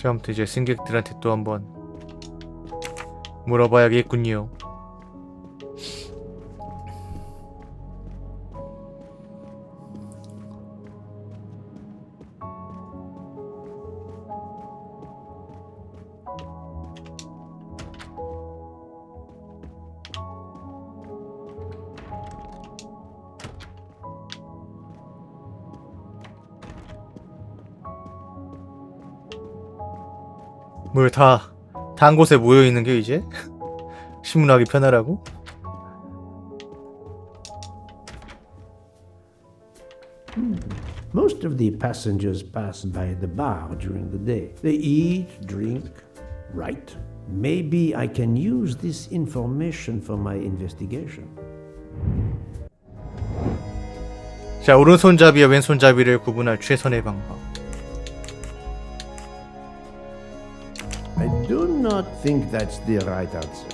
다음부터 이제 승객들한테 또 한번 물어봐야겠군요. 뭘 다 한 곳에 모여있는 게 이제? 신문하기 편하라고? Most of the passengers pass by the bar during the day. They eat, drink, write. Maybe I can use this information for my investigation. 자, 오른손잡이와 왼손잡이를 구분할 최선의 방법. I do not think that's the right answer.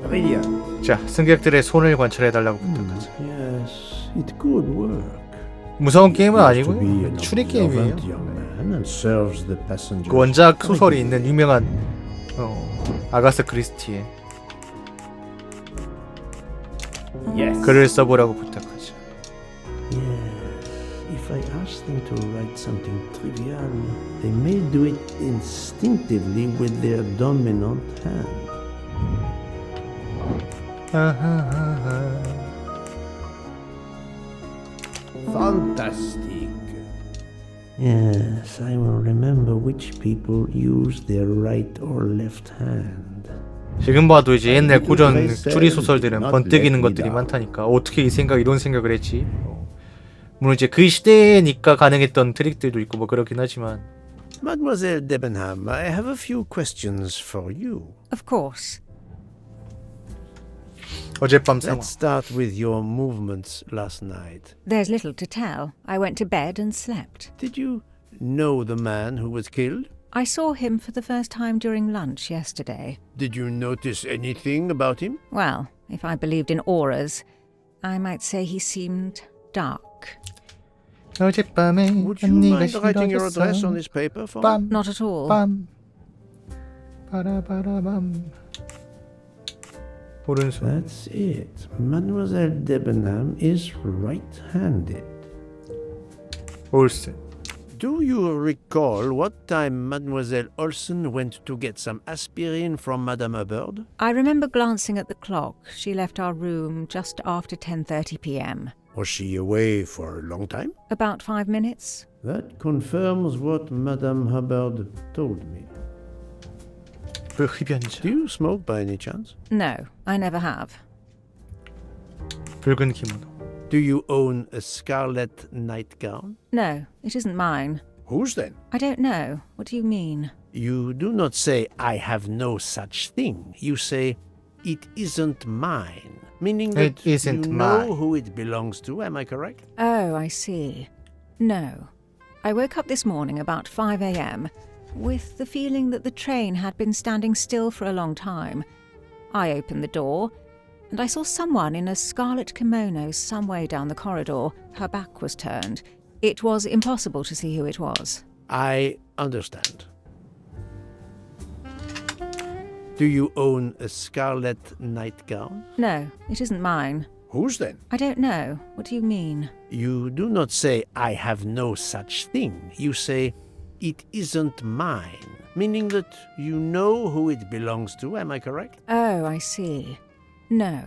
Brilliant. 자, 승객들의 손을 관찰해달라고 부탁하자. Yes, it could work. 무서운 게임은 He used to be 아니고요. an 추리 observant 게임이에요. young man and serves the passengers. 그 원작 소설이 있는 유명한 아가사 크리스티의 Yes. 글을 써보라고 부탁하자. Yes. If I ask them to write something trivial, they may do it instinctively with their dominant hand. Fantastic. Yes, I will remember which people use their right or left hand. 지금 봐도 이제 옛날 고전 추리소설들은 번뜩이는 것들이 많다니까 어떻게 이런 생각을 했지? 물론 이제 그 시대니까 가능했던 트릭들도 있고 뭐 그렇긴 하지만. Mademoiselle Debenham, I have a few questions for you. Of course. 어젯밤 상황. Let's start with your movements last night. There's little to tell. I went to bed and slept. Did you know the man who was killed? I saw him for the first time during lunch yesterday. Did you notice anything about him? Well, if I believed in auras, I might say he seemed dark. 어젯밤에 Would you mind writing your address on this paper for me? Not at all. 빰 빠라바라밤 오른손. That's it. Mademoiselle Debenham is right-handed. 올슨. Do you recall what time Mademoiselle Olsen went to get some aspirin from Madame Hubbard? I remember glancing at the clock. She left our room just after 10:30 p.m. Was she away for a long time? About 5 minutes. That confirms what Madame Hubbard told me. 그 흡연자. Do you smoke by any chance? No, I never have. 붉은 기모노. Do you own a scarlet nightgown? No, it isn't mine. Whose then? I don't know. What do you mean? You do not say, I have no such thing. You say, it isn't mine. Meaning that It isn't you know mine. who it belongs to, am I correct? Oh, I see. No. I woke up this morning about 5 a.m. with the feeling that the train had been standing still for a long time. I opened the door and I saw someone in a scarlet kimono some way down the corridor. Her back was turned. It was impossible to see who it was. I understand. Do you own a scarlet nightgown? No, it isn't mine. Whose then? I don't know. What do you mean? You do not say, I have no such thing. You say, it isn't mine. Meaning that you know who it belongs to, am I correct? Oh, I see. No.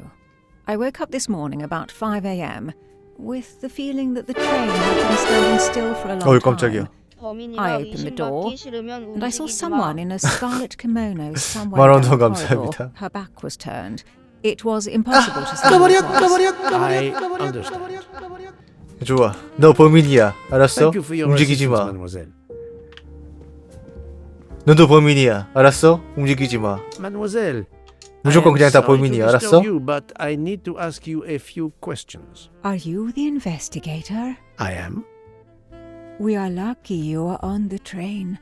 I woke up this morning about 5 a.m. with the feeling that the train had been standing still for a long 깜짝이야. time. I opened the door and I saw someone in a scarlet kimono somewhere 만 원 down 더 the corridor. 감사합니다. Her back was turned. It was impossible to see who it was. I understand. 좋아. 너 범인이야. 알았어? Thank you for your 움직이지 assistance, 마. mademoiselle. 너도 범인이야. 알았어? 움직이지 마. Mademoiselle, 무조건 그냥 다 sorry to 범인이야. disturb 알았어? you, but I need to ask you a few questions. Are you the investigator? I am. We are lucky you are on the train.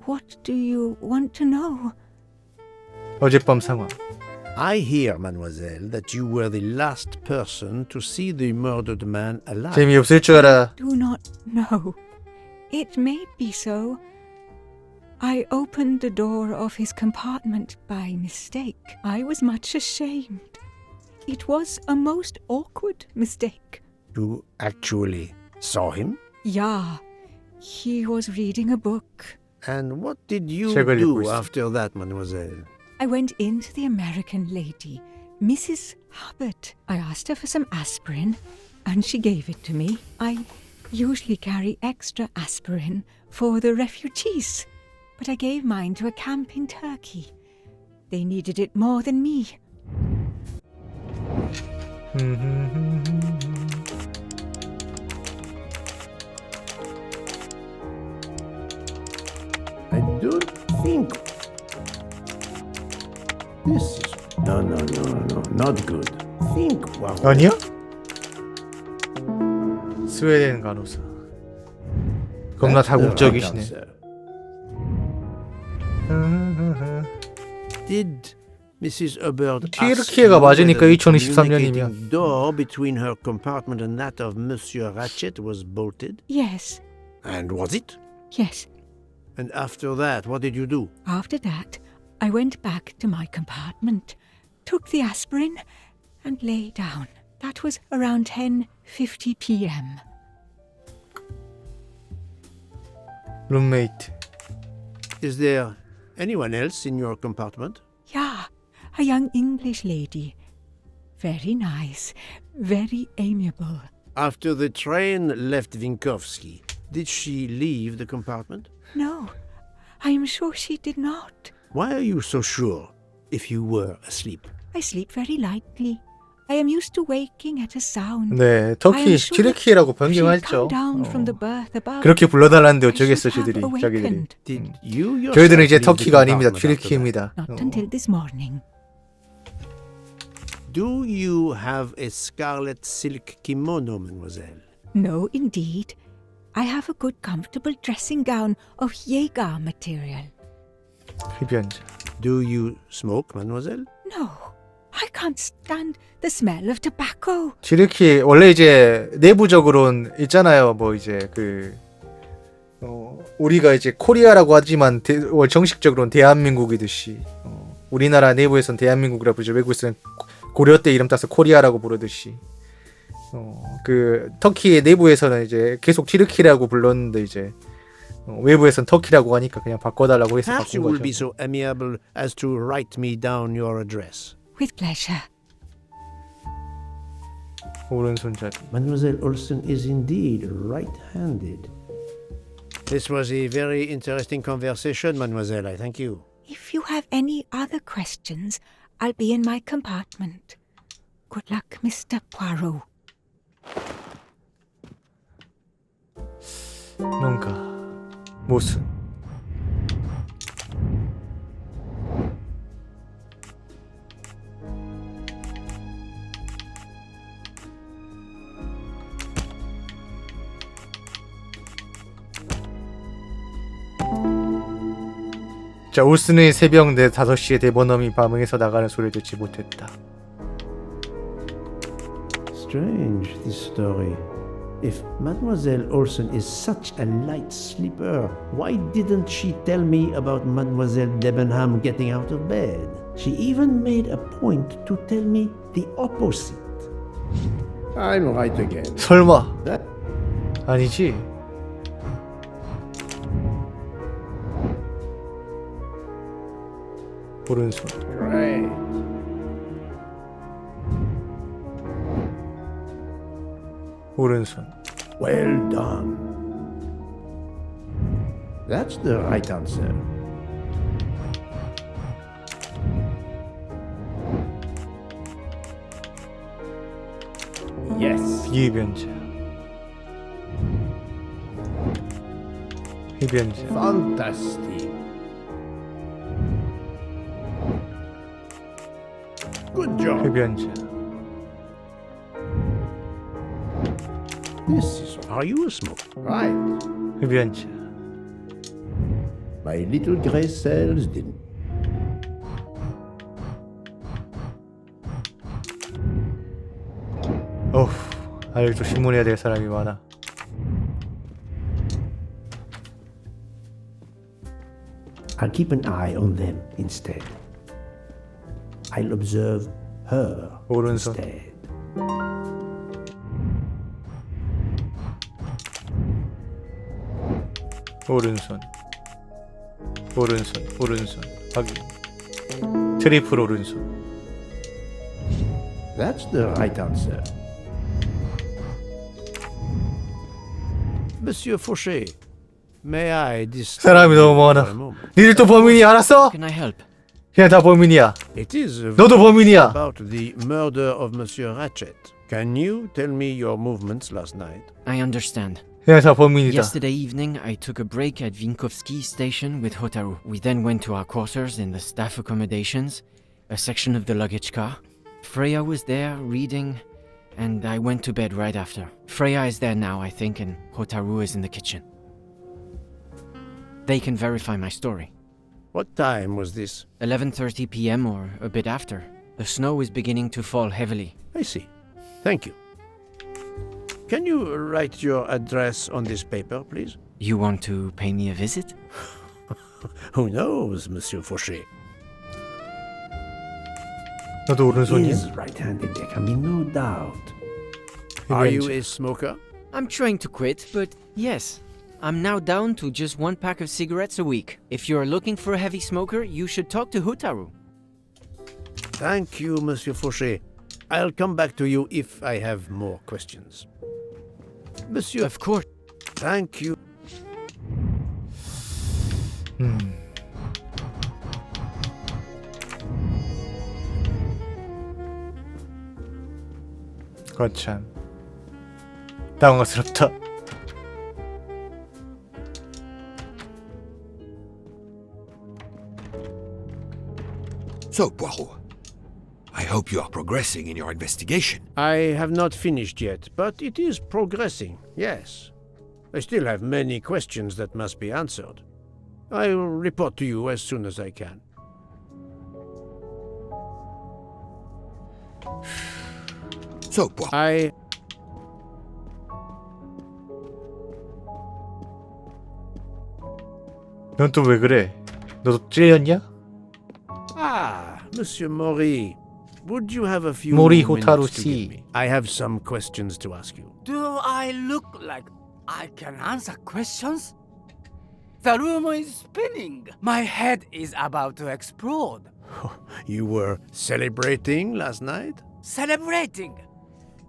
What do you want to know? 어젯밤 상황. I hear, mademoiselle, that you were the last person to see the murdered man alive. 재미없을 줄 알아. Do not know. It may be so. I opened the door of his compartment by mistake. I was much ashamed. It was a most awkward mistake. You actually saw him? Yeah, he was reading a book. And what did you 책을 읽고 do 있어. after that, mademoiselle? I went into the American lady, Mrs. Hubbard. I asked her for some aspirin, and she gave it to me. I usually carry extra aspirin for the refugees, but I gave mine to a camp in Turkey. They needed it more than me. I don't think this is no, not good. Think what 아니야? 스웨덴 간호사. 겁나 다국적이시네. Did Mrs. Hubbard 튀르키예가 맞으니까 2023년이면 door between her compartment and that of Monsieur Ratchet was bolted? Yes, And was it? yes. And after that, what did you do? After that, I went back to my compartment, took the aspirin, and lay down. That was around 10:50 p.m. 룸메이트. Is there anyone else in your compartment? Yeah, a young English lady. Very nice, very amiable. After the train left Vinkovsky, did she leave the compartment? No, I am sure she did not. Why are you so sure if you were asleep? I sleep very lightly. I am used to waking at a sound. 네, I am 터키 sure 튀르키예라고 that she 변경했죠. come down from the berth above. 그렇게 불러달라는데 I 어쩌겠어, should have 지들이, 자기들이. awakened. Did you yourself 저희들은 이제 leave the 터키가 아닙니다. compartment after that? 튀르키예입니다. Not until this morning. Do you have a scarlet silk kimono, mademoiselle? No, indeed. I have a good, comfortable dressing gown of Jaeger material. 흡연자. Do you smoke, mademoiselle? No, I can't stand the smell of tobacco. 튀르키예 원래 이제 내부적으로는 있잖아요. 뭐 이제 우리가 이제 코리아라고 하지만 정식적으로는 대한민국이듯이 우리나라 내부에선 대한민국이라 부르죠. 외국에서는 고려 때 이름 따서 코리아라고 부르듯이 그 터키의 내부에서는 이제 계속 튀르키라고 불렀는데 이제 외부에선 터키라고 하니까 그냥 바꿔달라고 해서 Perhaps 바꾼 you will be 거죠. so amiable as to write me down your address. With pleasure. 오른손잡이. Mademoiselle Olsen is indeed right-handed. This was a very interesting conversation, mademoiselle. I thank you. If you have any other questions, I'll be in my compartment. Good luck, Mr. Poirot. 뭔가 모순. 자, 올슨의 새벽 5시에 대번호이 밤에서 나가는 소리를 듣지 못했다. Strange, this story. If Mademoiselle Olsen is such a light sleeper, why didn't she tell me about Mademoiselle Debenham getting out of bed? She even made a point to tell me the opposite. I'm right again. 설마 That 아니지? 오른손. right. 오른손. Well done. That's the right answer. Yes. 비흡연자. 흡연자. Fantastic. Good job. 흡연자. This is. Are you a smoker? Right. 흡연자. My little gray cells didn't. 어후, 아직도 신문해야 될 사람이 많아. I'll keep an eye on them instead. I'll observe her 오른손. instead. 오른손. 오른손. 오른손. 확인. 트리플 오른손. That's the right answer. Monsieur Fauché, may I disturb 사람이 너무 you for a 많아. moment? 니들 또 범인이 알았어? Can I help? 그냥 다 범인이야. It is 너도 범인이야. about the murder of Monsieur Ratchet. Can you tell me your movements last night? I understand. 그냥 다 범인이다. Yesterday evening, I took a break at Vinkovsky station with Hotaru. We then went to our quarters in the staff accommodations, a section of the luggage car. Freya was there reading, and I went to bed right after. Freya is there now, I think, and Hotaru is in the kitchen. They can verify my story. What time was this? 11:30 p.m. or a bit after. The snow is beginning to fall heavily. I see. Thank you. Can you write your address on this paper, please? You want to pay me a visit? Who knows, Monsieur Fauché? 너도 He 오른손이야? is right-handed, there can be no doubt. Are you 왼쪽. a smoker? I'm trying to quit, but yes. I'm now down to just one pack of cigarettes a week. If you're looking for a heavy smoker, you should talk to Hotaru. Thank you, Monsieur Fauché. I'll come back to you if I have more questions. Monsieur, Of course. thank you. 거참. 당황스럽다. So, Poirot, I hope you are progressing in your investigation. I have not finished yet, but it is progressing, yes. I still have many questions that must be answered. I will report to you as soon as I can. So, Poirot, I... 넌 또 왜 그래? 너도 찔렸냐? Ah, Monsieur Mori. Would you have a few Mori minutes Hotaru to si. give me? I have some questions to ask you. Do I look like I can answer questions? The room is spinning. My head is about to explode. You were celebrating last night? Celebrating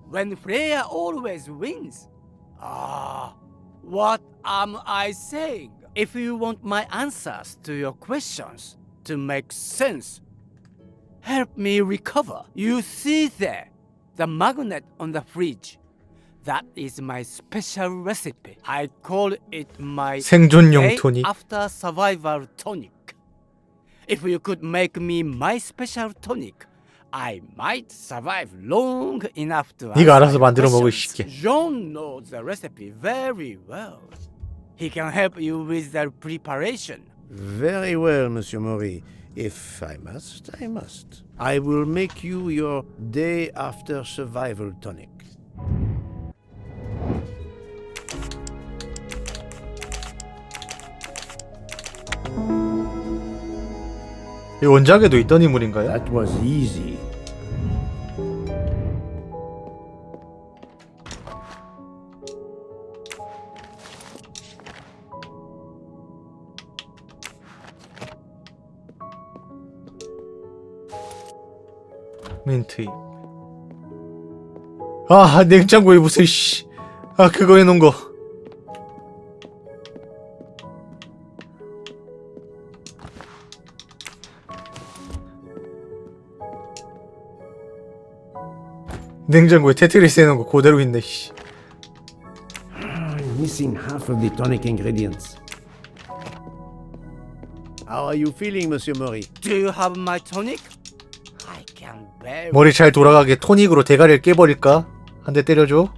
when Freya always wins. Ah, what am I saying? If you want my answers to your questions to make sense, help me recover. You see there, the magnet on the fridge. That is my special recipe. I call it my 생존용 day 토닉. after survival tonic. If you could make me my special tonic, I might survive long enough to 네가 알아서 answer 만들어 먹어, 이 questions. 새끼야. John knows the recipe very well. He can help you with the preparation. Very well, Monsieur Mori. If I must, I must. I will make you your day after survival tonic. 이 원작에도 있던 인물인가요? That was easy. 민트잎. 아, 냉장고에 무슨 씨. 아, 그거 해놓은 거. 냉장고에 테트리스 해놓은 거 그대로 있네, 씨. I'm missing half of the tonic ingredients. How are you feeling, Monsieur Mori? Do you have my tonic? I can bear. 머리 잘 돌아가게 토닉으로 대가리를 깨버릴까? 한 대 때려줘.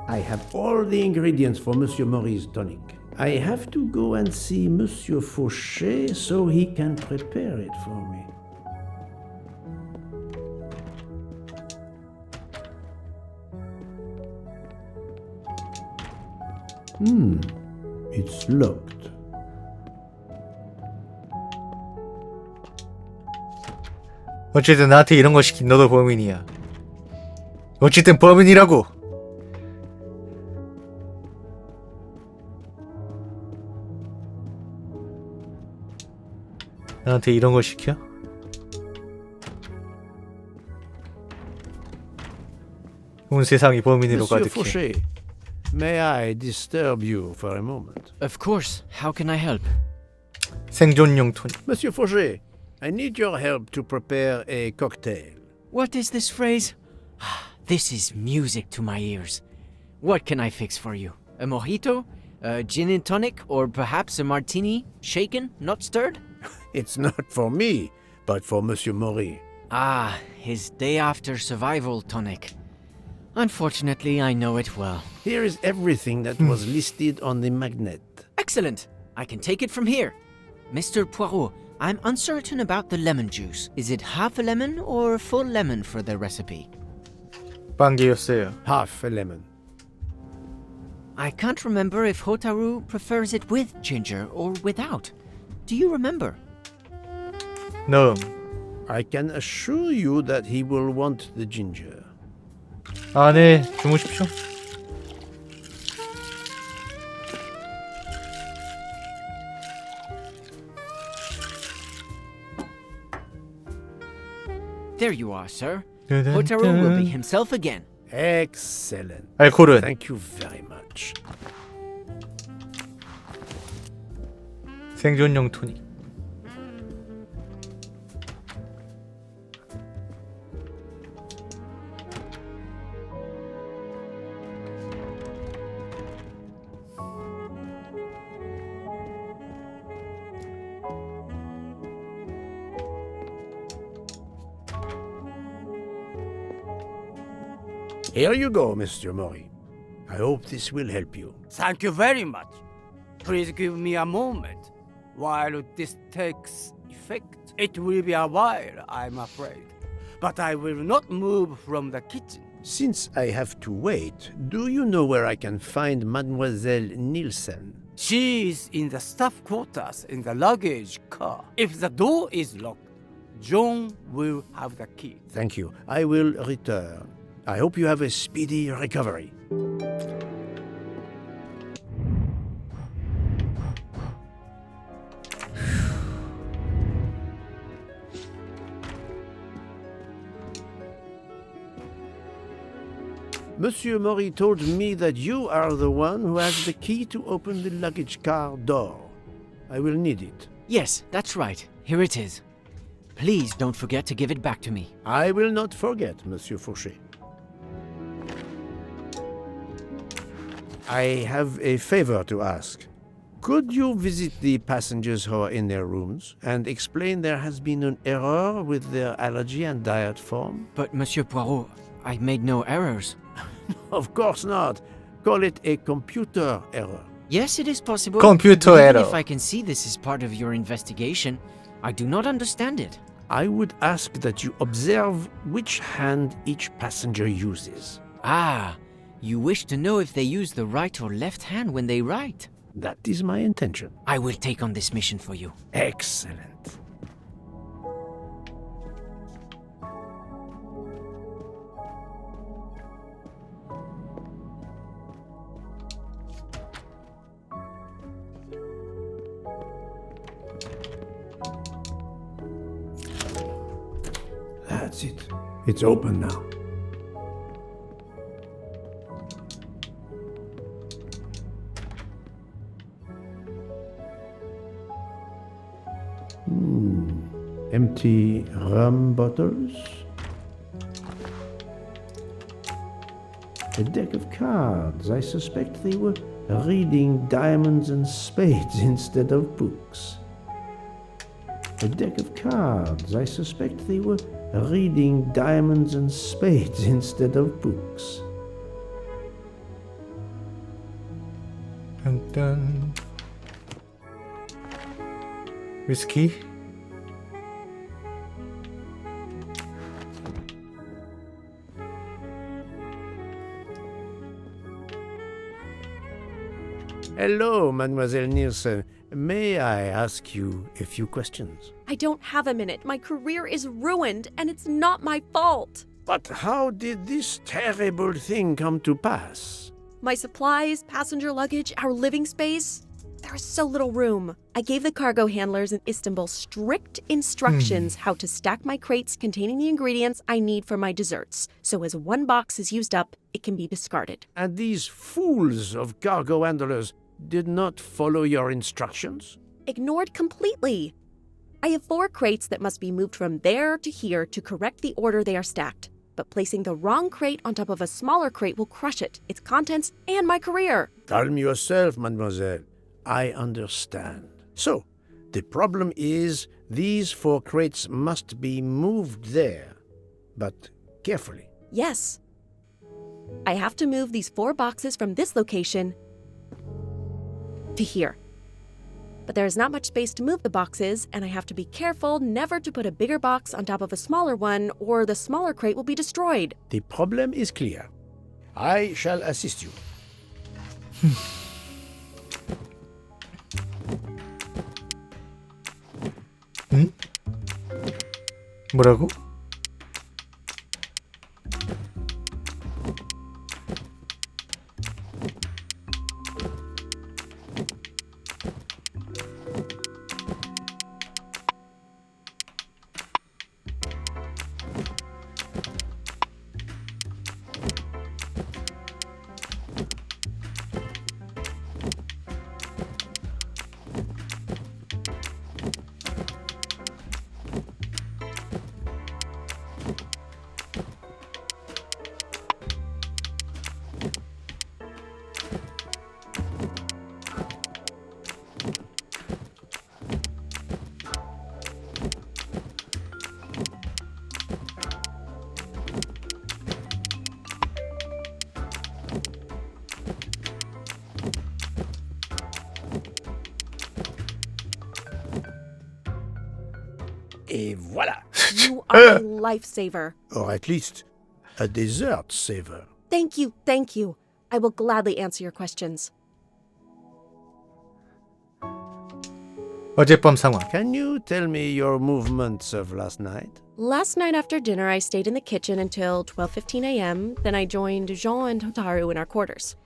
I have all the ingredients for Monsieur Mori's tonic. I have to go and see Monsieur Fauché so he can prepare it for me. It's locked. 어쨌든 나한테 이런 거 시킨 너도 범인이야. 어쨌든 범인이라고. 나한테 이런 거 시켜? 온 세상이 범인으로 Monsieur 가득해. Fauché, may I disturb you for a moment? Of course, how can I help? 생존용 토닉. Monsieur Fauché, I need your help to prepare a cocktail. What is this phrase? This is music to my ears. What can I fix for you? A mojito? A gin and tonic? Or perhaps a martini? Shaken, not stirred? It's not for me, but for Monsieur Maury. Ah, his day after survival tonic. Unfortunately, I know it well. Here is everything that was listed on the magnet. Excellent! I can take it from here. Mr. Poirot, I'm uncertain about the lemon juice. Is it half a lemon or a full lemon for the recipe? 빵개였어요. Half a lemon. I can't remember if Hotaru prefers it with ginger or without. Do you remember? 넣음. I can assure you that he will want the ginger. 아, 네. 주무십시오. There you are, sir. Hotaru will be himself again. Excellent. 알코올은 Thank you very much. 생존용 토닉. Here you go, Mr. Maury. I hope this will help you. Thank you very much. Please give me a moment while this takes effect. It will be a while, I'm afraid. But I will not move from the kitchen. Since I have to wait, do you know where I can find Mademoiselle Nielsen? She is in the staff quarters in the luggage car. If the door is locked, John will have the key. Thank you. I will return. I hope you have a speedy recovery. Monsieur Maury told me that you are the one who has the key to open the luggage car door. I will need it. Yes, that's right. Here it is. Please don't forget to give it back to me. I will not forget, Monsieur Fauché. I have a favor to ask. Could you visit the passengers who are in their rooms and explain there has been an error with their allergy and diet form? But, Monsieur Poirot, I made no errors. Of course not. Call it a computer error. Yes, it is possible. Computer Even error. if I can see this is part of your investigation, I do not understand it. I would ask that you observe which hand each passenger uses. Ah, you wish to know if they use the right or left hand when they write. That is my intention. I will take on this mission for you. Excellent. That's it. It's open now. Empty rum bottles. A deck of cards. I suspect they were reading diamonds and spades instead of books. A deck of cards. I suspect they were reading diamonds and spades instead of books. 딴딴. 위스키? Hello, Mademoiselle Nielsen. May I ask you a few questions? I don't have a minute. My career is ruined, and it's not my fault. But how did this terrible thing come to pass? My supplies, passenger luggage, our living space. There is so little room. I gave the cargo handlers in Istanbul strict instructions how to stack my crates containing the ingredients I need for my desserts. So as one box is used up, it can be discarded. And these fools of cargo handlers did not follow your instructions? Ignored completely. I have 4 crates that must be moved from there to here to correct the order they are stacked. But placing the wrong crate on top of a smaller crate will crush it, its contents, and my career. Calm yourself, mademoiselle. I understand. So, the problem is these 4 crates must be moved there, but carefully. Yes. I have to move these 4 boxes from this location to here. But there is not much space to move the boxes, and I have to be careful never to put a bigger box on top of a smaller one, or the smaller crate will be destroyed. The problem is clear. I shall assist you. 뭐라고? Et voilà! You are a lifesaver. Or at least a dessert saver. Thank you, thank you. I will gladly answer your questions. 어젯밤 상황. Can you tell me your movements of last night? Last night after dinner, I stayed in the kitchen until 12:15 a.m. Then I joined Jean and Hotaru in our quarters.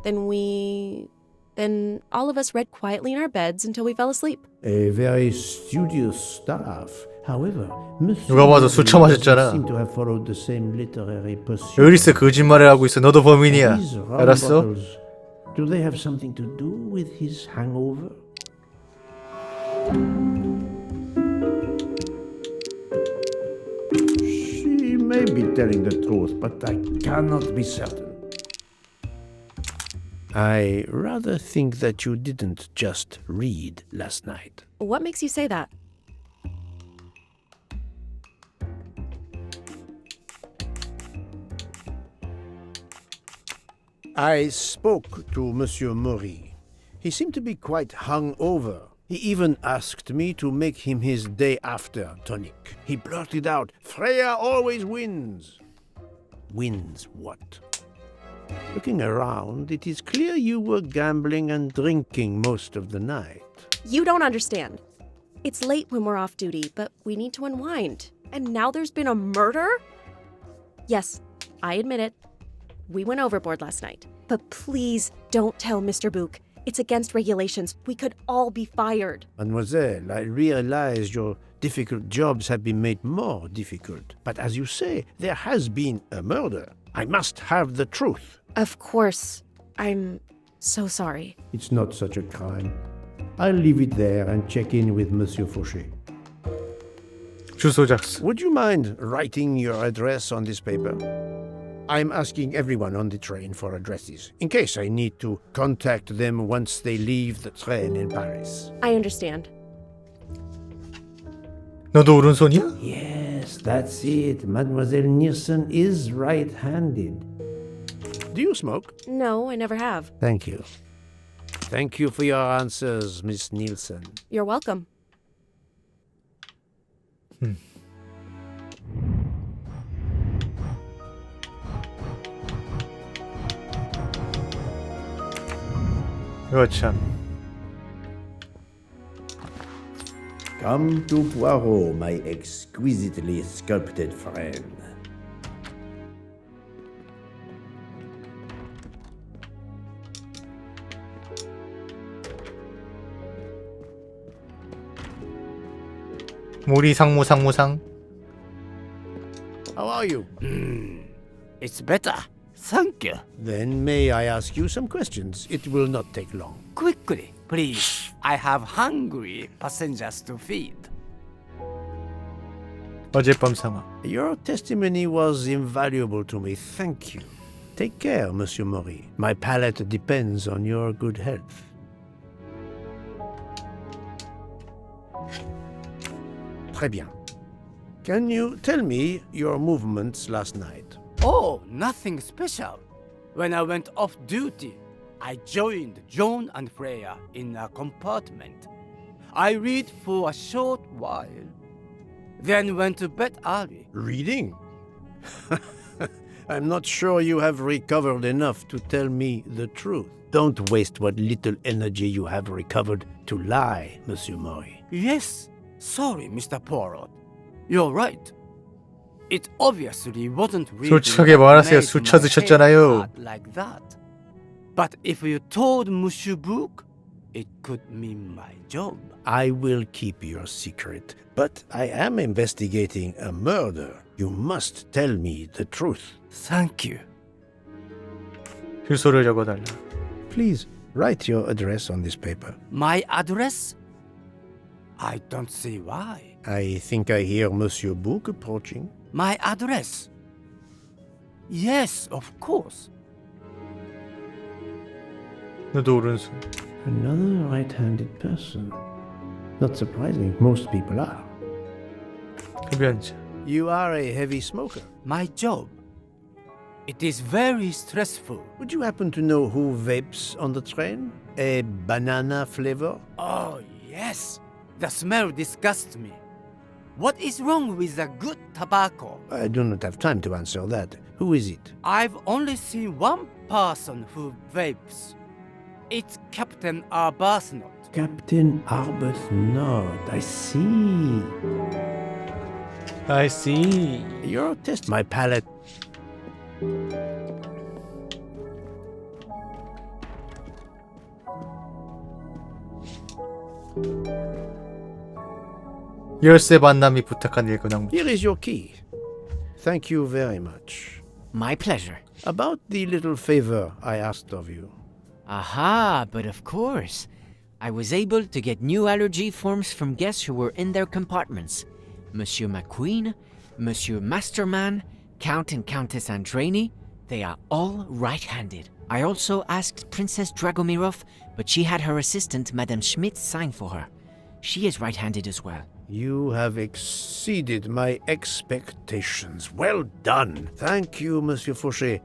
Then all of us read quietly in our beds until we fell asleep. A very studious staff. However, Monsieur 누가 봐도 술 처마셨잖아. seem to have followed the same literary pursuit. 여기서 거짓말을 하고 있어. 너도 범인이야. These rum 알았어? bottles, do they have something to do with his hangover? She may be telling the truth, but I cannot be certain. I rather think that you didn't just read last night. What makes you say that? I spoke to Monsieur Maury. He seemed to be quite hungover. He even asked me to make him his day after tonic. He blurted out, "Freya always wins." Wins what? Looking around, it is clear you were gambling and drinking most of the night. You don't understand. It's late when we're off duty, but we need to unwind. And now there's been a murder? Yes, I admit it. We went overboard last night. But please don't tell Mr. Book. It's against regulations. We could all be fired. Mademoiselle, I realize your difficult jobs have been made more difficult. But as you say, there has been a murder. I must have the truth. Of course. I'm so sorry. It's not such a crime. I'll leave it there and check in with Monsieur Fauché. 주소 작성. Would you mind writing your address on this paper? I'm asking everyone on the train for addresses, in case I need to contact them once they leave the train in Paris. I understand. 너도 오른손이야? Yes, that's it. Mademoiselle Nielsen is right-handed. Do you smoke? No, I never have. Thank you. Thank you for your answers, Miss Nielsen. You're welcome. 이거 참. Come to Poirot, my exquisitely sculpted friend. 모리상무상무상. How are you? It's better. Thank you. Then may I ask you some questions? It will not take long. Quickly, please. I have hungry passengers to feed. 어젯밤 상황. Your testimony was invaluable to me. Thank you. Take care, Monsieur Maury. My palate depends on your good health. Très bien. Can you tell me your movements last night? Oh, nothing special. When I went off duty, I joined John and Freya in a compartment. I read for a short while, then went to bed early. Reading? I'm not sure you have recovered enough to tell me the truth. Don't waste what little energy you have recovered to lie, Monsieur Maury. Yes, sorry, Mr. Poirot. You're right. It obviously wasn't reading 솔직하게 that 말하세요. made 술 my 쳐드셨잖아요. head hard like that. But if you told Monsieur Book, it could mean my job. I will keep your secret, but I am investigating a murder. You must tell me the truth. Thank you. 휴소를 적어달라. Please write your address on this paper. My address? I don't see why. I think I hear Monsieur Book approaching. My address? Yes, of course. 너도 오른손. Another right-handed person. Not surprising, most people are. 흡연자. You are a heavy smoker. My job. It is very stressful. Would you happen to know who vapes on the train? A banana flavor? Oh, yes. The smell disgusts me. What is wrong with the good tobacco? I do not have time to answer that. Who is it? I've only seen one person who vapes. It's Captain Arbuthnot. Captain Arbuthnot. I see. I see. Your test, my palate. 열쇠 만남이 부탁한 일근황. Here is your key. Thank you very much. My pleasure. About the little favor I asked of you. Aha, but of course. I was able to get new allergy forms from guests who were in their compartments. Monsieur McQueen, Monsieur Masterman, Count and Countess Andreni, they are all right-handed. I also asked Princess Dragomirov, but she had her assistant, Madame Schmidt, sign for her. She is right-handed as well. You have exceeded my expectations. Well done. Thank you, Monsieur Fauché.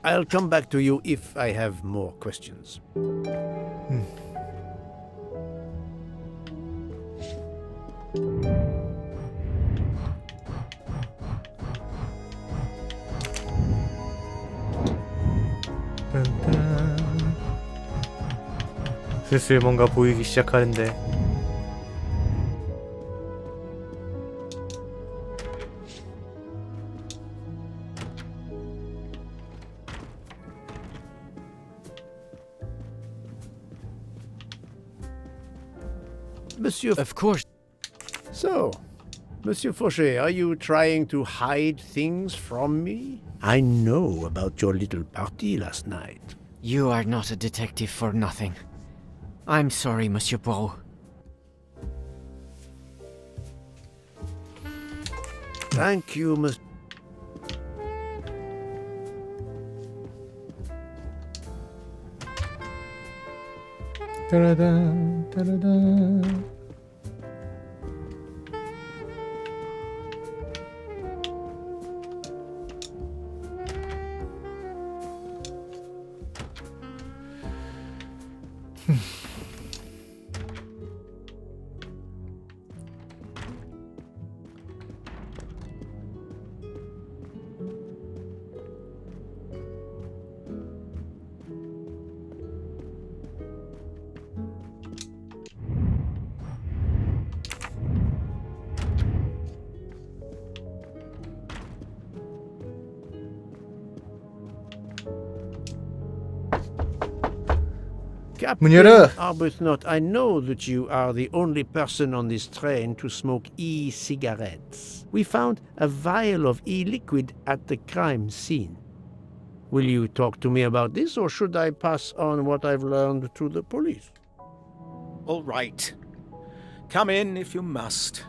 I'll come back to you if I have more questions. 슬슬 뭔가 보이기 시작하는데. Monsieur. Of course. So, Monsieur Fauché, are you trying to hide things from me? I know about your little party last night. You are not a detective for nothing. I'm sorry, Monsieur Poirot. Thank you, Monsieur. 따라다 따라다. Captain 열어. Arbuthnot, I know that you are the only person on this train to smoke e-cigarettes. We found a vial of e-liquid at the crime scene. Will you talk to me about this, or should I pass on what I've learned to the police? All right. Come in if you must.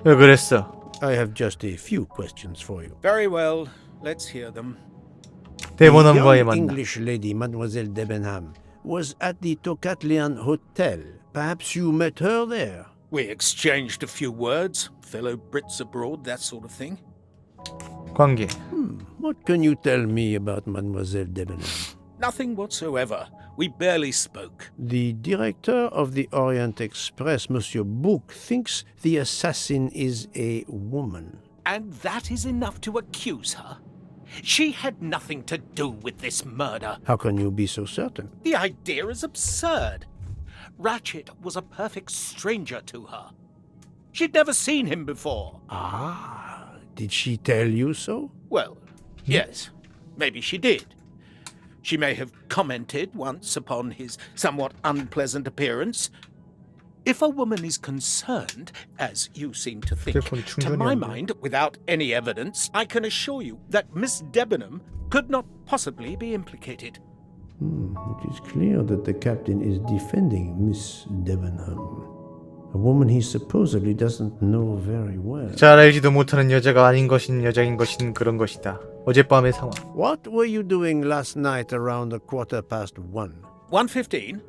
왜 그랬어? I have just a few questions for you. Very well. Let's hear them. 대본원과의 The young 만남. English lady, Mademoiselle Debenham, was at the Tocatlian Hotel. Perhaps you met her there. We exchanged a few words, fellow Brits abroad, that sort of thing. 관계. What can you tell me about Mademoiselle Debenham? Nothing whatsoever. We barely spoke. The director of the Orient Express, Monsieur Bouc, thinks the assassin is a woman. And that is enough to accuse her. She had nothing to do with this murder. How can you be so certain? The idea is absurd. Ratchet was a perfect stranger to her. She'd never seen him before. Ah, did she tell you so? Well, yes, maybe she did. She may have commented once upon his somewhat unpleasant appearance. If a woman is concerned, as you seem to think, telefon이 to my 충전이 안 돼. mind, without any evidence, I can assure you that Miss Debenham could not possibly be implicated. It is clear that the captain is defending Miss Debenham, a woman he supposedly doesn't know very well. 잘 알지도 못하는 여자가 아닌 것인 여자인 것인 그런 것이다. 어젯밤의 상황. What were you doing last night around 1:15? 1:15?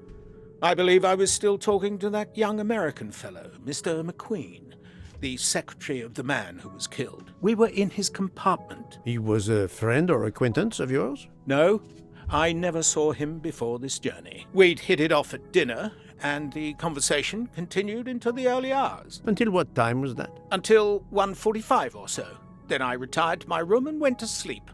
I believe I was still talking to that young American fellow, Mr. McQueen, the secretary of the man who was killed. We were in his compartment. He was a friend or acquaintance of yours? No, I never saw him before this journey. We'd hit it off at dinner, and the conversation continued into the early hours. Until what time was that? Until 1:45 or so. Then I retired to my room and went to sleep.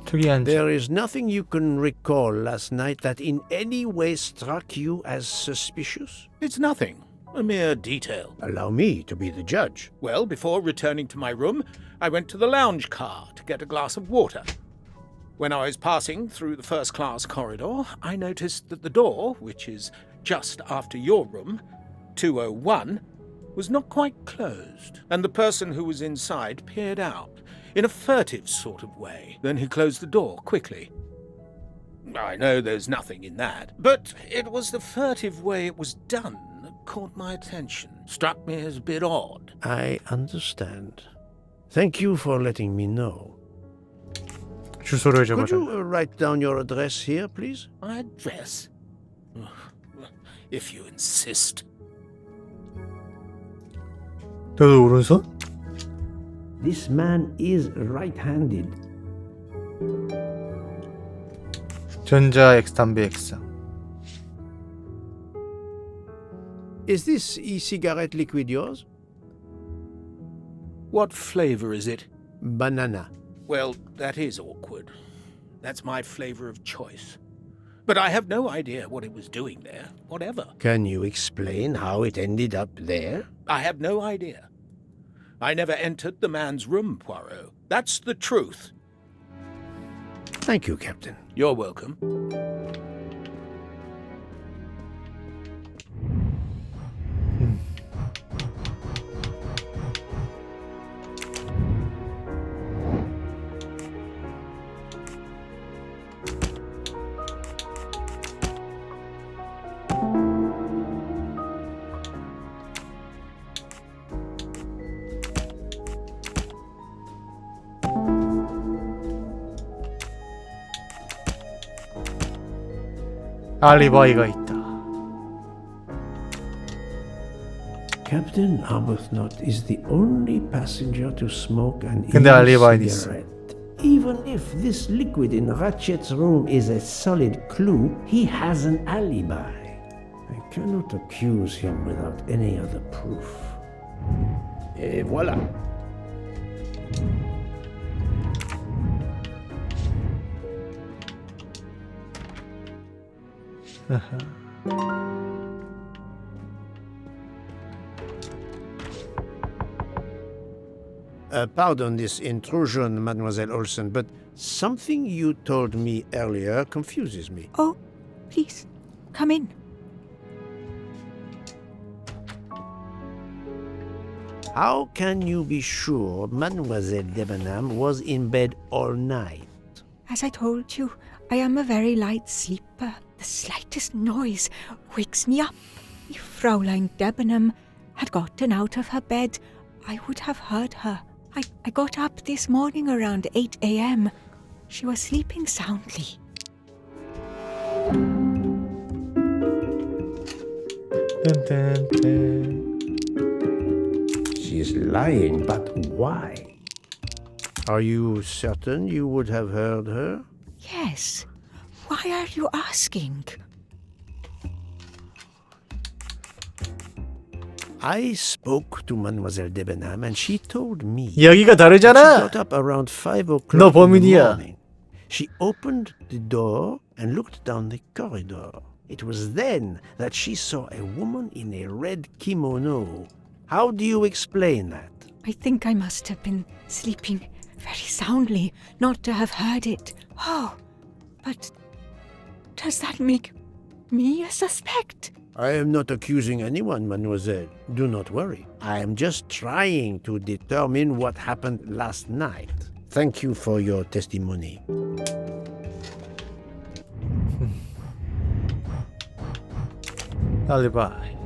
특이한 점. There is nothing you can recall last night that in any way struck you as suspicious? It's nothing, a mere detail. Allow me to be the judge. Well, before returning to my room, I went to the lounge car to get a glass of water. When I was passing through the first-class corridor, I noticed that the door, which is just after your room, 201, was not quite closed, and the person who was inside peered out in a furtive sort of way. Then he closed the door quickly. I know there's nothing in that, but it was the furtive way it was done that caught my attention. Struck me as a bit odd. I understand. Thank you for letting me know. 주소를 Could 적어달라. you write down your address here, please? My address? If you insist. 너도 오른손? This man is right-handed. 전자 X 담배 X. Is this e-cigarette liquid yours? What flavor is it? Banana. Well, that is awkward. That's my flavor of choice. But I have no idea what it was doing there, whatever. Can you explain how it ended up there? I have no idea. I never entered the man's room, Poirot. That's the truth. Thank you, Captain. You're welcome. 알리바이가 있다. Captain Arbuthnot is the only passenger to smoke an 근데 알리바이는 있어. e-cigarette. Even if this liquid in Ratchet's room is a solid clue, he has an alibi. I cannot accuse him without any other proof. Et voilà. Pardon this intrusion, Mademoiselle Olsen, but something you told me earlier confuses me. Oh, please, come in. How can you be sure Mademoiselle Debenham was in bed all night? As I told you, I am a very light sleeper. The slightest noise wakes me up. If Fraulein Debenham had gotten out of her bed, I would have heard her. I got up this morning around 8 a.m. She was sleeping soundly. She's lying, but why? Are you certain you would have heard her? Yes. Why are you asking? I spoke to Mademoiselle Debenham and she told me 이야기가 that she 다르잖아. got up around 5 너 o'clock in the 범인이야. morning. She opened the door and looked down the corridor. It was then that she saw a woman in a red kimono. How do you explain that? I think I must have been sleeping very soundly not to have heard it. Oh, but does that make me a suspect? I am not accusing anyone, mademoiselle. Do not worry. I am just trying to determine what happened last night. Thank you for your testimony. 알리바이.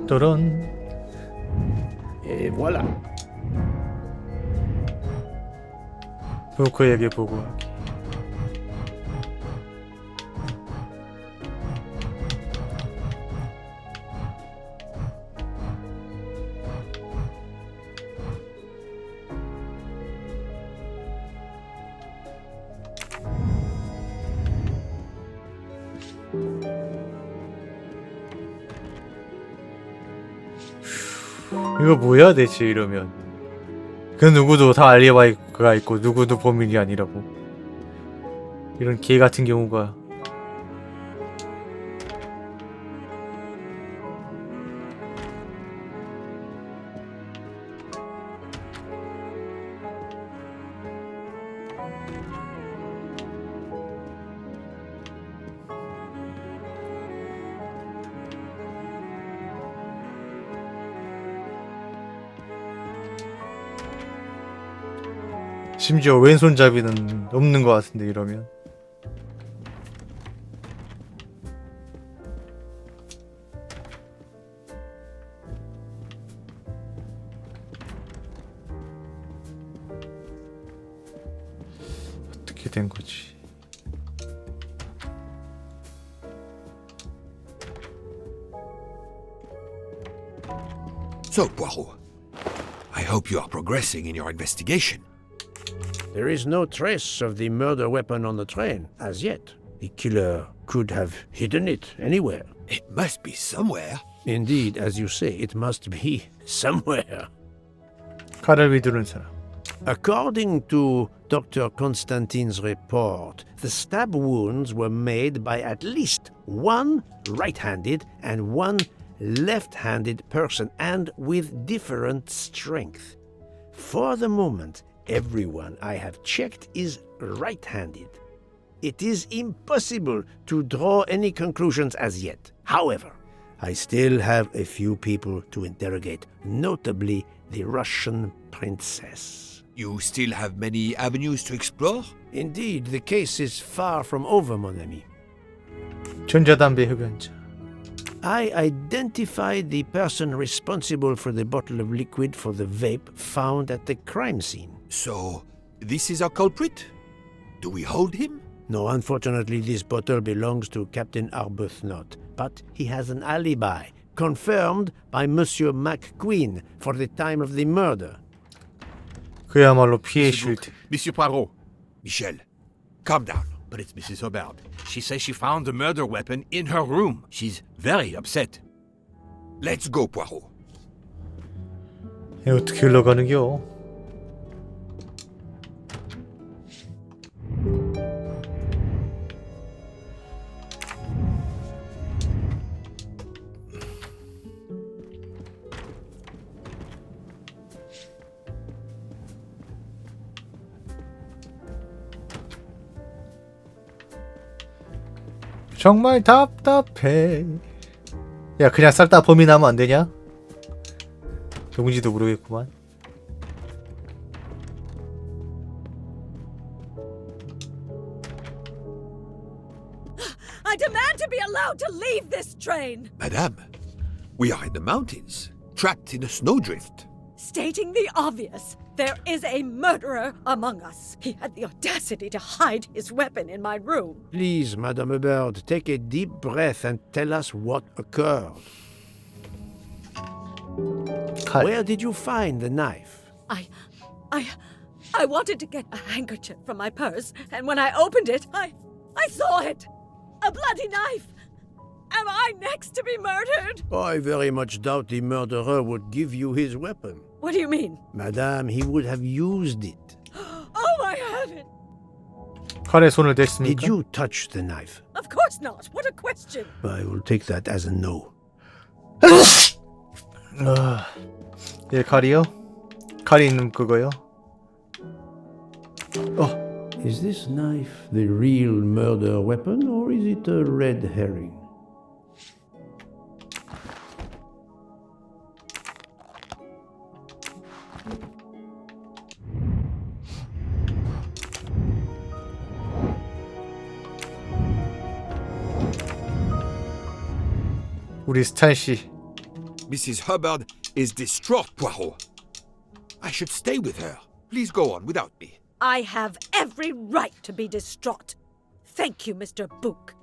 또런 Et voilà. 브로커에게 보고하기. 이거 뭐야 대체 이러면 그 누구도 다 알리바이가 있고 누구도 범인이 아니라고 이런 개 같은 경우가 심지어 왼손잡이는 없는 것 같은데 이러면 어떻게 된 거지? So, Poirot, I hope you are progressing in your investigation. There is no trace of the murder weapon on the train, as yet. The killer could have hidden it anywhere. It must be somewhere. Indeed, as you say, it must be somewhere. 칼을 휘두른 사람. According to Dr. Constantine's report, the stab wounds were made by at least one right-handed and one left-handed person, and with different strength. For the moment, everyone I have checked is right-handed. It is impossible to draw any conclusions as yet. However, I still have a few people to interrogate, notably the Russian princess. You still have many avenues to explore? Indeed, the case is far from over, mon ami. 전자담배 흡연자. I identified the person responsible for the bottle of liquid for the vape found at the crime scene. So, this is our culprit? Do we hold him? No, unfortunately, this bottle belongs to Captain Arbuthnot, but he has an alibi, confirmed by Monsieur McQueen for the time of the murder. 그야말로 피해 쉴드. Monsieur Poirot. Michel, calm down. But it's Mrs. Hobart. She says she found the murder weapon in her room. She's very upset. Let's go, Poirot. 어떻게 흘러가는겨? 정말 답답해. 야, 그냥 싹 다 범인하면 안 되냐? 누군지도 모르겠구만. I demand to be allowed to leave this train! Madame, we are in the mountains, trapped in a snowdrift. Stating the obvious, there is a murderer among us. He had the audacity to hide his weapon in my room. Please, Madame Hubbard, take a deep breath and tell us what occurred. 칼. Where did you find the knife? I wanted to get a handkerchief from my purse, and when I opened it, I saw it! A bloody knife! Am I next to be murdered? I very much doubt the murderer would give you his weapon. What do you mean? Madame, he would have used it. Oh, I haven't! 칼에 손을 Did 댔습니까? you touch the knife? Of course not! What a question! I will take that as a no. 예, 칼이요? 칼이 있는 그거요? Is this knife the real murder weapon, or is it a red herring? 우리 스탄 씨. Mrs. Hubbard is distraught, Poirot. I should stay with her. Please go on without me. I have every right to be distraught. Thank you, Mr. Book.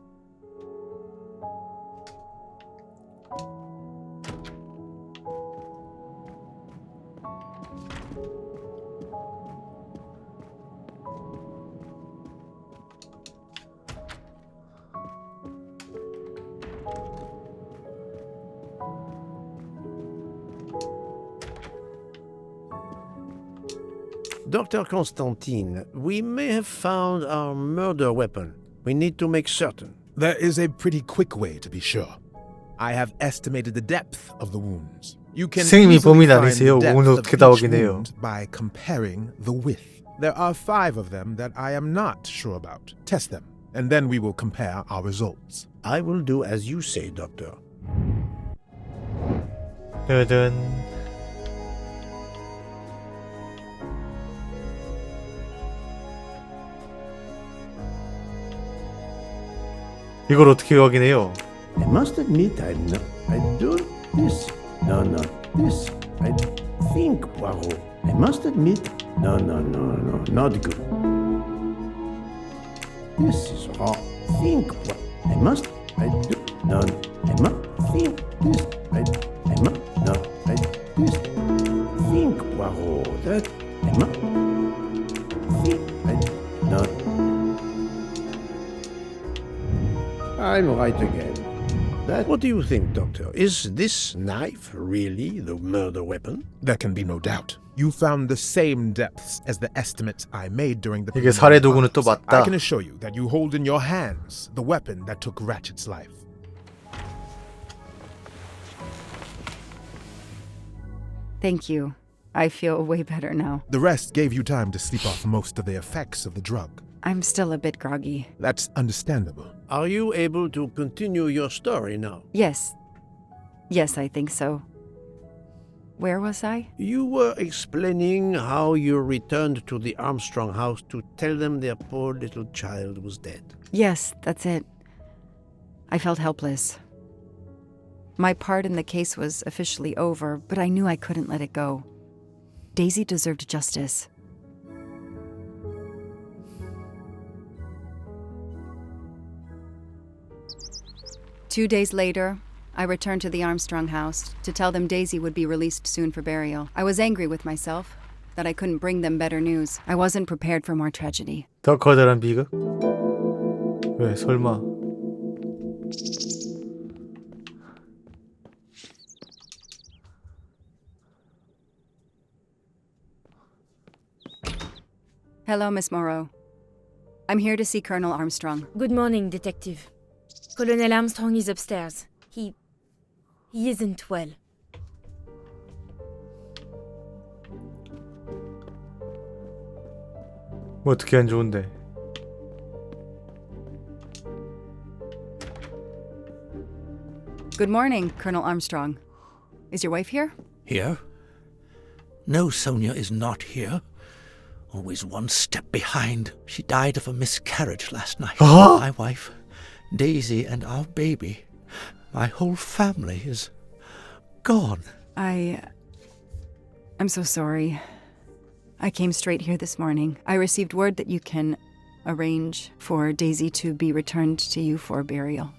Dr. Constantine, we may have found our murder weapon. We need to make certain. There is a pretty quick way to be sure. I have estimated the depth of the wounds. You can 선생님이 easily 범인 find 아니세요? the depth 오늘 of 어떻게 each 나오긴 해요. wound by comparing the width. There are 5 of them that I am not sure about. Test them, and then we will compare our results. I will do as you say, Doctor. 짜잔. 이걸 어떻게 확인해요? I must admit, I don't this. No, this. I think, Poirot. I must admit, no, not good. This is wrong. Think, Poirot. I must think this. This. Think, Poirot. That, I must think, not. I'm right again. What do you think, Doctor? Is this knife really the murder weapon? There can be no doubt. You found the same depths as the estimates I made during the 이게 살해 도구는 또 I 맞다. can assure you that you hold in your hands the weapon that took Ratchet's life. Thank you. I feel way better now. The rest gave you time to sleep off most of the effects of the drug. I'm still a bit groggy. That's understandable. Are you able to continue your story now? Yes. Yes, I think so. Where was I? You were explaining how you returned to the Armstrong house to tell them their poor little child was dead. Yes, that's it. I felt helpless. My part in the case was officially over, but I knew I couldn't let it go. Daisy deserved justice. Two days later, I returned to the Armstrong house to tell them Daisy would be released soon for burial. I was angry with myself that I couldn't bring them better news. I wasn't prepared for more tragedy. 더 커다란 비극? 왜 설마? Hello, Miss Moreau. I'm here to see Colonel Armstrong. Good morning, Detective. Colonel Armstrong is upstairs. He isn't well. 뭐 어떻게 안 좋은데? Good morning, Colonel Armstrong. Is your wife here? Here? No, Sonia is not here. Always one step behind. She died of a miscarriage last night. My wife, Daisy, and our baby. My whole family is gone. I'm so sorry. I came straight here this morning. I received word that you can arrange for Daisy to be returned to you for burial.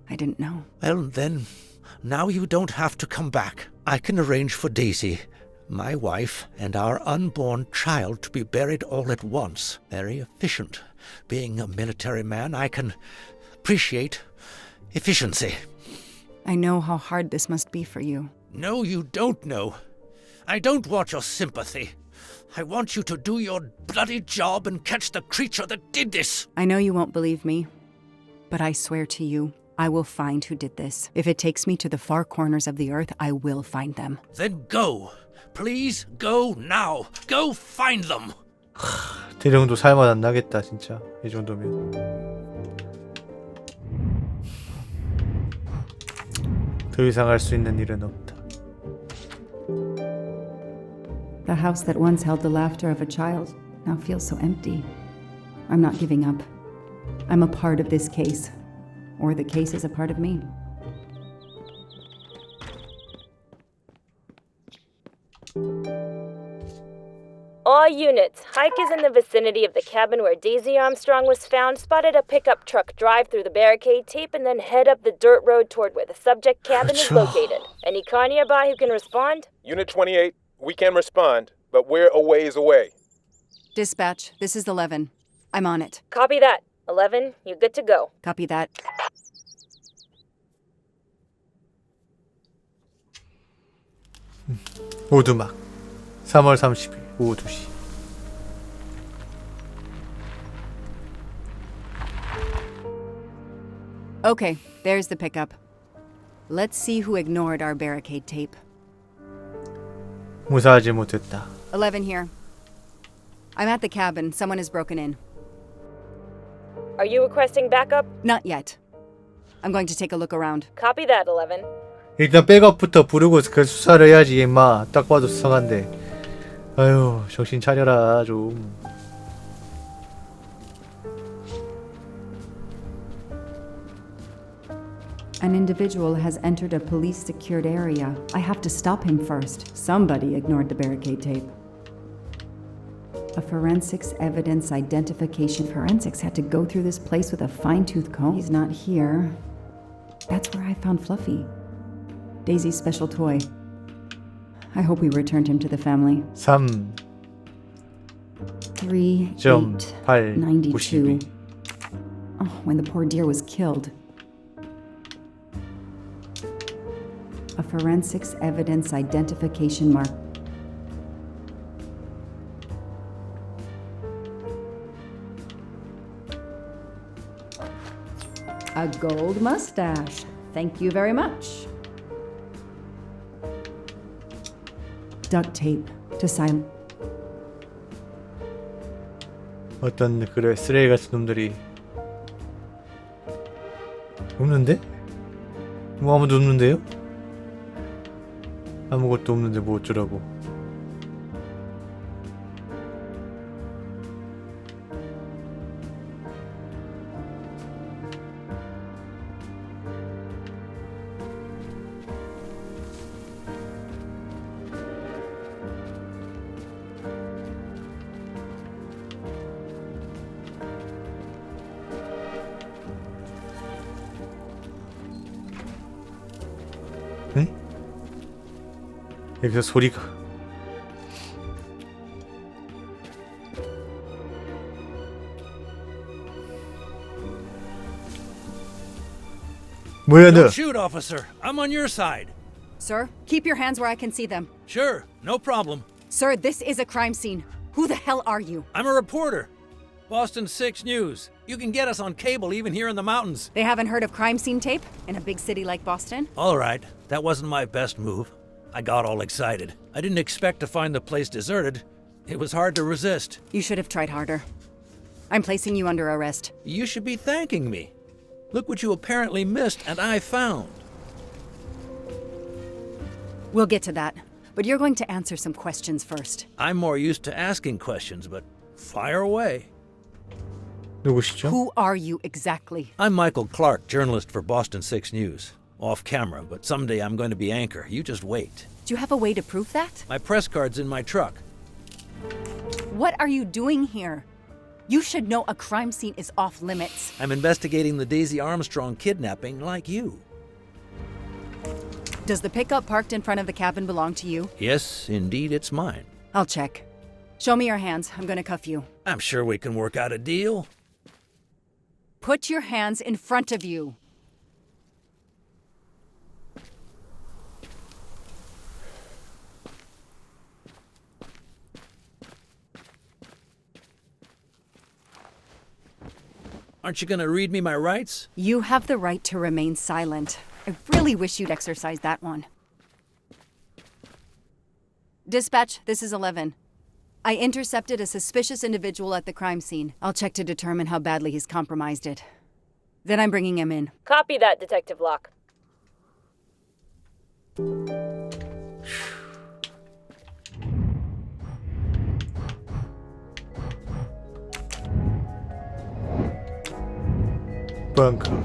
I didn't know. Well, then, now you don't have to come back. I can arrange for Daisy, my wife, and our unborn child to be buried all at once. Very efficient. Being a military man, I can appreciate efficiency. I know how hard this must be for you. No, you don't know. I don't want your sympathy. I want you to do your bloody job and catch the creature that did this. I know you won't believe me, but I swear to you, I will find who did this. If it takes me to the far corners of the earth, I will find them. Then go. Please go now. Go find them. 대령도 살맛 안 나겠다 진짜 이 정도면. 더 이상 할 수 있는 일은 없다. The house that once held the laughter of a child now feels so empty. I'm not giving up. I'm a part of this case, or the case is a part of me. All units, Hike is in the vicinity of the cabin where Daisy Armstrong was found, spotted a pickup truck drive through the barricade tape, and then head up the dirt road toward where the subject cabin is located. Any car nearby who can respond? Unit 28, we can respond, but we're a ways away. Dispatch, this is 11. I'm on it. Copy that. 11, you're good to go. Copy that. 오두막 3월 30일 오후 2시. Okay, there's the pickup. Let's see who ignored our barricade tape. 무사하지 못했다. 11 here. I'm at the cabin. Someone has broken in. Are you requesting backup? Not yet. I'm going to take a look around. Copy that, 11. 일단 백업부터 부르고 그 수사를 해야지 임마. 딱 봐도 수상한데. 아유 정신 차려라 좀. An individual has entered a police-secured area. I have to stop him first. Somebody ignored the barricade tape. A forensics evidence identification. Forensics had to go through this place with a fine-tooth comb. He's not here. That's where I found Fluffy. Daisy's special toy. I hope we returned him to the family. 3 3 8 92. Oh, when the poor deer was killed. A forensics evidence identification mark. A gold mustache. Thank you very much. Duct tape to silence. 어떤 그래 쓰레기 같은 놈들이 없는데? 뭐 아무도 없는데요? 아무것도 없는데 뭐 어쩌라고. 네? 여기서 소리가 뭐야 너? Don't shoot, officer. I'm on your side. Sir, keep your hands where I can see them. Sure, no problem. Sir, this is a crime scene. Who the hell are you? I'm a reporter. Boston 6 News. You can get us on cable even here in the mountains. They haven't heard of crime scene tape in a big city like Boston? All right, that wasn't my best move. I got all excited. I didn't expect to find the place deserted. It was hard to resist. You should have tried harder. I'm placing you under arrest. You should be thanking me. Look what you apparently missed and I found. We'll get to that, but you're going to answer some questions first. I'm more used to asking questions, but fire away. 누구시죠? Who are you exactly? I'm Michael Clark, journalist for Boston 6 News. Off camera, but someday I'm going to be anchor. You just wait. Do you have a way to prove that? My press card's in my truck. What are you doing here? You should know a crime scene is off limits. I'm investigating the Daisy Armstrong kidnapping like you. Does the pickup parked in front of the cabin belong to you? Yes, indeed, it's mine. I'll check. Show me your hands. I'm gonna cuff you. I'm sure we can work out a deal. Put your hands in front of you. Aren't you going to read me my rights? You have the right to remain silent. I really wish you'd exercise that one. Dispatch, this is 11. I intercepted a suspicious individual at the crime scene. I'll check to determine how badly he's compromised it. Then I'm bringing him in. Copy that, Detective Locke. Bunker.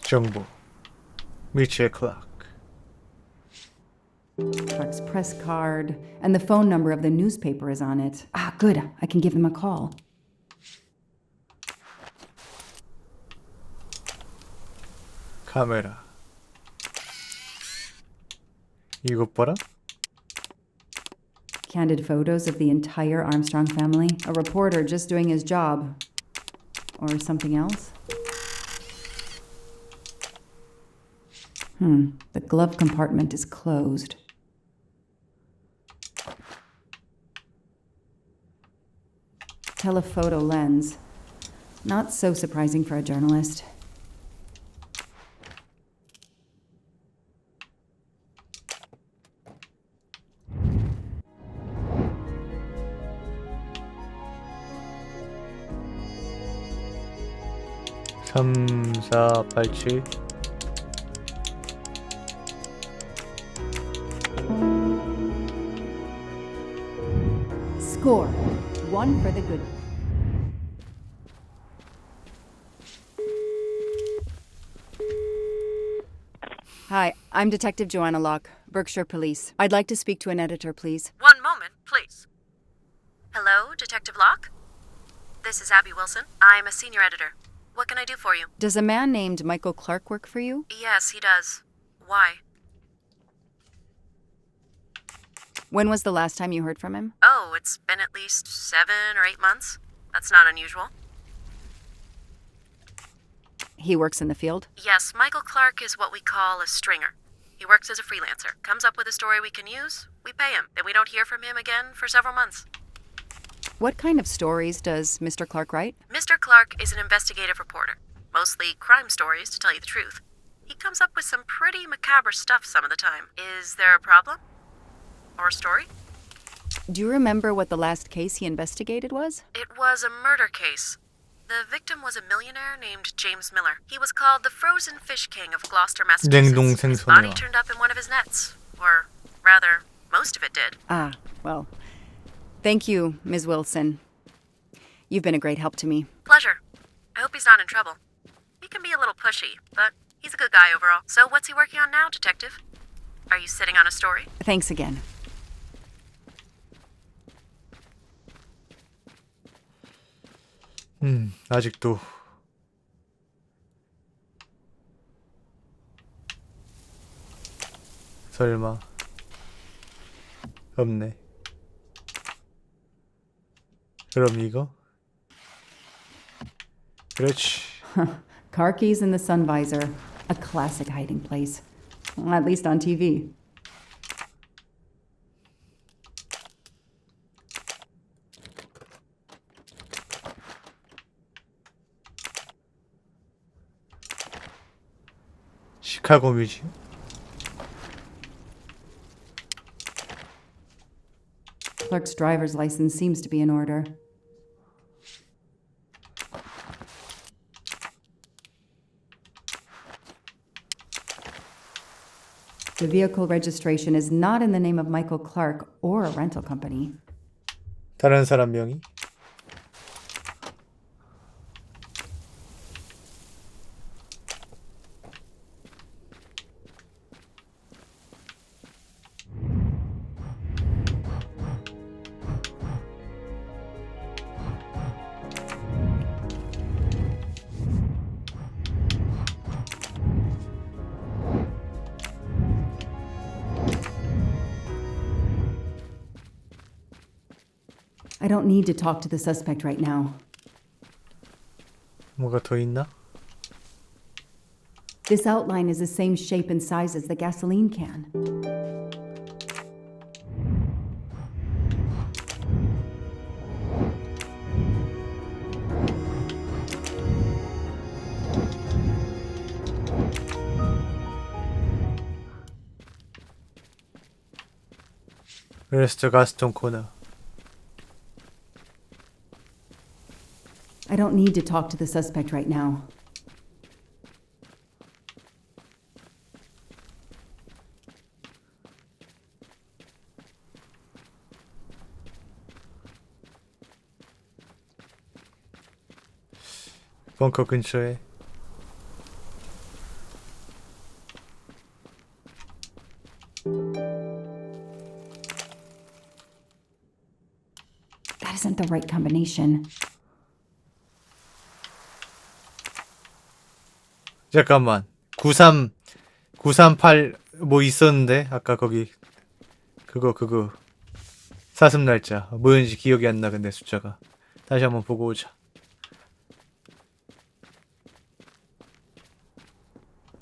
정보. 미첼 클락. Clark's press card, and the phone number of the newspaper is on it. Ah, good. I can give them a call. 카메라. 이것 봐라. Candid photos of the entire Armstrong family. A reporter just doing his job. Or something else? The glove compartment is closed. Telephoto lens. Not so surprising for a journalist. (3487) Score. 1 for the good. Hi, I'm Detective Joanna Locke, Berkshire Police. I'd like to speak to an editor, please. One moment, please. Hello, Detective Locke? This is Abby Wilson. I'm a senior editor. What can I do for you? Does a man named Michael Clark work for you? Yes, he does. Why? When was the last time you heard from him? Oh, it's been at least 7 or 8 months. That's not unusual. He works in the field? Yes, Michael Clark is what we call a stringer. He works as a freelancer, comes up with a story we can use, we pay him, then we don't hear from him again for several months. What kind of stories does Mr. Clark write? Mr. Clark is an investigative reporter, mostly crime stories, to tell you the truth. He comes up with some pretty macabre stuff some of the time. Is there a problem? Or a story? Do you remember what the last case he investigated was? It was a murder case. The victim was a millionaire named James Miller. He was called the Frozen Fish King of Gloucester, Massachusetts. His body turned up in one of his nets. Or, rather, most of it did. Ah, well, thank you, Ms. Wilson. You've been a great help to me. Pleasure. I hope he's not in trouble. He can be a little pushy, but he's a good guy overall. So what's he working on now, Detective? Are you sitting on a story? Thanks again. 아직도 설마 없네. 그럼 이거? 그렇지. Car keys in the sun visor. A classic hiding place. Well, at least on TV. 시카고 뮤지엄. clerk's driver's license seems to be in order. The vehicle registration is not in the name of Michael Clark or a rental company. 다른 사람 명의? I don't need to talk to the suspect right now. 뭐가 더 있나? This outline is the same shape and size as the gasoline can. 레스터 가스톤 코너. I don't need to talk to the suspect right now. 벙커 근처에 That isn't the right combination. 잠깐만 938 뭐 있었는데 아까 거기 그거 사슴 날짜 뭐였는지 기억이 안 나. 근데 숫자가 다시 한번 보고 오자.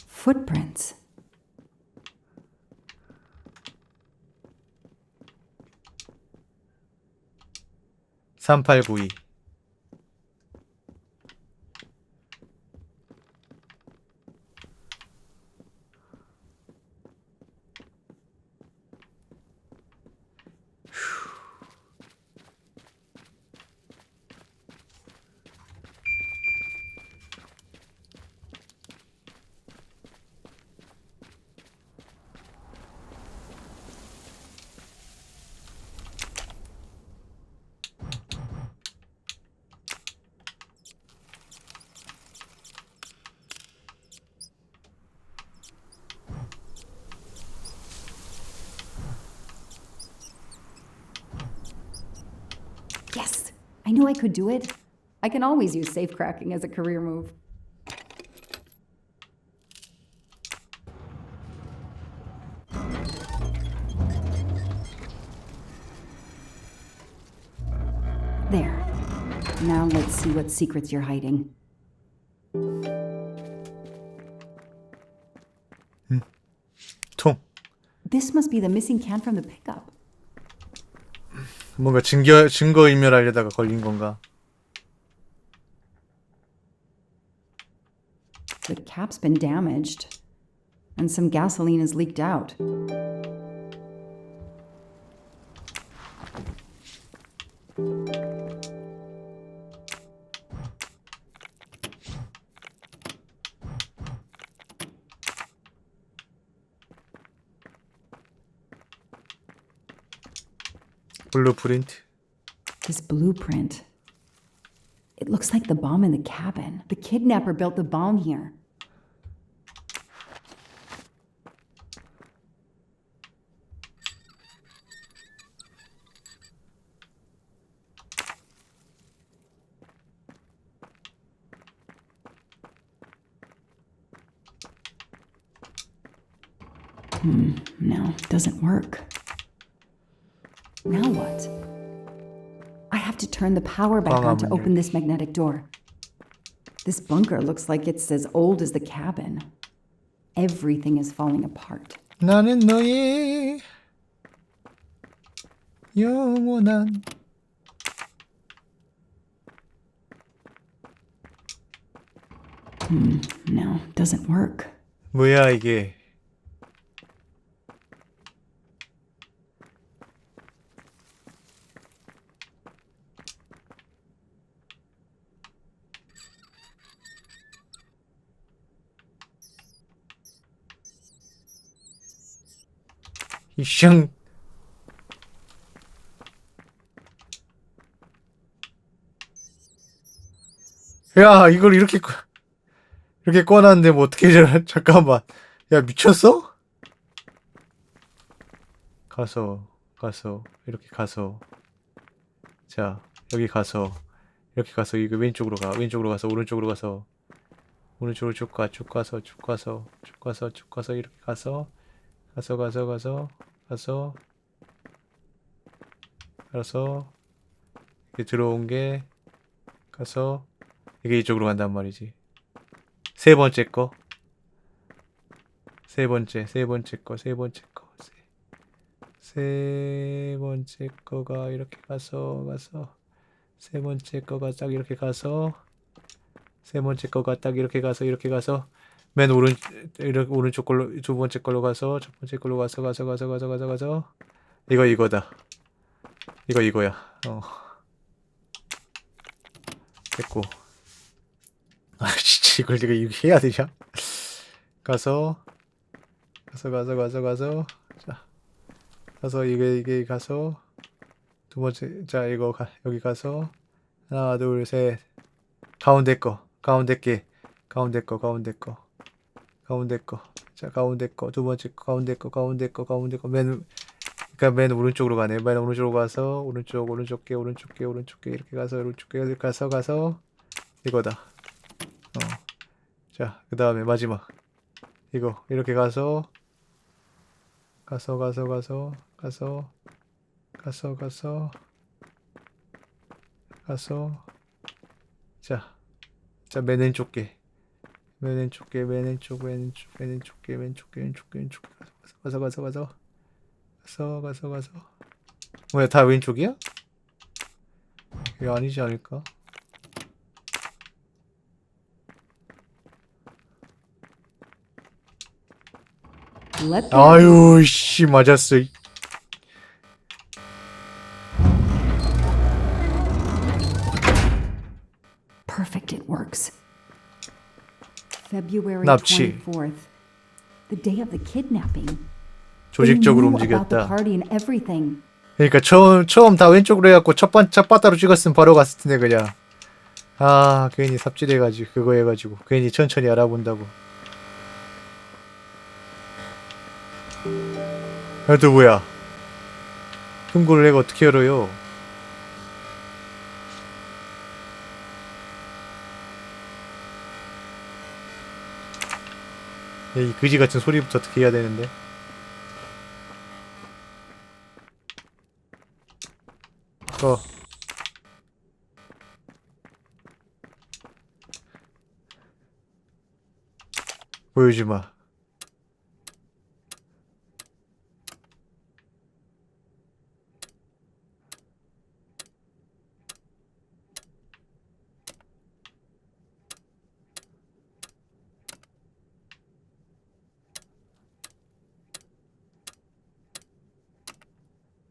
Footprints. (3892) Yes, I knew I could do it. I can always use safecracking as a career move. There. Now let's see what secrets you're hiding. 통. This must be the missing can from the pickup. 뭔가 증거 인멸하려다가 걸린 건가? The cap's been damaged, and some gasoline has leaked out. 블루프린트. This blueprint. It looks like the bomb in the cabin. The kidnapper built the bomb here. No, doesn't work. Now what? I have to turn the power back on to open this magnetic door. This bunker looks like it's as old as the cabin. Everything is falling apart. 나는 너의 영원한 No, doesn't work. 뭐야 이게? 이샹. 야, 이걸 이렇게 꺼놨는데 뭐 어떻게 잠깐만. 야, 미쳤어? 가서 이렇게 가서, 자, 여기 가서 이렇게 가서 이거 왼쪽으로 가서 오른쪽으로 가서 오른쪽으로 쭉 가서 이렇게 가서 이렇게 들어온 게 가서 이게 이쪽으로 간단 말이지. 세 번째 거가 이렇게 가서 세 번째 거가 딱 이렇게 가서 이렇게 가서 맨 오른쪽 걸로 두 번째 걸로 가서 첫 번째 걸로 가서 이거다. 이거야. 됐고. 아 진짜 이걸 내가 이렇게 해야 되냐? 가서 자 가서 이게 가서 두 번째 자 이거 여기 가서 하나 둘 셋 가운데 거 자 가운데 거 두 번째 가운데 거 맨 오른쪽으로 가네. 맨 오른쪽으로 가서 오른쪽에 이렇게 가서 오른쪽에 가서 이거다. 자 그다음에 마지막 이거 이렇게 가서 자 맨 왼쪽에 왼쪽에 가서 뭐야 다 왼쪽이야? 이게 아니지 않을까? 아유 씨 맞았어. Perfect, it works. February 납치. 24th, the day of the kidnapping. 조직적으로 They knew about the 움직였다. party and everything. 그러니까 처음 다 왼쪽으로 해갖고 첫 바다로 찍었으면 바로 갔을 텐데 그냥. 아 괜히 삽질해가지고 그거 해가지고 괜히 천천히 알아본다고. 또 뭐야? 금고를 내가 어떻게 열어요? 이 그지 같은 소리부터 어떻게 해야 되는데? 보여지 마.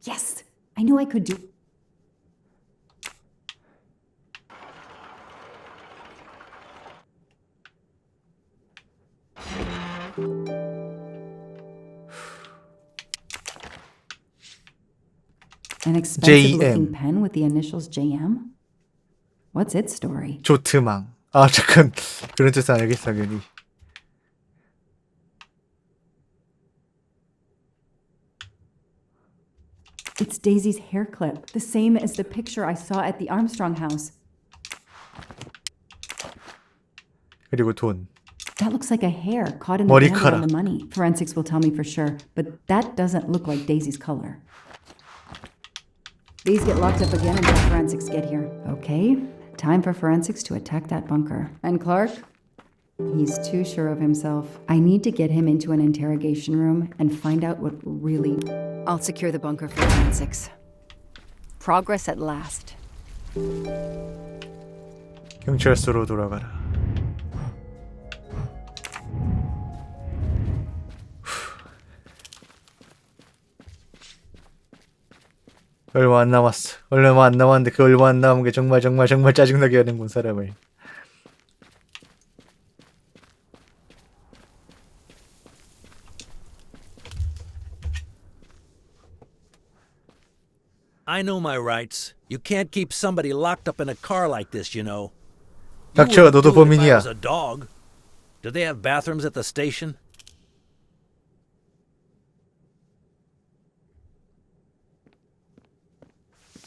Yes, I knew I could do. An expensive-looking pen with the initials JM? What's its story? 조트망. 아 잠깐 그런 뜻은 알겠어 당연히. It's Daisy's hair clip, the same as the picture I saw at the Armstrong house. 그리고 돈. That looks like a hair caught in the band on the money. Forensics will tell me for sure, but that doesn't look like Daisy's color. These get locked up again until forensics get here. Okay, time for forensics to attack that bunker. And Clark? He's too sure of himself. I need to get him into an interrogation room and find out what really... I'll secure the bunker for forensics. Progress at last. 경찰서로 돌아가라. 얼마 안 남았어. 얼마 안 남았는데 그 얼마 안 남은 게 정말 짜증나게 하는군 사람을. I know my rights. You can't keep somebody locked up in a car like this, you know. 닥쳐, 너도 If I 범인이야. was a dog. Do they have bathrooms at the station?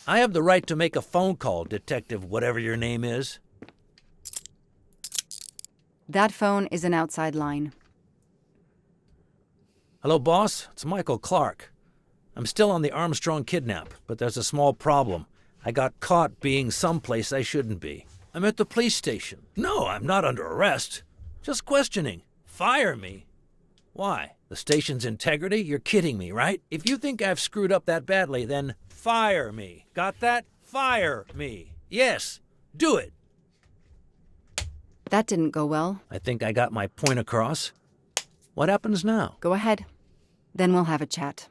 I have the right to make a phone call, Detective whatever your name is. That phone is an outside line. Hello, boss. It's Michael Clark. I'm still on the Armstrong kidnap, but there's a small problem. I got caught being someplace I shouldn't be. I'm at the police station. No, I'm not under arrest. Just questioning. Fire me. Why? The station's integrity? You're kidding me, right? If you think I've screwed up that badly, then fire me. Got that? Fire me. Yes, do it. That didn't go well. I think I got my point across. What happens now? Go ahead. Then we'll have a chat.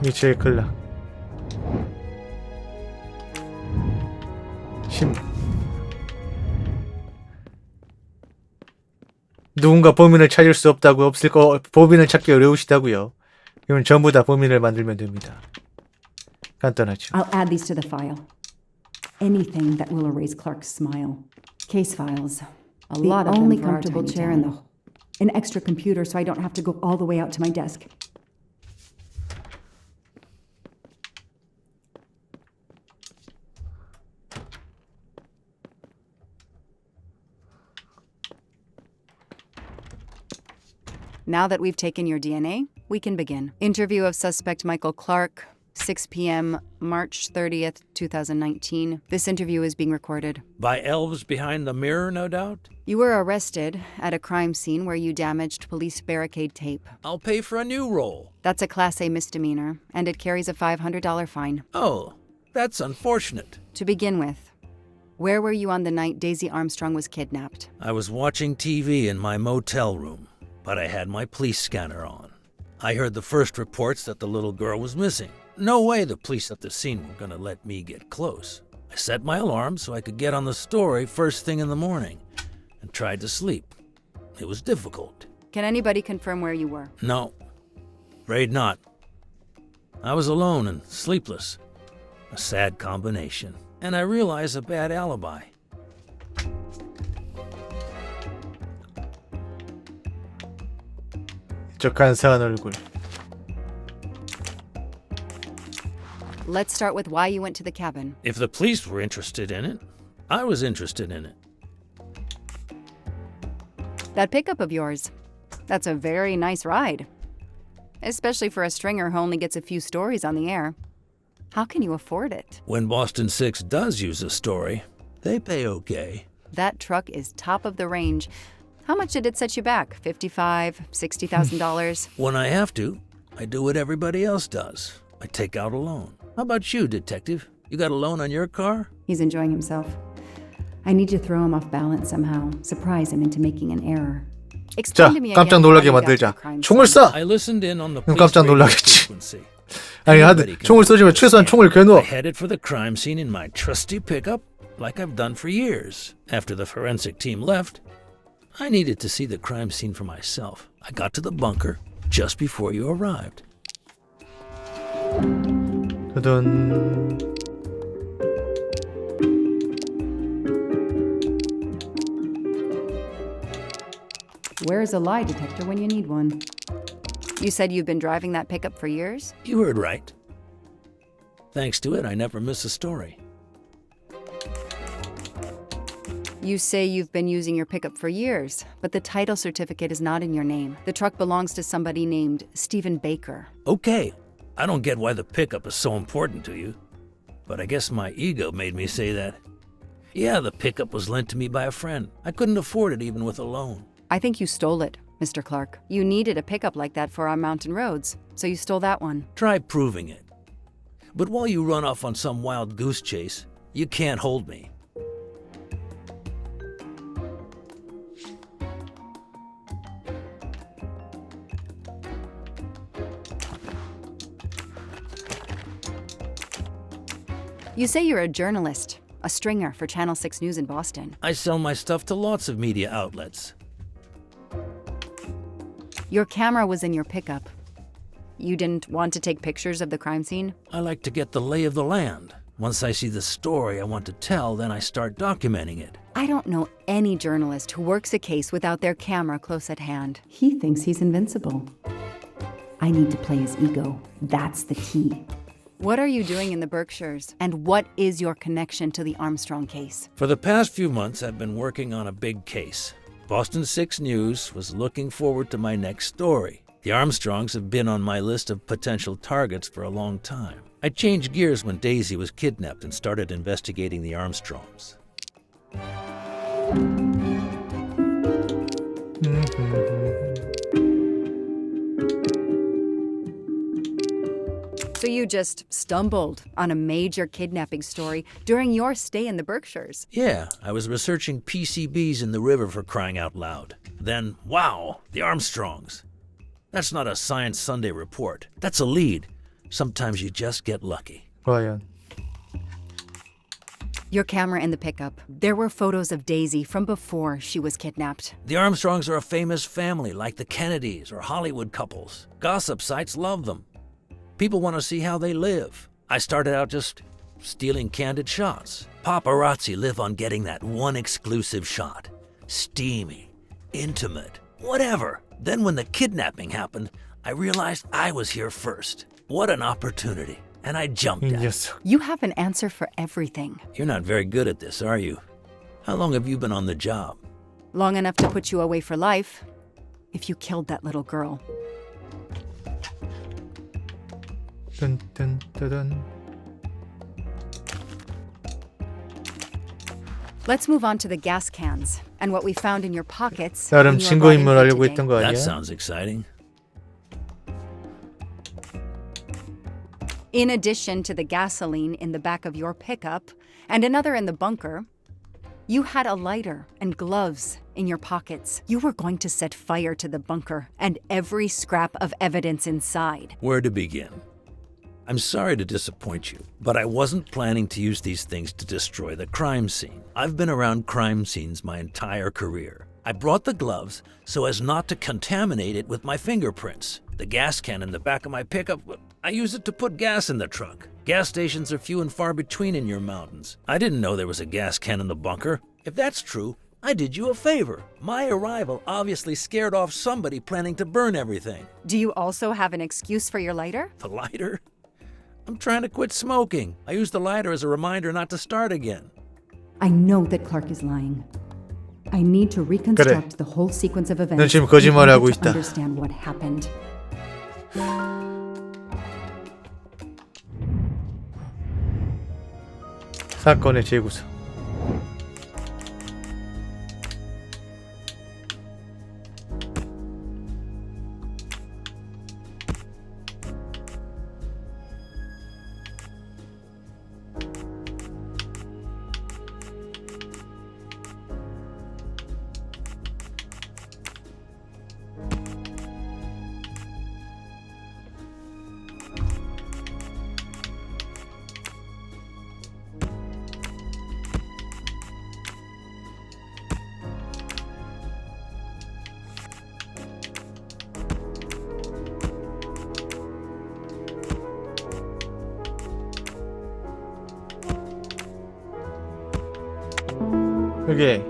미첼 클락. 누군가 범인을 찾을 수 없다고 없을 거 범인을 찾기 어려우시다고요. 이건 전부 다 범인을 만들면 됩니다. 간단하죠. I'll add these to the file. Anything that will erase Clark's smile. Case files. A lot of them. The only comfortable chair in the... An extra computer so I don't have to go all the way out to my desk. Now that we've taken your DNA, we can begin. Interview of suspect Michael Clark, 6 p.m., March 30th, 2019. This interview is being recorded. By elves behind the mirror, no doubt? You were arrested at a crime scene where you damaged police barricade tape. I'll pay for a new roll. That's a Class A misdemeanor, and it carries a $500 fine. Oh, that's unfortunate. To begin with, where were you on the night Daisy Armstrong was kidnapped? I was watching TV in my motel room, but I had my police scanner on. I heard the first reports that the little girl was missing. No way the police at the scene were going to let me get close. I set my alarm so I could get on the story first thing in the morning and tried to sleep. It was difficult. Can anybody confirm where you were? No, afraid not. I was alone and sleepless. A sad combination. And I realized a bad alibi. 저 간사한 얼굴. Let's start with why you went to the cabin. If the police were interested in it, I was interested in it. That pickup of yours, that's a very nice ride. Especially for a stringer who only gets a few stories on the air. How can you afford it? When Boston 6 does use a story, they pay okay. That truck is top of the range. How much did it set you back? $55,000, $60,000? When I have to, I do what everybody else does. I take out a loan. How about you, Detective? You got a loan on your car? He's enjoying himself. I need to throw him off balance somehow. Surprise him into making an error. 자, 깜짝 놀라게 만들자. 총을 쏴! I listened in on the 깜짝 놀라겠지. 아니, 총을 쏘지만 최소한 총을 괴놓아. I headed for the crime scene in my trusty pickup, like I've done for years. After the forensic team left, I needed to see the crime scene for myself. I got to the bunker just before you arrived. 두둔. Where's a lie detector when you need one? You said you've been driving that pickup for years? You heard right. Thanks to it, I never miss a story. You say you've been using your pickup for years, but the title certificate is not in your name. The truck belongs to somebody named Stephen Baker. Okay, I don't get why the pickup is so important to you, but I guess my ego made me say that. Yeah, the pickup was lent to me by a friend. I couldn't afford it even with a loan. I think you stole it, Mr. Clark. You needed a pickup like that for our mountain roads, so you stole that one. Try proving it. But while you run off on some wild goose chase, you can't hold me. You say you're a journalist, a stringer for Channel 6 News in Boston. I sell my stuff to lots of media outlets. Your camera was in your pickup. You didn't want to take pictures of the crime scene? I like to get the lay of the land. Once I see the story I want to tell, then I start documenting it. I don't know any journalist who works a case without their camera close at hand. He thinks he's invincible. I need to play his ego. That's the key. What are you doing in the Berkshires? And what is your connection to the Armstrong case? For the past few months, I've been working on a big case. Boston 6 News was looking forward to my next story. The Armstrongs have been on my list of potential targets for a long time. I changed gears when Daisy was kidnapped and started investigating the Armstrongs. So you just stumbled on a major kidnapping story during your stay in the Berkshires? Yeah, I was researching PCBs in the river for crying out loud. Then, wow, the Armstrongs. That's not a Science Sunday report. That's a lead. Sometimes you just get lucky. 과연. Your camera in the pickup. There were photos of Daisy from before she was kidnapped. The Armstrongs are a famous family like the Kennedys or Hollywood couples. Gossip sites love them. People want to see how they live. I started out just stealing candid shots. Paparazzi live on getting that one exclusive shot. Steamy, intimate, whatever. Then when the kidnapping happened, I realized I was here first. What an opportunity. And I jumped at it. You have an answer for everything. You're not very good at this, are you? How long have you been on the job? Long enough to put you away for life. If you killed that little girl. Dun, dun, dun, dun. Let's move on to the gas cans and what we found in your pockets. 나름 증거 인멸하려고 했던 거 아니야? That sounds exciting. In addition to the gasoline in the back of your pickup and another in the bunker, you had a lighter and gloves in your pockets. You were going to set fire to the bunker and every scrap of evidence inside. Where to begin? I'm sorry to disappoint you, but I wasn't planning to use these things to destroy the crime scene. I've been around crime scenes my entire career. I brought the gloves so as not to contaminate it with my fingerprints. The gas can in the back of my pickup, I use it to put gas in the truck. Gas stations are few and far between in your mountains. I didn't know there was a gas can in the bunker. If that's true, I did you a favor. My arrival obviously scared off somebody planning to burn everything. Do you also have an excuse for your lighter? The lighter? I'm trying to quit smoking. I used the lighter as a reminder not to start again. I know that Clark is lying. I need to reconstruct the whole sequence of events. 넌 지금 거짓말하고 to 있다. understand what happened. 사건의 재구성. Okay.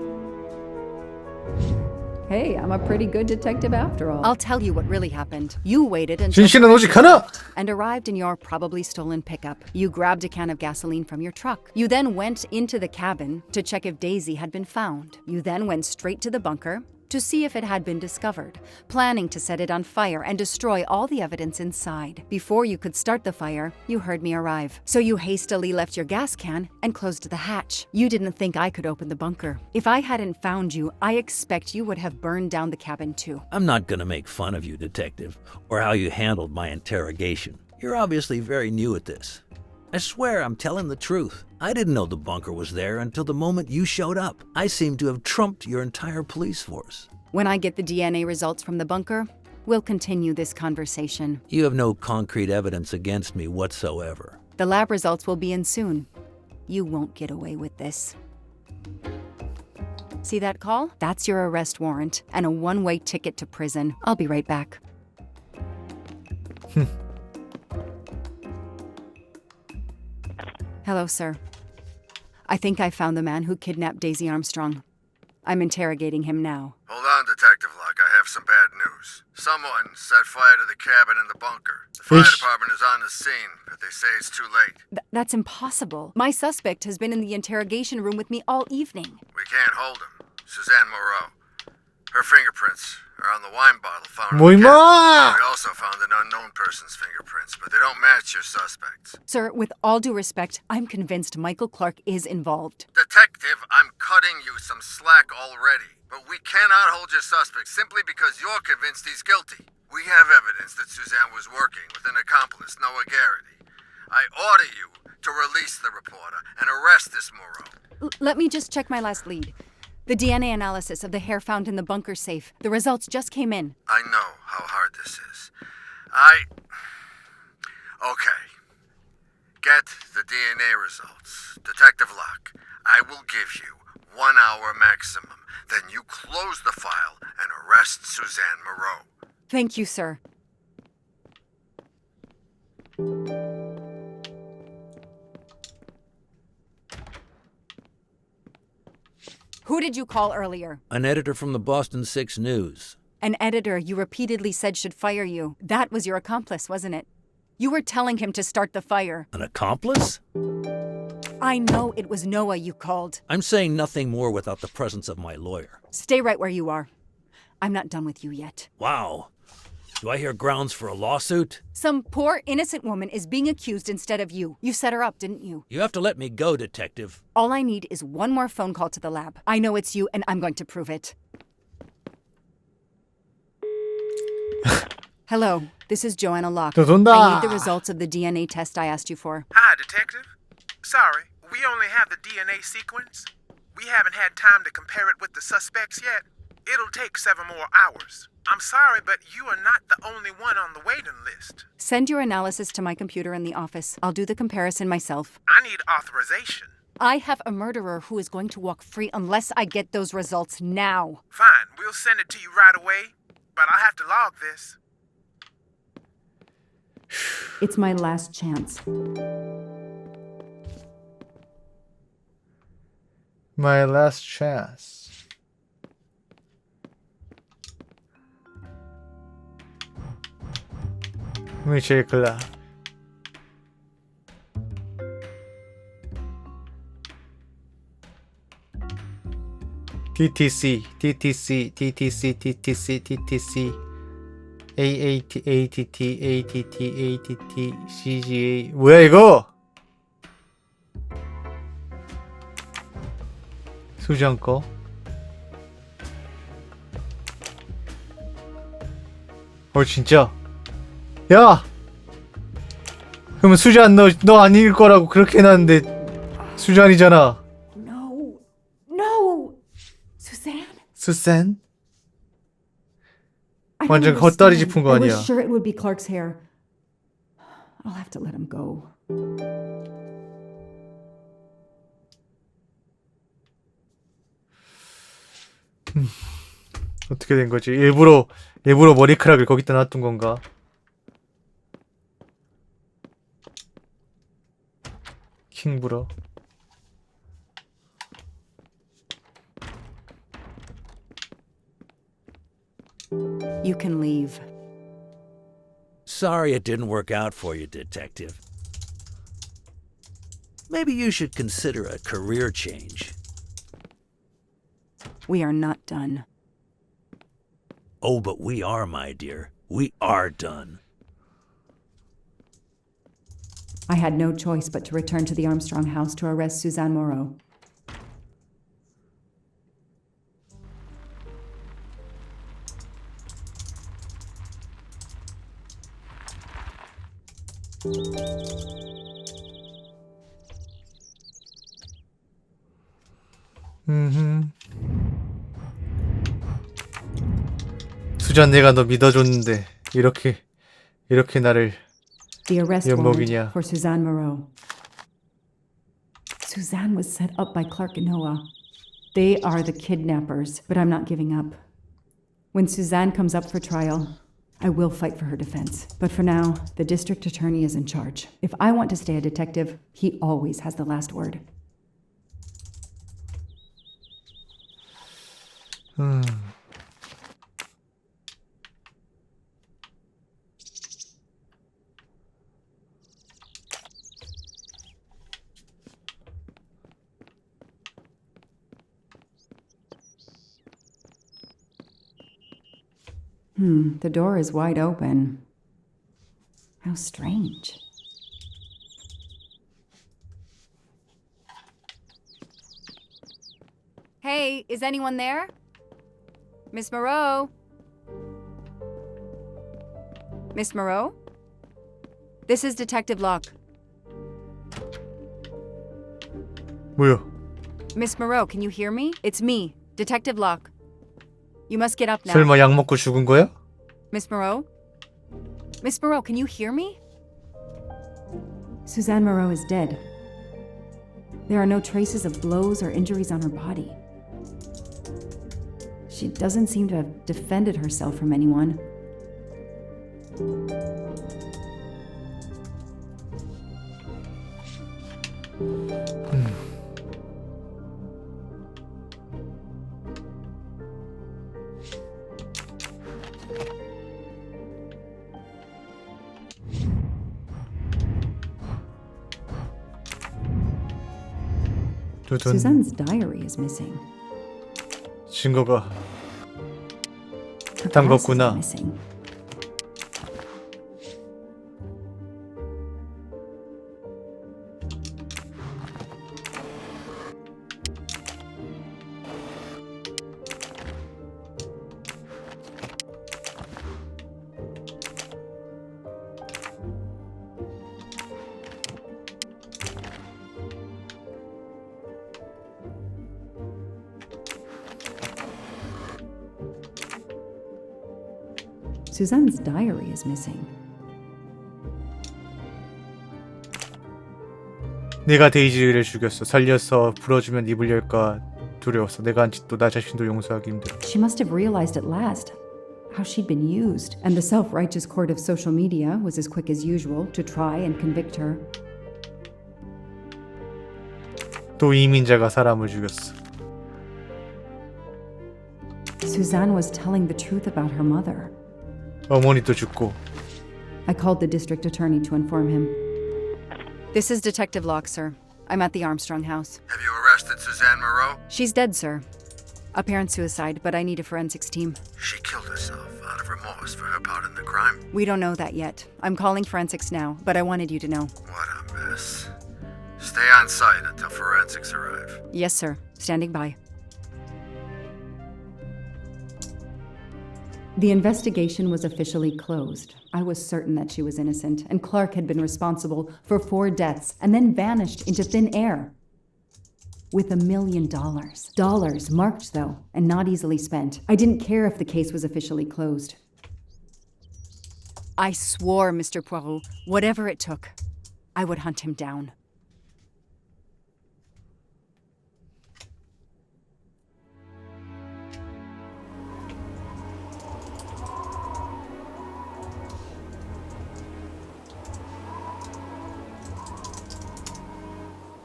Hey, I'm a pretty good detective after all. I'll tell you what really happened. You waited until 진실은 오직 하나! and arrived in your probably stolen pickup. You grabbed a can of gasoline from your truck. You then went into the cabin to check if Daisy had been found. You then went straight to the bunker to see if it had been discovered, planning to set it on fire and destroy all the evidence inside. Before you could start the fire, you heard me arrive. So you hastily left your gas can and closed the hatch. You didn't think I could open the bunker. If I hadn't found you, I expect you would have burned down the cabin too. I'm not gonna make fun of you, Detective, or how you handled my interrogation. You're obviously very new at this. I swear I'm telling the truth. I didn't know the bunker was there until the moment you showed up. I seem to have trumped your entire police force. When I get the DNA results from the bunker, we'll continue this conversation. You have no concrete evidence against me whatsoever. The lab results will be in soon. You won't get away with this. See that call? That's your arrest warrant and a one-way ticket to prison. I'll be right back. Hello, sir. I think I found the man who kidnapped Daisy Armstrong. I'm interrogating him now. Hold on, Detective Locke. I have some bad news. Someone set fire to the cabin in the bunker. The fire department is on the scene, but they say it's too late. That's impossible. My suspect has been in the interrogation room with me all evening. We can't hold him. Suzanne Moreau. Her fingerprints are on the wine bottle found in 뭐 the cabin. 임마! We also found an unknown person's fingerprints, but they don't match your suspects. Sir, with all due respect, I'm convinced Michael Clark is involved. Detective, I'm cutting you some slack already. But we cannot hold your suspect simply because you're convinced he's guilty. We have evidence that Suzanne was working with an accomplice, Noah Garrity. I order you to release the reporter and arrest this Moreau. Let me just check my last lead. The DNA analysis of the hair found in the bunker safe. The results just came in. I know how hard this is. Okay. Get the DNA results. Detective Locke, I will give you 1 hour maximum. Then you close the file and arrest Suzanne Moreau. Thank you, sir. Who did you call earlier? An editor from the Boston 6 News. An editor you repeatedly said should fire you. That was your accomplice, wasn't it? You were telling him to start the fire. An accomplice? I know it was Noah you called. I'm saying nothing more without the presence of my lawyer. Stay right where you are. I'm not done with you yet. Wow. Do I hear grounds for a lawsuit? Some poor innocent woman is being accused instead of you. You set her up, didn't you? You have to let me go, Detective. All I need is one more phone call to the lab. I know it's you, and I'm going to prove it. Hello, this is Joanna Locke. I need the results of the DNA test I asked you for. Hi, Detective. Sorry, we only have the DNA sequence. We haven't had time to compare it with the suspects yet. It'll take 7 more hours. I'm sorry, but you are not the only one on the waiting list. Send your analysis to my computer in the office. I'll do the comparison myself. I need authorization. I have a murderer who is going to walk free unless I get those results now. Fine, we'll send it to you right away, but I'll have to log this. It's my last chance. My last chance. 제일 클라. TTC AAT CGA 뭐야 이거? 수장 거. 진짜. 야! 그러면 수잔 너 아닐 거라고 그렇게 해놨는데 수잔이잖아. No! Suzanne? 수잔? 완전 겉다리 짚은 거 아니야. I was sure it would be Clark's hair. I'll have to let him go. 어떻게 된 거지? 일부러 머리카락을 거기다 놔둔 건가? 킹브러. You can leave. Sorry it didn't work out for you, Detective. Maybe you should consider a career change. We are not done. Oh, but we are, my dear. We are done. I had no choice but to return to the Armstrong house to arrest Suzanne Moreau. 수잔 내가 너 믿어줬는데 이렇게 나를 The arrest warrant 엿먹이냐. for Suzanne Moreau. Suzanne was set up by Clark and Noah. They are the kidnappers, but I'm not giving up. When Suzanne comes up for trial, I will fight for her defense. But for now, the district attorney is in charge. If I want to stay a detective, he always has the last word. The door is wide open. How strange. Hey, is anyone there? Miss Moreau? Miss Moreau? This is Detective Locke. 뭐야? Miss Moreau, can you hear me? It's me, Detective Locke. You must get up now. 설마 약 먹고 죽은 거야? Miss Moreau? Miss Moreau, can you hear me? Suzanne Moreau is dead. There are no traces of blows or injuries on her body. She doesn't seem to have defended herself from anyone. Suzanne's diary is missing. 증거가 담궜구나. Missing. Suzanne's diary is missing. 내가 데이지를 죽였어. 살려서 풀어주면 입을 열까 두려웠어. 내가 한 짓도 나 자신도 용서하기 힘들어. She must have realized at last how she'd been used, and the self-righteous court of social media was as quick as usual to try and convict her. 또 이민자가 사람을 죽였어. Suzanne was telling the truth about her mother. 어머니도 죽고. I called the district attorney to inform him. This is Detective Locke, sir. I'm at the Armstrong house. Have you arrested Suzanne Moreau? She's dead, sir. Apparent suicide, but I need a forensics team. She killed herself out of remorse for her part in the crime. We don't know that yet. I'm calling forensics now, but I wanted you to know. What a mess. Stay on site until forensics arrive. Yes, sir. Standing by. The investigation was officially closed. I was certain that she was innocent, and Clark had been responsible for 4 deaths and then vanished into thin air. With $1 million. Dollars marked, though, and not easily spent. I didn't care if the case was officially closed. I swore, Mr. Poirot, whatever it took, I would hunt him down.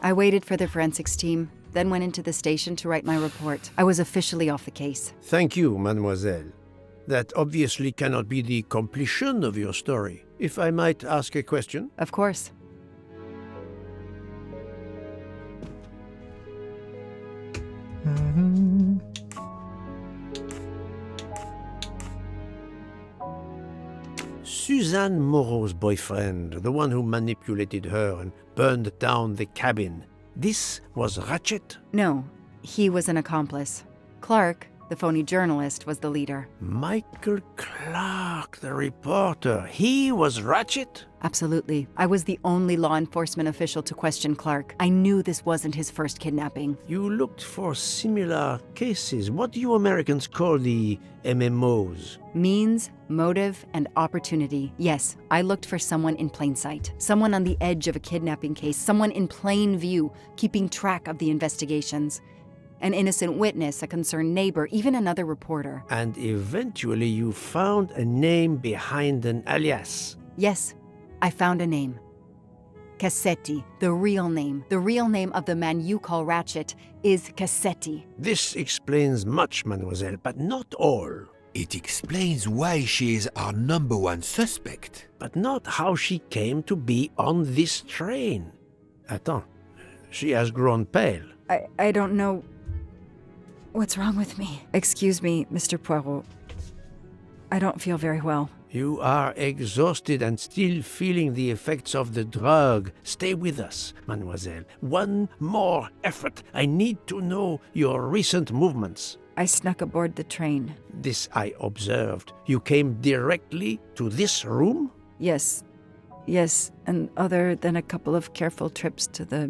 I waited for the forensics team, then went into the station to write my report. I was officially off the case. Thank you, mademoiselle. That obviously cannot be the completion of your story. If I might ask a question? Of course. Suzanne Moreau's boyfriend, the one who manipulated her and burned down the cabin, this was Ratchet? No, he was an accomplice. Clark, the phony journalist, was the leader. Michael Clark, the reporter, he was Ratchet? Absolutely. I was the only law enforcement official to question Clark. I knew this wasn't his first kidnapping. You looked for similar cases. What do you Americans call the MMOs? Means, motive, and opportunity. Yes, I looked for someone in plain sight. Someone on the edge of a kidnapping case. Someone in plain view, keeping track of the investigations. An innocent witness, a concerned neighbor, even another reporter. And eventually you found a name behind an alias. Yes, I found a name. Cassetti, the real name of the man you call Ratchet, is Cassetti. This explains much, mademoiselle, but not all. It explains why she is our number one suspect. But not how she came to be on this train. Attends, she has grown pale. I don't know what's wrong with me. Excuse me, Mr. Poirot. I don't feel very well. You are exhausted and still feeling the effects of the drug. Stay with us, mademoiselle. One more effort. I need to know your recent movements. I snuck aboard the train. This I observed. You came directly to this room? Yes, and other than a couple of careful trips to the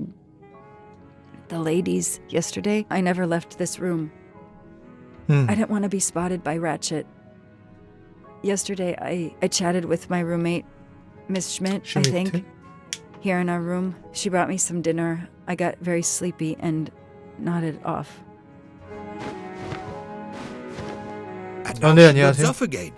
ladies yesterday, I never left this room. I didn't want to be spotted by Ratchet. Yesterday, I chatted with my roommate, Miss Schmidt, I think, here in our room. She brought me some dinner. I got very sleepy and nodded off. And now she nods off again.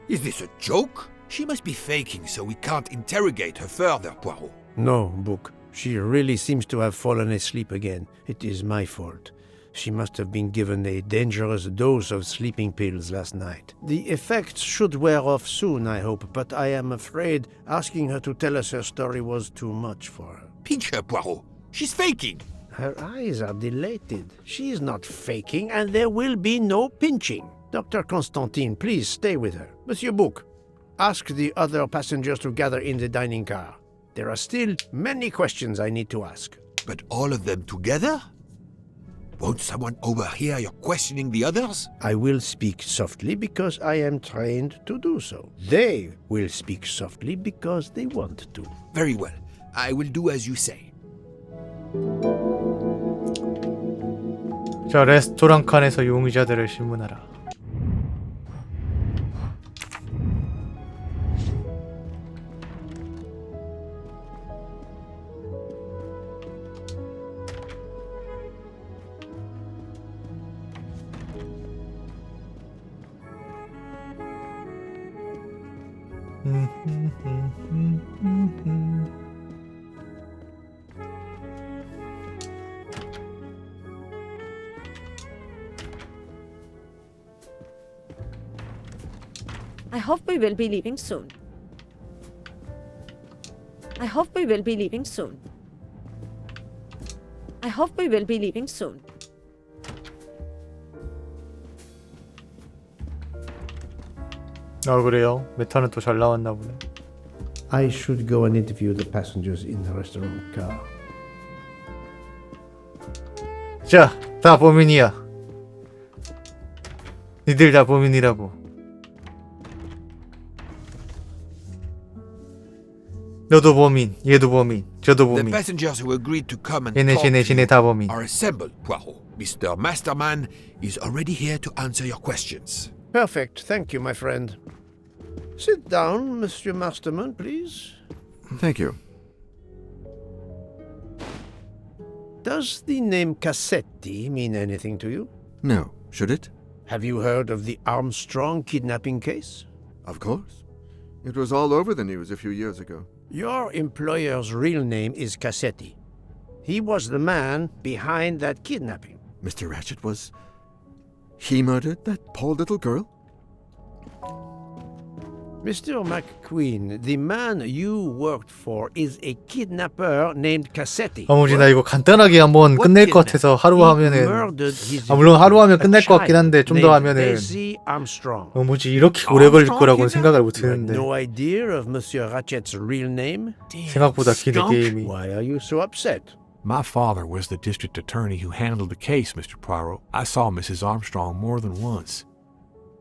Is this a joke? She must be faking, so we can't interrogate her further, Poirot. No, Book. She really seems to have fallen asleep again. It is my fault. She must have been given a dangerous dose of sleeping pills last night. The effects should wear off soon, I hope, but I am afraid asking her to tell us her story was too much for her. Pinch her, Poirot. She's faking. Her eyes are dilated. She is not faking, and there will be no pinching. Dr. Constantine, please stay with her. Monsieur Bouc, ask the other passengers to gather in the dining car. There are still many questions I need to ask. But all of them together? Won't someone overhear you questioning the others? I will speak softly because I am trained to do so. They will speak softly because they want to. Very well. I will do as you say. 자, 레스토랑 칸에서 용의자들을 신문하라. I hope we will be leaving soon. I hope we will be leaving soon. I hope we will be leaving soon. 그래요? 메타는 또 잘 나왔나 보네. I should go and interview the passengers in the restaurant car. 자, 다 범인이야. 니들 다 범인이라고. 너도 범인, 얘도 범인, 저도 The 범인. passengers who agreed to come and 얘네, talk 쟤네, to 쟤네 you 다 범인. are assembled, Poirot. Mr. Masterman is already here to answer your questions. Perfect. Thank you, my friend. Sit down, Monsieur Masterman, please. Thank you. Does the name Cassetti mean anything to you? No. Should it? Have you heard of the Armstrong kidnapping case? Of course. It was all over the news a few years ago. Your employer's real name is Cassetti. He was the man behind that kidnapping. Mr. Ratchet was... He murdered that poor little girl? Mr. McQueen, the man you worked for is a kidnapper named Cassetti. 뭐지, 나 이거 간단하게 한번 끝낼 것 같아서 하루 하면은 물론 하루 하면 끝날 것 같긴 한데 좀 더 하면은 뭐지 이렇게 오래 걸릴 거라고는 생각을 못 했는데 No idea of Monsieur Ratchet's real name? 생각보다 기대 게임이. Why are you so upset? My father was the district attorney who handled the case, Mr. Poirot. I saw Mrs. Armstrong more than once.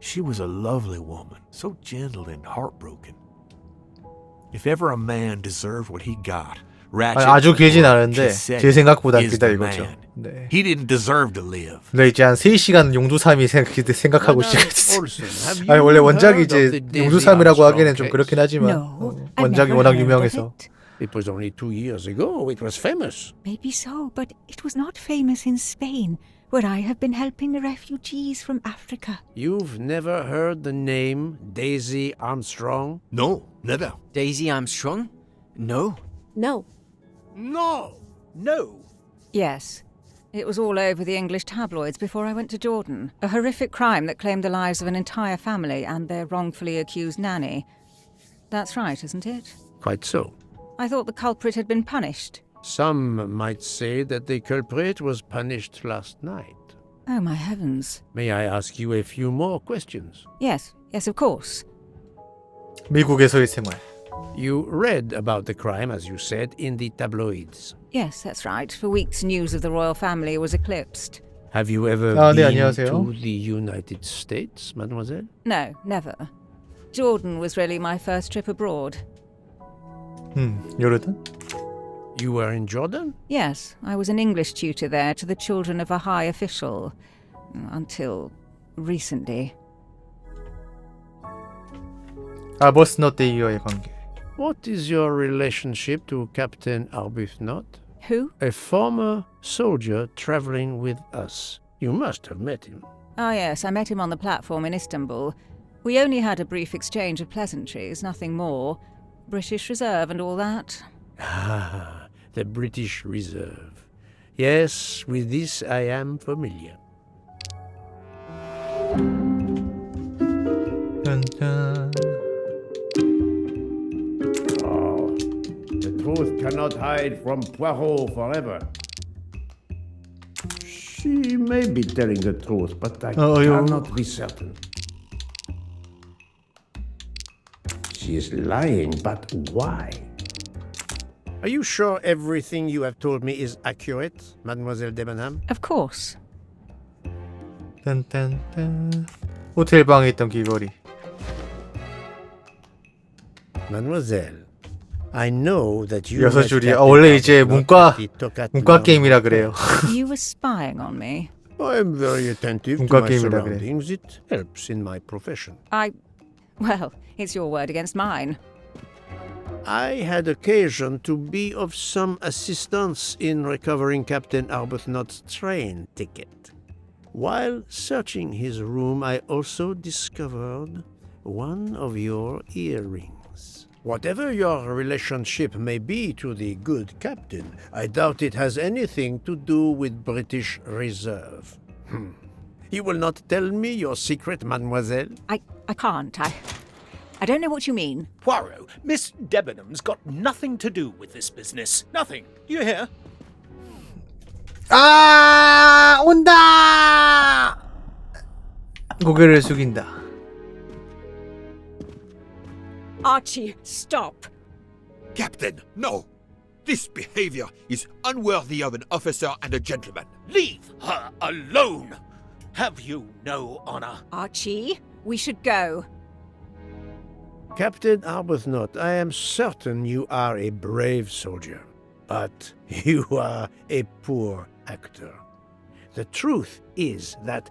She was a lovely woman, so gentle and heartbroken. If ever a man deserved what he got, Ratchet 아주 길진 않은데 Cassetti 제 생각보다 is 길다 the 이거죠. man. 네. He didn't deserve to live. 네, 이제 한 3시간 용두삼이 생각하고 시작했어요. 아니 원래 원작이 이제 용두삼이라고 하기에는 좀 그렇긴 하지만 원작이 워낙 유명해서. It was only 2 years ago. It was famous. Maybe so, but it was not famous in Spain. where I have been helping the refugees from Africa. You've never heard the name Daisy Armstrong? No, never. Daisy Armstrong? No. No. No! No! Yes. It was all over the English tabloids before I went to Jordan. A horrific crime that claimed the lives of an entire family and their wrongfully accused nanny. That's right, isn't it? Quite so. I thought the culprit had been punished. Some might say that the culprit was punished last night. Oh, my heavens. May I ask you a few more questions? Yes, of course. 미국에서의 생활. You read about the crime, as you said, in the tabloids. Yes, that's right. For weeks, news of the royal family was eclipsed. Have you ever 네, been 안녕하세요. to the United States, mademoiselle? No, never. Jordan was really my first trip abroad. 요르단? You were in Jordan? Yes, I was an English tutor there to the children of a high official. Until recently. 아버스너트이어의 관계. What is your relationship to Captain Arbuthnot? Who? A former soldier traveling with us. You must have met him. Ah, yes, I met him on the platform in Istanbul. We only had a brief exchange of pleasantries, nothing more. British Reserve and all that. Ah, the British Reserve. Yes, with this I am familiar. Oh, the truth cannot hide from Poirot forever. She may be telling the truth, but I cannot be certain. She is lying, but why? Are you sure everything you have told me is accurate, Mademoiselle Debenham? Of course. 딴딴딴. 호텔 방에 있던 귀걸이. Mademoiselle, I know that you. 여섯 줄이야. 원래 이제 문과 게임이라 그래요. You were spying on me. I am very attentive to 문과 my 게임이라 그래. surroundings. It helps in my profession. Well, it's your word against mine. I had occasion to be of some assistance in recovering Captain Arbuthnot's train ticket. While searching his room, I also discovered one of your earrings. Whatever your relationship may be to the good captain, I doubt it has anything to do with British Reserve. You will not tell me your secret, mademoiselle? I can't. I don't know what you mean. Poirot, Miss Debenham's got nothing to do with this business. Nothing. You hear? 아, 온다. 고개를 숙인다. Archie, stop. Captain, no. This behavior is unworthy of an officer and a gentleman. Leave her alone. Have you no honor? Archie, we should go. Captain Arbuthnot, I am certain you are a brave soldier, but you are a poor actor. The truth is that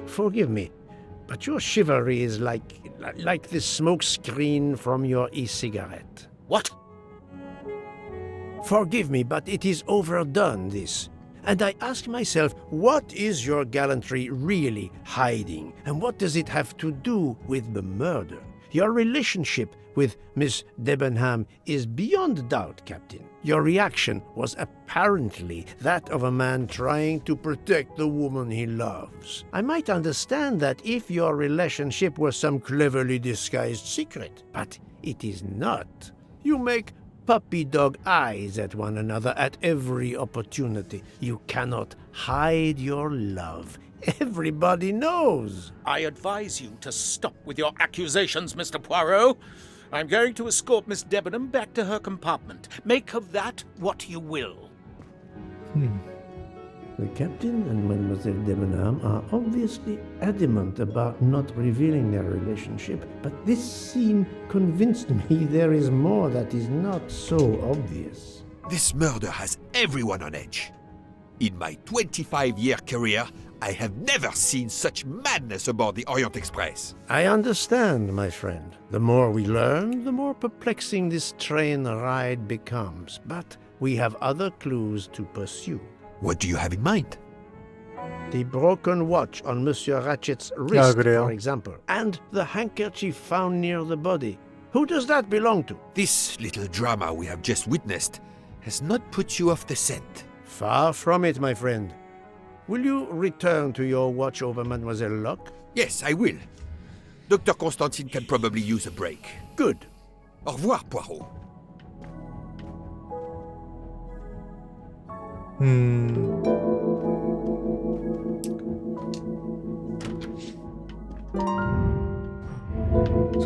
forgive me, but your chivalry is like the smoke screen from your e-cigarette. What? Forgive me, but it is overdone, this. And I ask myself, what is your gallantry really hiding? And what does it have to do with the murder? Your relationship with Miss Debenham is beyond doubt, Captain. Your reaction was apparently that of a man trying to protect the woman he loves. I might understand that if your relationship was some cleverly disguised secret, but it is not. You make puppy dog eyes at one another at every opportunity. You cannot hide your love. Everybody knows. I advise you to stop with your accusations, Mr. Poirot. I'm going to escort Miss Debenham back to her compartment. Make of that what you will. The captain and Mademoiselle Debenham are obviously adamant about not revealing their relationship, but this scene convinced me there is more that is not so obvious. This murder has everyone on edge. In my 25-year career, I have never seen such madness aboard the Orient Express. I understand, my friend. The more we learn, the more perplexing this train ride becomes. But we have other clues to pursue. What do you have in mind? The broken watch on Monsieur Ratchet's wrist, for example, and the handkerchief found near the body. Who does that belong to? This little drama we have just witnessed has not put you off the scent. Far from it, my friend. Will you return to your watch over Mademoiselle Locke? Yes, I will. Dr. Constantine can probably use a break. Good. Au revoir, Poirot.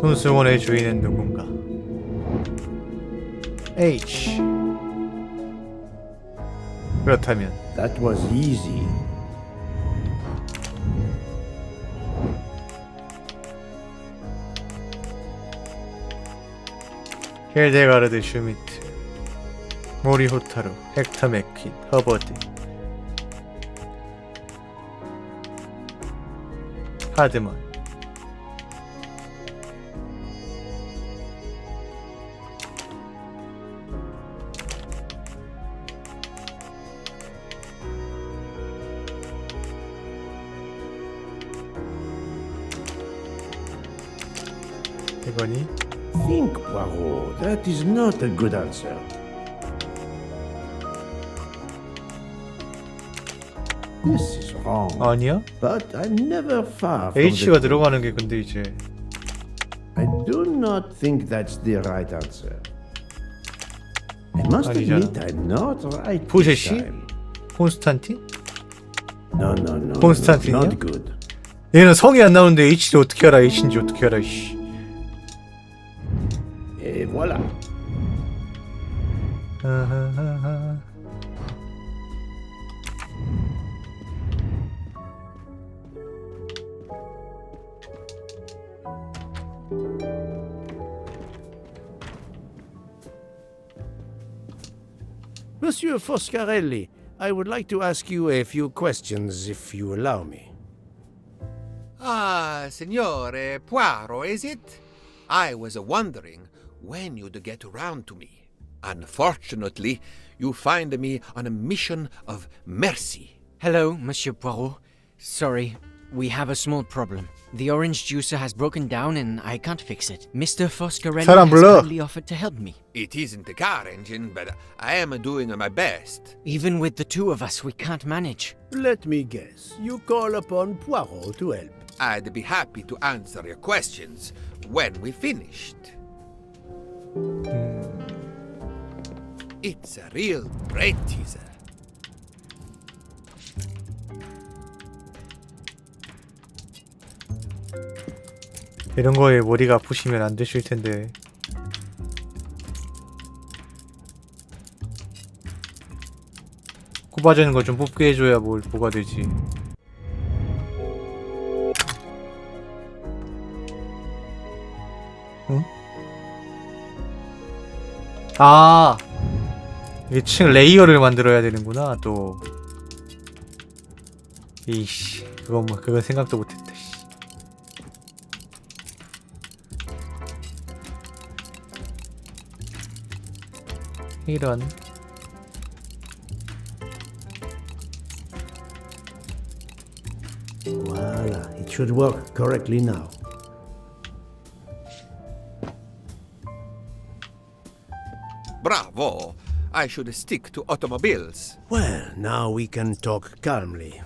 손수건의 주인은 누군가? H. 그렇다면 That was easy. 힐데가르드 슈미트, 모리 호타루, 헥터 맥퀸, 허버드, 하드먼. 이거니? Think, Poirot. That is not a good answer. This is wrong. 아니야? But I'm never far from H가 들어가는 게 근데 이제 I do not think that's the right answer. I must 아니잖아. admit I'm not right. this 포셰시? time. 콘스탄틴? No, no, no. 콘스탄틴이야? Not good. 얘는 성이 안 나오는데 H를 어떻게 알아? H인지 어떻게 알아? 씨. Et voilà. Monsieur Foscarelli, I would like to ask you a few questions, if you allow me. Ah, Signore Poirot, is it? I was wondering when you'd get around to me. Unfortunately, you find me on a mission of mercy. Hello, Monsieur Poirot. Sorry, we have a small problem. The orange juicer has broken down and I can't fix it. Mr. Foscarelli 사람 has 불러. kindly offered to help me. It isn't a car engine, but I am doing my best. Even with the two of us, we can't manage. Let me guess. You call upon Poirot to help. I'd be happy to answer your questions when we finished. It's a real great teaser. 이런 거에 머리가 아프시면 안 되실 텐데. 꼽아주는 거 좀 뽑게 해줘야 뭐가 되지. 응? 아, 이게 층 레이어를 만들어야 되는구나. 또 이씨, 그건 생각도 못했다. 씨. 이런. Voila, it should work correctly now. Bravo! I should stick to automobiles. Well, now we can talk calmly.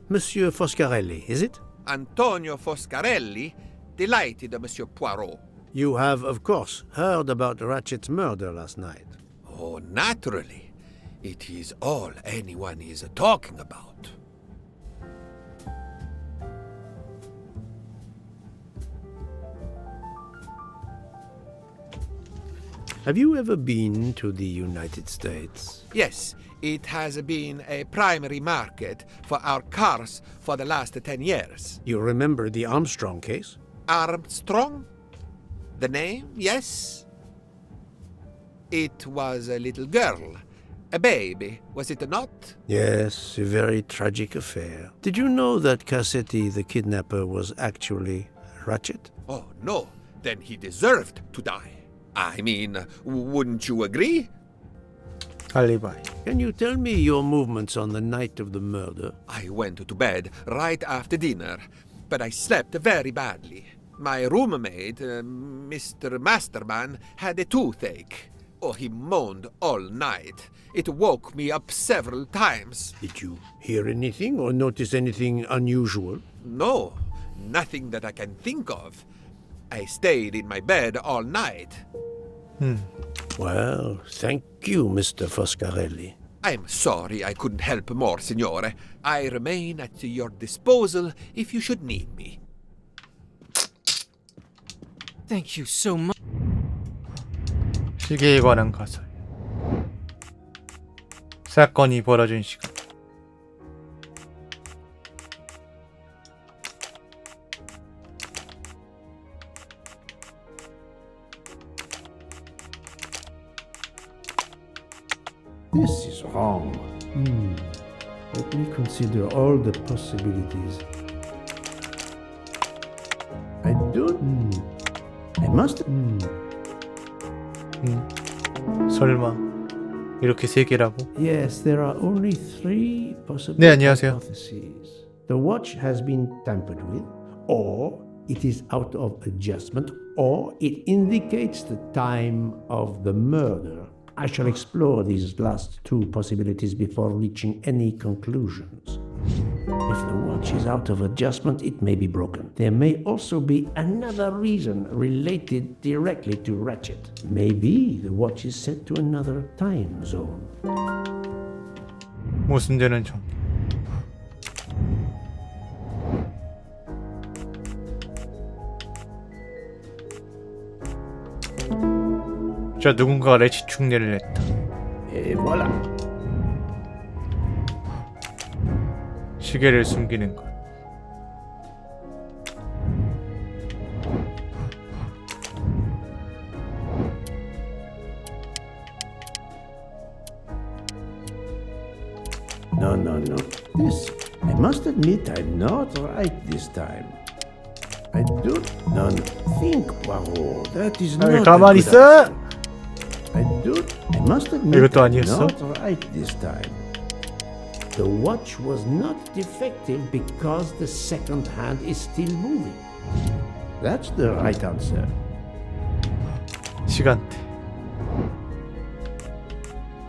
Monsieur Foscarelli, is it? Antonio Foscarelli, delighted, Monsieur Poirot. You have, of course, heard about Ratchet's murder last night. Oh, naturally. It is all anyone is talking about. Have you ever been to the United States? Yes, it has been a primary market for our cars for the last 10 years. You remember the Armstrong case? Armstrong? The name, yes. It was a little girl, A baby, was it not? Yes, a very tragic affair. Did you know that Cassetti, the kidnapper, was actually Ratchet? Oh, no. Then he deserved to die. I mean, wouldn't you agree? 알리바이. Can you tell me your movements on the night of the murder? I went to bed right after dinner, but I slept very badly. My roommate, Mr. Masterman, had a toothache. Oh, he moaned all night. It woke me up several times. Did you hear anything or notice anything unusual? No, nothing that I can think of. I stayed in my bed all night. Well, thank you, Mr. Foscarelli. I'm sorry I couldn't help more, signore. I remain at your disposal if you should need me. Thank you so much. 시계에 관한 가설. 사건이 벌어진 시간. This is wrong. Let me consider all the possibilities. I don't. I must. 설마 이렇게 세 개라고? Yes, there are only three possible 네, 안녕하세요. hypotheses. The watch has been tampered with, or it is out of adjustment, or it indicates the time of the murder. I shall explore these last two possibilities before reaching any conclusions. If the watch is out of adjustment, it may be broken. There may also be another reason related directly to Ratchet. Maybe the watch is set to another time zone. 모순되는 정. 자, 누군가가 레치 흉내를 냈다. Et voilà. 시계를 숨기는 것. No. This, I must admit, I'm not right this time. I don't think, Poirot. That is not a 가만히 good 있어. answer. I must admit, 이것도 I'm 아니었어? not right this time. The watch was not defective because the second hand is still moving. That's the right answer. 시간대.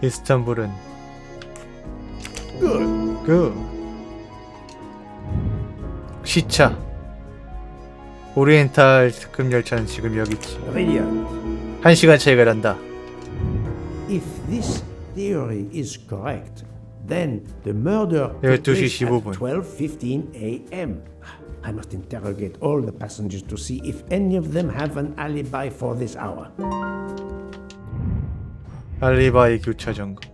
이스탄불은 Good. 시차. 오리엔탈 특급 열차는 지금 여기 있지. Brilliant. 1시간 차이가 난다. If this theory is correct, then the murder took 12시 place at 15분. 12:15 a.m. I must interrogate all the passengers to see if any of them have an alibi for this hour. 알리바이 교차 점검.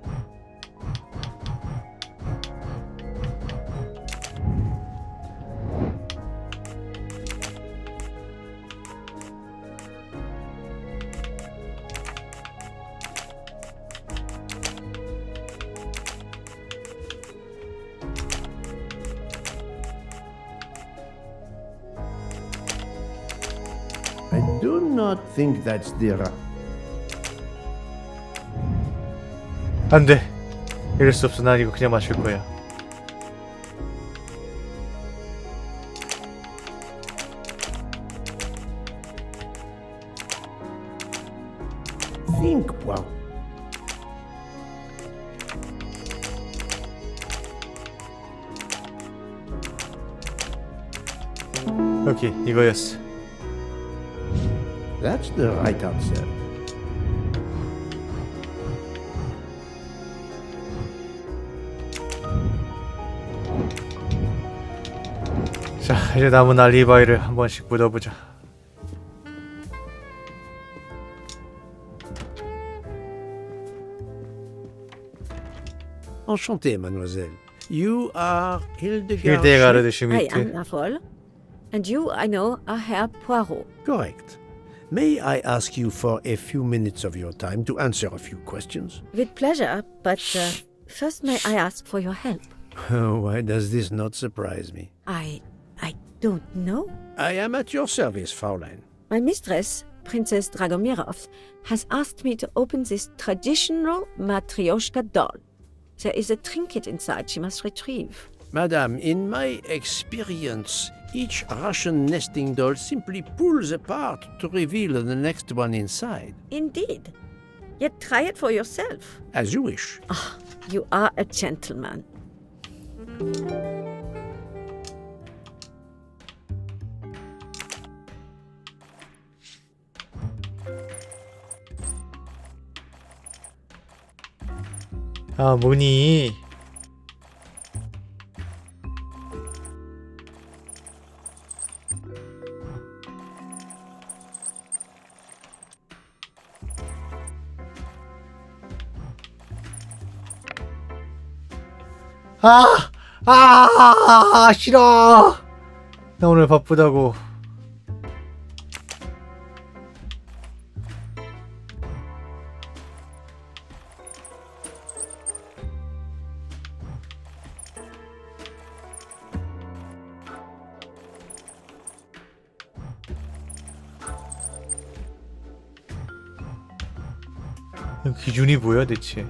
I do not think that's the 안 돼. 이럴 수 없어. 난 이거 그냥 마실 거야. think well. 여기 이거였어. That's the right answer. 자, 이제 남은 알리바이를 한 번씩 묻어보자. Enchanté, mademoiselle. You are Hildegard. 힐데가르드 I 슈미트. am La Folle. And you, I know, are Herr Poirot. Correct. May I ask you for a few minutes of your time to answer a few questions? With pleasure, but first may I ask for your help? Why does this not surprise me? I don't know. I am at your service, Fraulein. My mistress, Princess Dragomirov, has asked me to open this traditional Matryoshka doll. There is a trinket inside she must retrieve. Madame, in my experience, each Russian nesting doll simply pulls apart to reveal the next one inside. Indeed. Yet try it for yourself. As you wish. Ah, you are a gentleman. 아, 뭐니? 싫어. 나 오늘 바쁘다고. 기준이 뭐야 대체?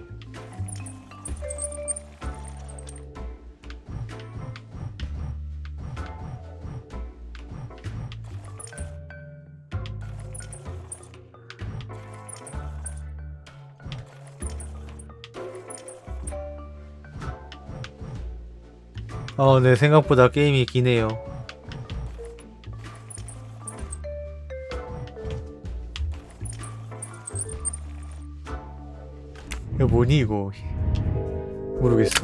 네, 생각보다 게임이 기네요. 이거 뭐니 이거? 모르겠어.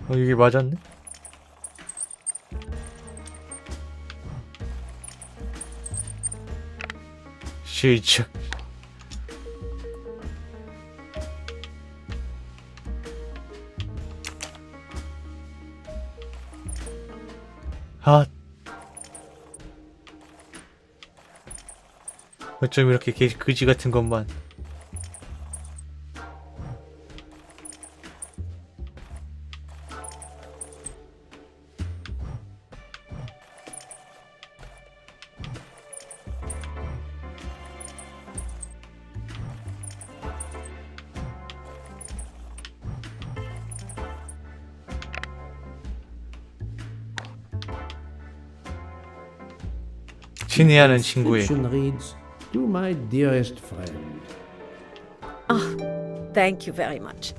이게 맞았네? 진짜. 어쩜 이렇게 그지 같은 것만. 친애하는 친구의. To my dearest friend. Ah, thank you very much.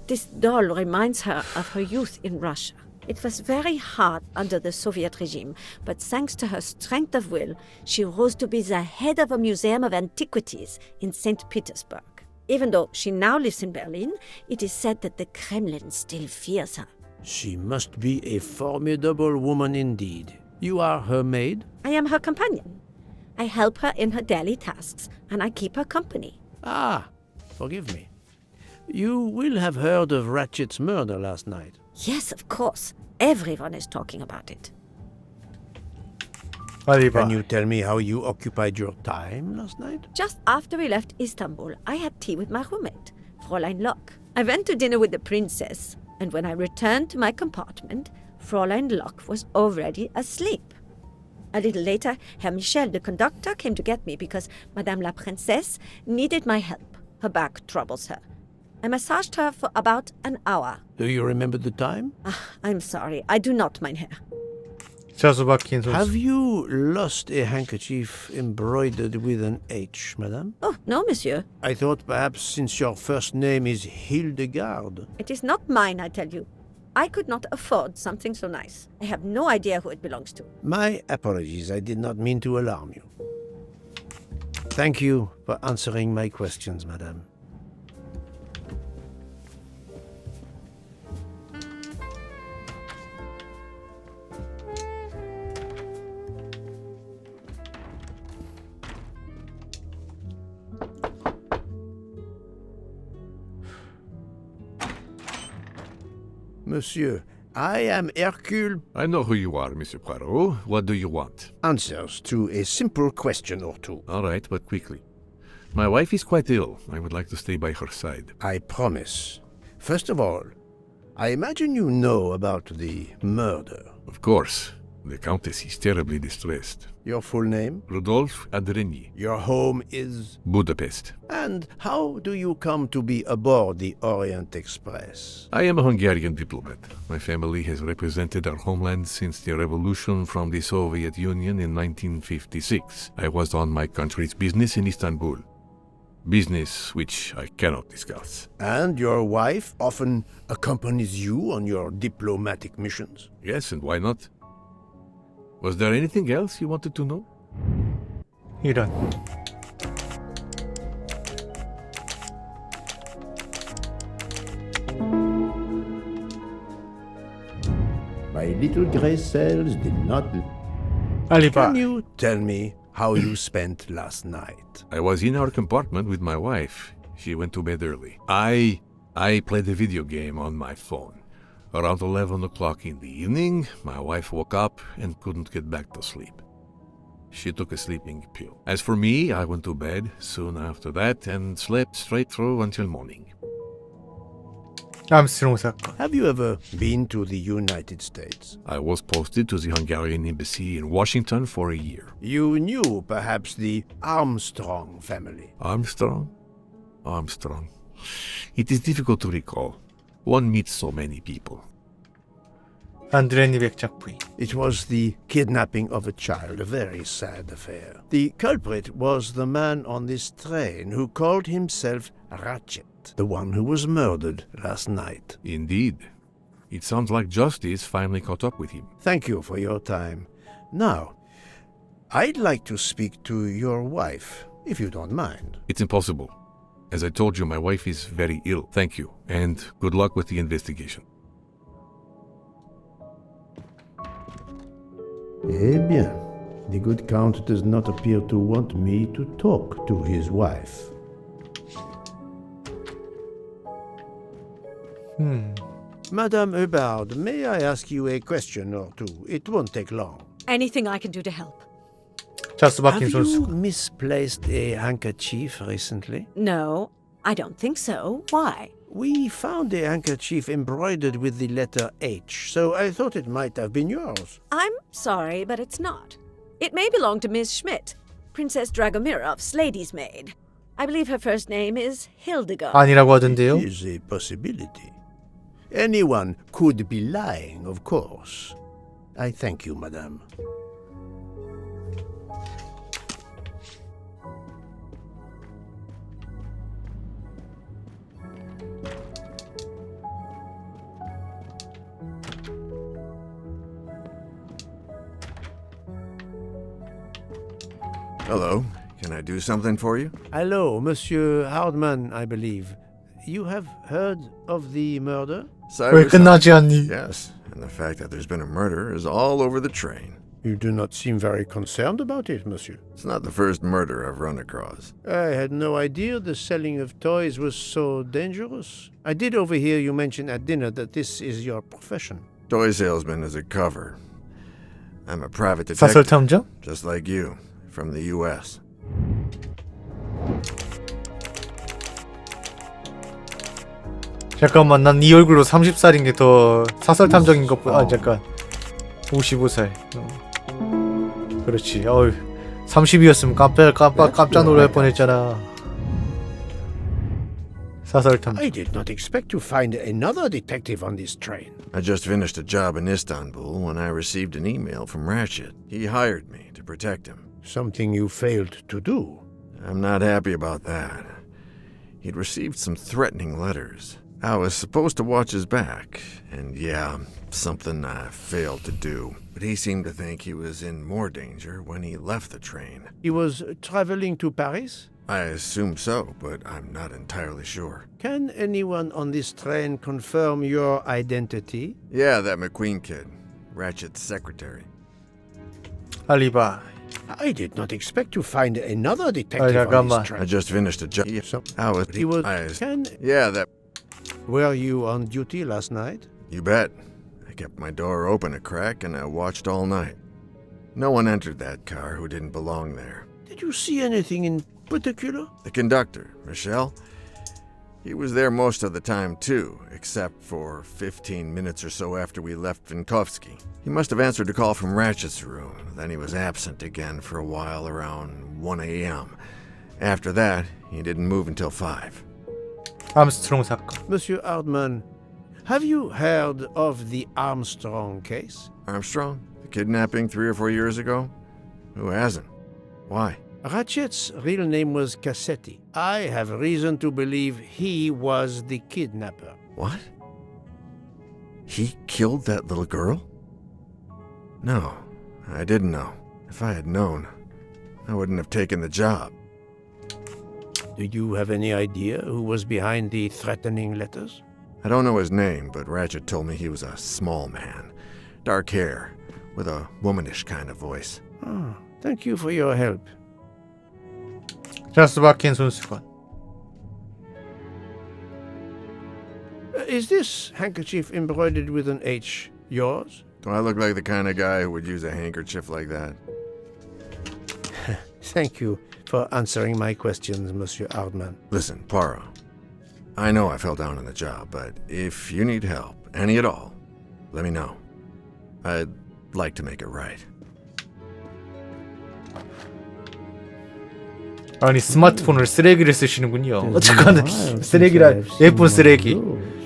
This doll reminds her of her youth in Russia. It was very hard under the Soviet regime, but thanks to her strength of will, she rose to be the head of a museum of antiquities in St. Petersburg. Even though she now lives in Berlin, it is said that the Kremlin still fears her. She must be a formidable woman indeed. You are her maid? I am her companion. I help her in her daily tasks, and I keep her company. Ah, forgive me. You will have heard of Ratchet's murder last night. Yes, of course. Everyone is talking about it. Can you tell me how you occupied your time last night? Just after we left Istanbul, I had tea with my roommate, Fräulein Locke. I went to dinner with the princess, and when I returned to my compartment, Fräulein Locke was already asleep. A little later, Herr Michel, the conductor, came to get me because Madame la Princesse needed my help. Her back troubles her. I massaged her for about an hour. Do you remember the time? I'm sorry, I do not, mein Herr. Have you lost a handkerchief embroidered with an H, madame? Oh, no, monsieur. I thought perhaps since your first name is Hildegard. It is not mine, I tell you. I could not afford something so nice. I have no idea who it belongs to. My apologies, I did not mean to alarm you. Thank you for answering my questions, madame. Monsieur, I am Hercule. I know who you are, Mr. Poirot. What do you want? Answers to a simple question or two. All right, but quickly. My wife is quite ill. I would like to stay by her side. I promise. First of all, I imagine you know about the murder. Of course. The Countess is terribly distressed. Your full name? Rudolf Adreni. Your home is? Budapest. And how do you come to be aboard the Orient Express? I am a Hungarian diplomat. My family has represented our homeland since the revolution from the Soviet Union in 1956. I was on my country's business in Istanbul. Business which I cannot discuss. And your wife often accompanies you on your diplomatic missions? Yes, and why not? Was there anything else you wanted to know? 이런. My little gray cells did not... 알리바. Can you tell me how you spent last night? I was in our compartment with my wife. She went to bed early. I played a video game on my phone. Around 11 o'clock in the evening, my wife woke up and couldn't get back to sleep. She took a sleeping pill. As for me, I went to bed soon after that and slept straight through until morning. 암스트롱 사건. Have you ever been to the United States? I was posted to the Hungarian embassy in Washington for a year. You knew perhaps the Armstrong family. Armstrong? It is difficult to recall. One meets so many people. 안드레니 백작부인. It was the kidnapping of a child, a very sad affair. The culprit was the man on this train who called himself Ratchet, the one who was murdered last night. Indeed. It sounds like justice finally caught up with him. Thank you for your time. Now, I'd like to speak to your wife, if you don't mind. It's impossible. As I told you, my wife is very ill. Thank you, and good luck with the investigation. Eh bien, the good Count does not appear to want me to talk to his wife. Madame Hubbard, may I ask you a question or two? It won't take long. Anything I can do to help? 자스바킨 Have you 선수. misplaced a handkerchief recently? No, I don't think so. Why? We found a handkerchief embroidered with the letter H, so I thought it might have been yours. I'm sorry, but it's not. It may belong to Miss Schmidt, Princess Dragomirov's lady's maid. I believe her first name is Hildegard. 아니라고 하던데요. It is a possibility. Anyone could be lying, of course. I thank you, madame. Hello. Can I do something for you? Hello, Monsieur Hardman, I believe. You have heard of the murder? 왜 끝나지 않니? Yes, and the fact that there's been a murder is all over the train. You do not seem very concerned about it, monsieur. It's not the first murder I've run across. I had no idea the selling of toys was so dangerous. I did overhear you mention at dinner that this is your profession. Toy salesman is a cover. I'm a private detective, 사설 탐정? just like you, from the U.S. 잠깐만, 난 이 얼굴로 30살인 게 더 사설 탐정인 것보다. 아, 잠깐. 55살. 그렇지. 어휴. 30이었으면 깜짝 놀랄 뻔했잖아. 사설 탐정. I did not expect to find another detective on this train. I just finished a job in Istanbul when I received an email from Ratchet. He hired me to protect him. Something you failed to do. I'm not happy about that. He'd received some threatening letters. I was supposed to watch his back, and yeah, something I failed to do. But he seemed to think he was in more danger when he left the train. He was traveling to Paris? I assume so, but I'm not entirely sure. Can anyone on this train confirm your identity? Yeah, that McQueen kid. Ratchet's secretary. 알리바. I did not expect to find another detective on this train. I just finished a job. Yeah, that... Were you on duty last night? You bet. I kept my door open a crack and I watched all night. No one entered that car who didn't belong there. Did you see anything in particular? The conductor, Michel, he was there most of the time too, except for 15 minutes or so after we left Vinkovsky. He must have answered a call from Ratchet's room, then he was absent again for a while around 1 a.m. After that, he didn't move until 5. 암스트롱 사건. Monsieur Hardman, have you heard of the Armstrong case? Armstrong? The kidnapping 3 or 4 years ago? Who hasn't? Why? Ratchet's real name was Cassetti. I have reason to believe he was the kidnapper. What? He killed that little girl? No, I didn't know. If I had known, I wouldn't have taken the job. Do you have any idea who was behind the threatening letters? I don't know his name, but Ratchet told me he was a small man. Dark hair, with a womanish kind of voice. Oh, thank you for your help. 자스바킨 손수건. Is this handkerchief embroidered with an H yours? Do I look like the kind of guy who would use a handkerchief like that? Thank you for answering my questions, Monsieur Hardman. Listen, Poirot. I know I fell down on the job, but if you need help, any at all, let me know. I'd like to make it right. 아니 스마트폰을 쓰레기를 쓰시는군요. 어쨌거나 쓰레기라 예쁜 쓰레기.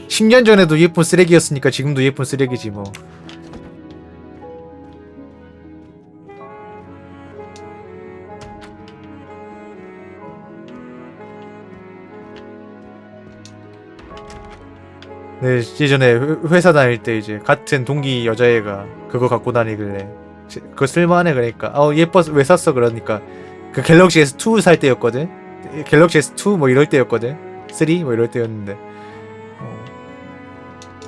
10년 전에도 예쁜 쓰레기였으니까 지금도 예쁜 쓰레기지 뭐. 네, 예전에 회사 다닐 때 이제 같은 동기 여자애가 그거 갖고 다니길래 그거 쓸만해 그러니까 예뻐서 왜 샀어 그러니까 그 갤럭시 S2 살 때였거든. 갤럭시 S2 뭐 이럴 때였거든. 3 뭐 이럴 때였는데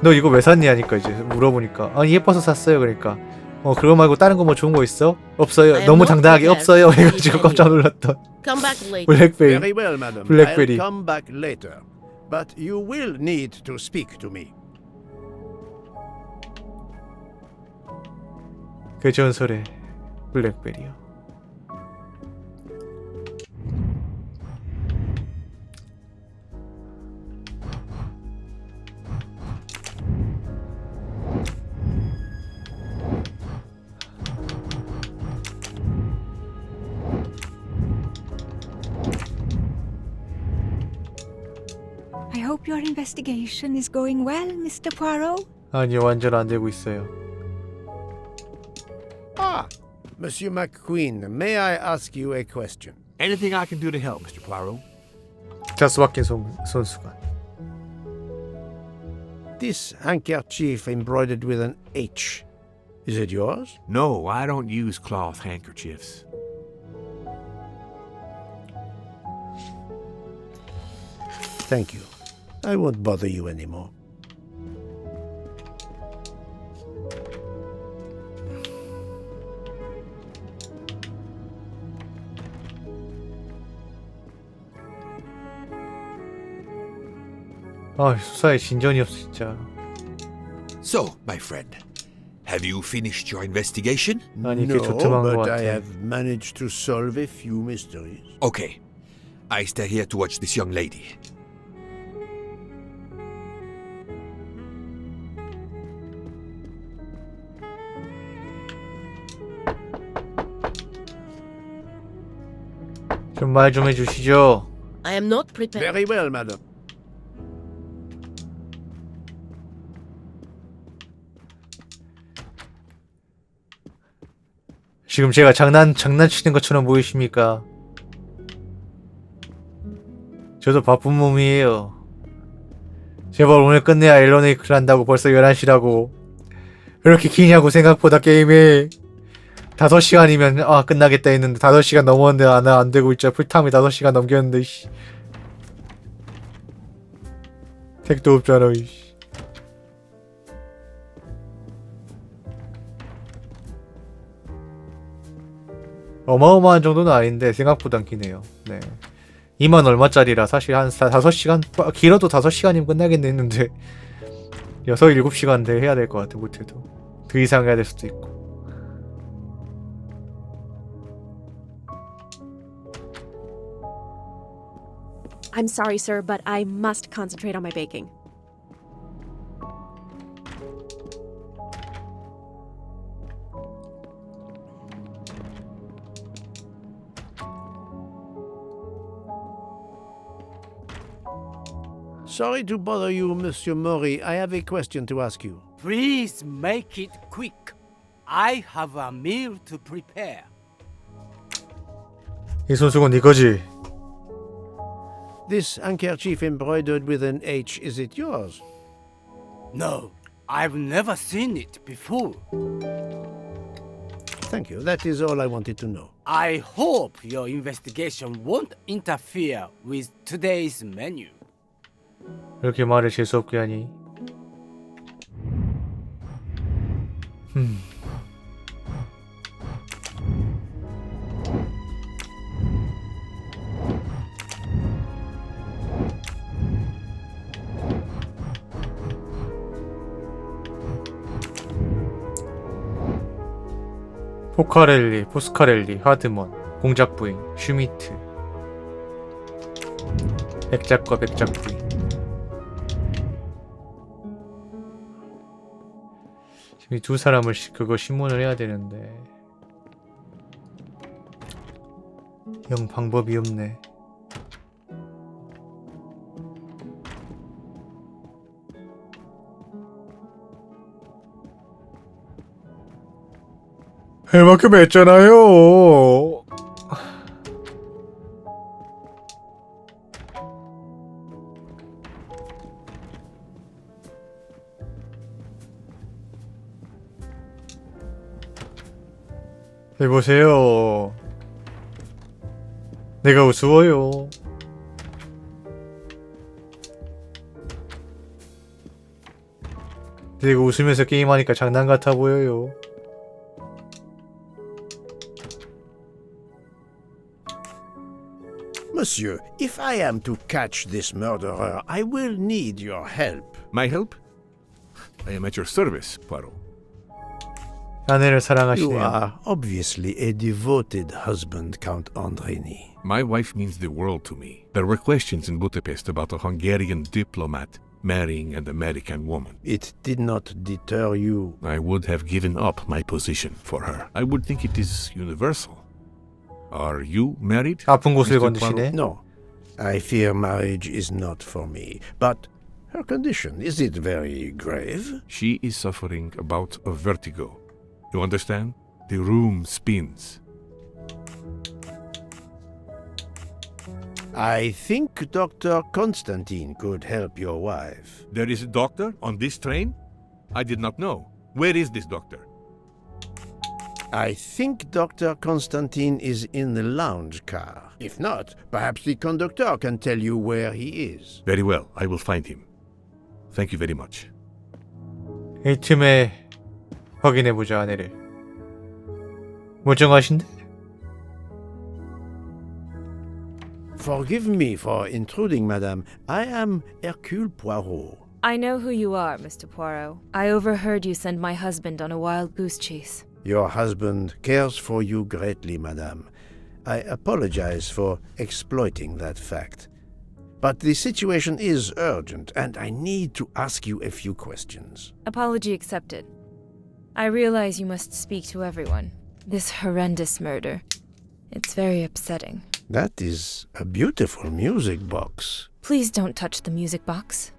너 이거 왜 샀니 하니까 이제 물어보니까 아니 예뻐서 샀어요 그러니까 그거 말고 다른 거 뭐 좋은 거 있어? 없어요. 너무 당당하게 없어요 해가지고 깜짝 놀랐던 블랙베리. Very well, madam. 블랙베리. I'll come back later. But you will need to speak to me. 그 전설의 블랙베리요. I hope your investigation is going well, Mr. Poirot. 아니요, 완전 안 되고 있어요. Ah, Monsieur McQueen, may I ask you a question? Anything I can do to help, Mr. Poirot? 자스바킨 손수건. This handkerchief embroidered with an H. Is it yours? No, I don't use cloth handkerchiefs. Thank you. I won't bother you anymore. 수사에 진전이 없어 진짜. So, my friend, have you finished your investigation? 아니 이게 No, 조tum한 것 but 같아. I have managed to solve a few mysteries. Okay, I stay here to watch this young lady. 좀 말 좀 해주시죠. I am not prepared. Very well, madam. 지금 제가 장난치는 것처럼 보이십니까? 저도 바쁜 몸이에요. 제발 오늘 끝내야 엘러네이크를 한다고 벌써 11시라고. 왜 이렇게 기냐고 생각보다 게임이 5시간이면 끝나겠다 했는데 5시간 넘었는데 안 되고 있죠. 풀타임이 5시간 넘겼는데 씨. 택도 없잖아 씨. 어마어마한 정도는 아닌데 생각보단 기네요. 네. 2만 얼마짜리라 사실 한 5시간 길어도 5시간이면 끝나겠네 했는데 6-7시간 돼 해야 될 것 같아. 못해도 더 이상 해야 될 수도 있고. I'm sorry, sir, but I must concentrate on my baking. Sorry to bother you, Monsieur Mori. I have a question to ask you. Please make it quick. I have a meal to prepare. 이 손수건 네 거지? This handkerchief embroidered with an H, is it yours? No, I've never seen it before. Thank you. That is all I wanted to know. I hope your investigation won't interfere with today's menu. 이렇게 말을 재수없게 하니. 포카렐리, 포스카렐리, 하드먼, 공작부인, 슈미트. 백작과 백작부인. 지금 이 두 사람을 그거 신문을 해야 되는데 영 방법이 없네. 할 만큼 했잖아요. 해보세요. 내가 우스워요. 내가 웃으면서 게임하니까 장난 같아 보여요. Monsieur, if I am to catch this murderer, I will need your help. My help? I am at your service, Poirot. 아내를 You 사랑하시네요. are obviously a devoted husband, Count Andrini. My wife means the world to me. There were questions in Budapest about a Hungarian diplomat marrying an American woman. It did not deter you. I would have given up my position for her. I would think it is universal. Are you married? 아픈 곳을 Mr. 건드시네. Poirot? No, I fear marriage is not for me. But her condition, is it very grave? She is suffering about a vertigo. You understand? The room spins. I think Dr. Constantine could help your wife. There is a doctor on this train? I did not know. Where is this doctor? I think Dr. Constantine is in the lounge car. If not, perhaps the conductor can tell you where he is. Very well. I will find him. Thank you very much. 이 틈에 확인해보자. 아내를. 멀쩡하신데? Forgive me for intruding, madame. I am Hercule Poirot. I know who you are, Mr. Poirot. I overheard you send my husband on a wild goose chase. Your husband cares for you greatly, madame. I apologize for exploiting that fact. But the situation is urgent, and I need to ask you a few questions. Apology accepted. I realize you must speak to everyone. This horrendous murder. It's very upsetting. That is a beautiful music box. Please don't touch the music box.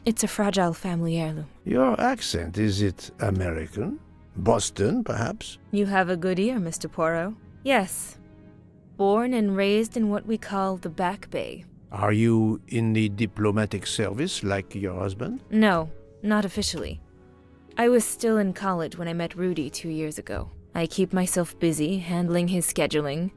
It's a fragile family heirloom. Your accent, is it American? Boston, perhaps? You have a good ear, Mr. Poirot. Yes. Born and raised in what we call the Back Bay. Are you in the diplomatic service like your husband? No, not officially. I was still in college when I met Rudy 2 years ago. I keep myself busy handling his scheduling,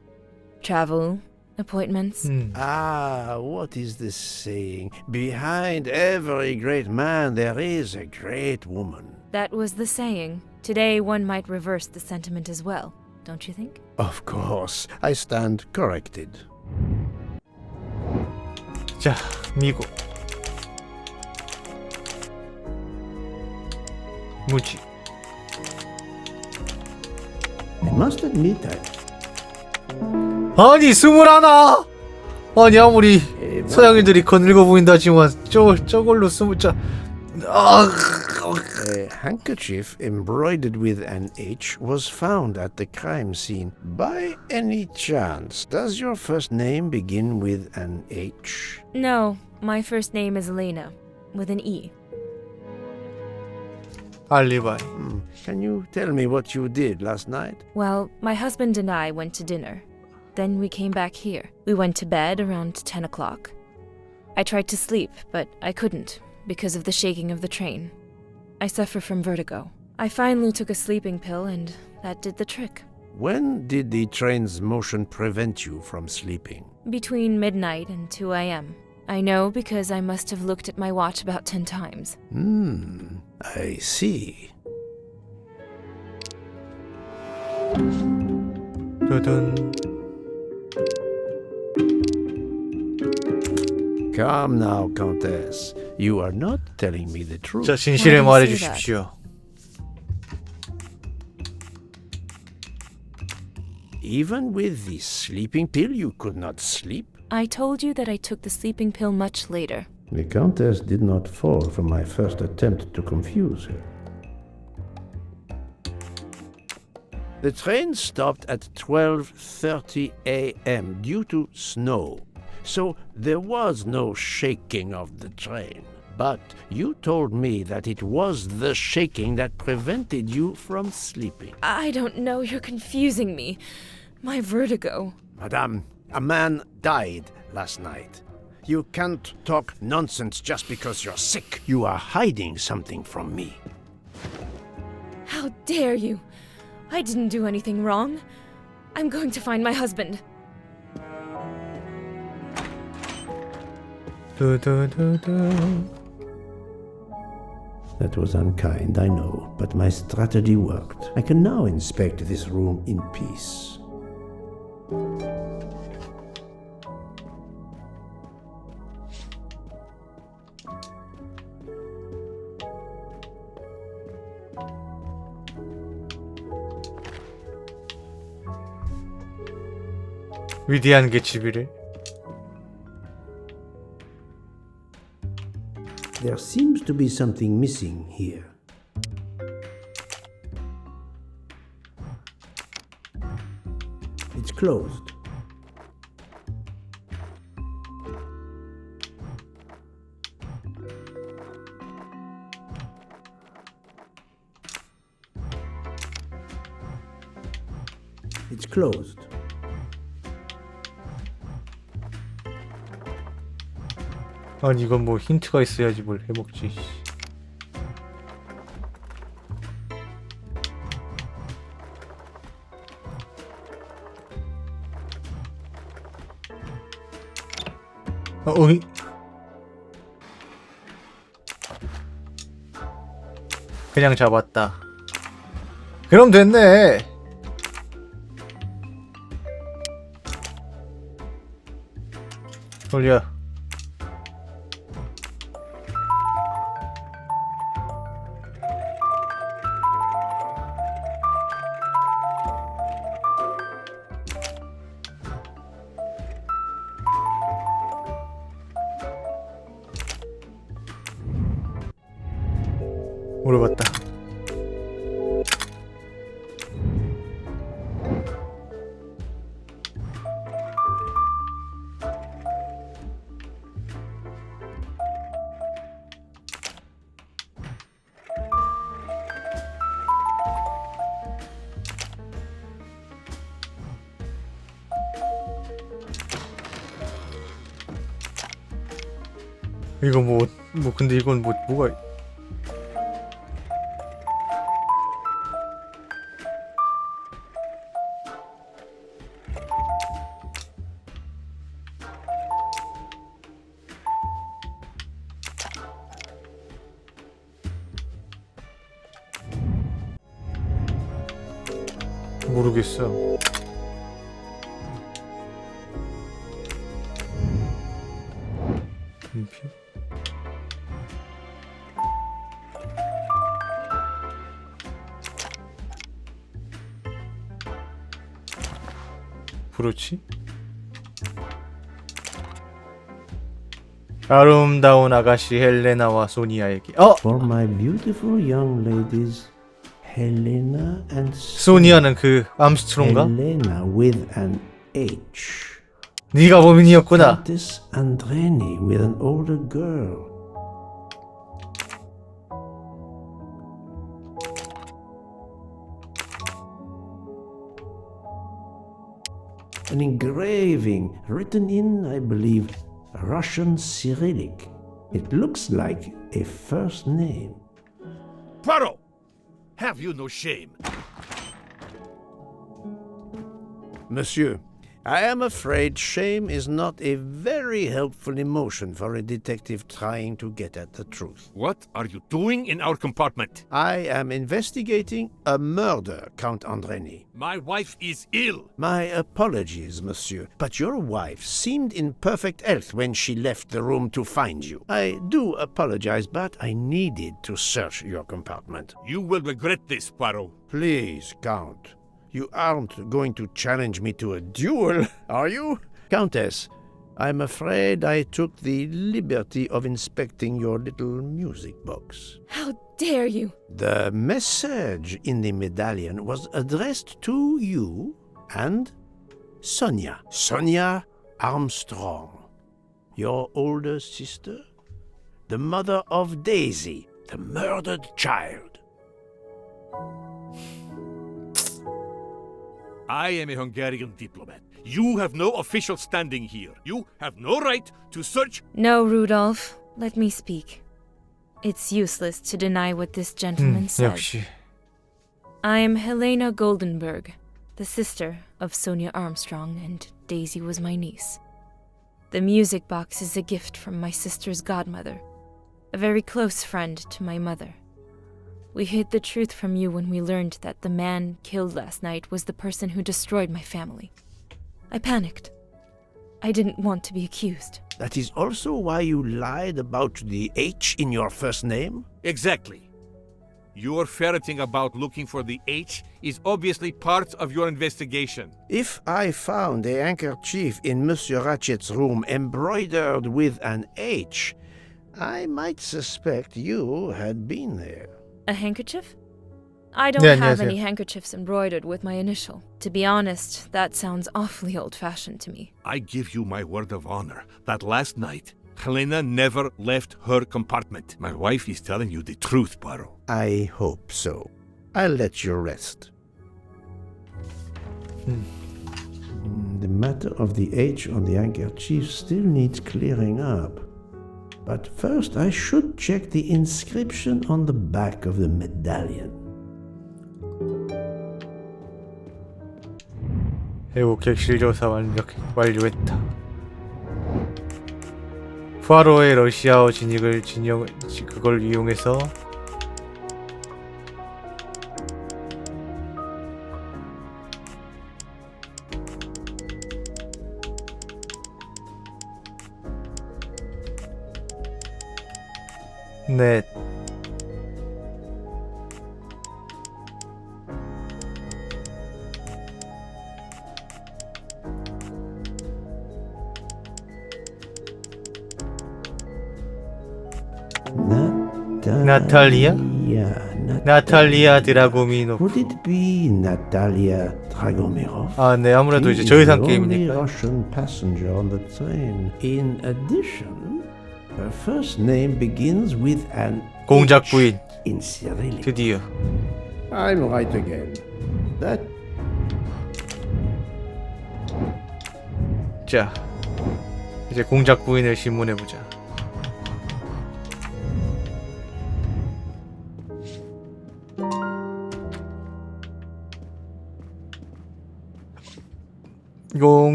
travel, appointments. Ah, what is the saying? Behind every great man there is a great woman. That was the saying. Today one might reverse the sentiment as well, don't you think? Of course, I stand corrected. 자, 미국. 뭐지? I must admit 아니 21! 아니 아무리 서양인들이 거늙어 보인다지만 저걸로 20... A handkerchief embroidered with an H was found at the crime scene. By any chance, does your first name begin with an H? No, my first name is Elena, with an E. 알리바이. Can you tell me what you did last night? Well, my husband and I went to dinner. Then we came back here. We went to bed around 10 o'clock. I tried to sleep, but I couldn't because of the shaking of the train. I suffer from vertigo. I finally took a sleeping pill and that did the trick. When did the train's motion prevent you from sleeping? Between midnight and 2 a.m. I know because I must have looked at my watch about 10 times. I see. Come now, Countess. You are not telling me the truth. 자, 진실을 말해 주십시오. Even with the sleeping pill, you could not sleep? I told you that I took the sleeping pill much later. The Countess did not fall for my first attempt to confuse her. The train stopped at 12:30 a.m. due to snow, so there was no shaking of the train. But you told me that it was the shaking that prevented you from sleeping. I don't know, you're confusing me. My vertigo. Madame, a man died last night. You can't talk nonsense just because you're sick. You are hiding something from me. How dare you? I didn't do anything wrong. I'm going to find my husband. That was unkind, I know, but my strategy worked. I can now inspect this room in peace. 위대한 개츠비를. There seems to be something missing here. It's closed. It's closed. 아니 이건 뭐 힌트가 있어야지 뭘 해먹지. 어이? 그냥 잡았다. 그럼 됐네. 돌려. 물어봤다. 이거 뭐 근데 이건 뭐가 모르겠어. 그렇지? 아름다운 아가씨 헬레나와 소니아에게. For my beautiful young ladies, Helena and 소니아는 그 암스트롱가? Helena with an H. 네가 범인이었구나. Countess Andreni with an older girl. An engraving written in, I believe, Russian Cyrillic. It looks like a first name. Poirot! Have you no shame? Monsieur, I am afraid shame is not a very helpful emotion for a detective trying to get at the truth. What are you doing in our compartment? I am investigating a murder, Count Andreni. My wife is ill. My apologies, monsieur, but your wife seemed in perfect health when she left the room to find you. I do apologize, but I needed to search your compartment. You will regret this, Poirot. Please, Count. You aren't going to challenge me to a duel, are you? Countess, I'm afraid I took the liberty of inspecting your little music box. How dare you? The message in the medallion was addressed to you and Sonia. Sonia Armstrong. Your older sister? The mother of Daisy, the murdered child. I am a Hungarian diplomat. You have no official standing here. You have no right to search. No, Rudolph. Let me speak. It's useless to deny what this gentleman said. 역시. I am Helena Goldenberg, the sister of Sonia Armstrong, and Daisy was my niece. The music box is a gift from my sister's godmother, a very close friend to my mother. We hid the truth from you when we learned that the man killed last night was the person who destroyed my family. I panicked. I didn't want to be accused. That is also why you lied about the H in your first name? Exactly. Your ferreting about looking for the H is obviously part of your investigation. If I found a handkerchief in Monsieur Ratchet's room embroidered with an H, I might suspect you had been there. A handkerchief? I don't have any handkerchiefs embroidered with my initial. To be honest, that sounds awfully old-fashioned to me. I give you my word of honor that last night, Helena never left her compartment. My wife is telling you the truth, Poirot. I hope so. I'll let you rest. The matter of the H on the handkerchief still needs clearing up. But first, I should check the inscription on the back of the medallion. 해오 객실 조사 완료했다. 푸아로의 러시아어 진역을 그걸 이용해서 넷 나탈리아? 나탈리아 드라고미노프. Would it be Natalia Dragomirov? 아, 네, 아무래도 이제 저예산 게임이니까. Russian passenger on the train. In addition, her first name begins with an 공작 부인. in Cyrillic. 드디어. I'm right again. That. 자, 이제 공작 부인을 신문해 보자.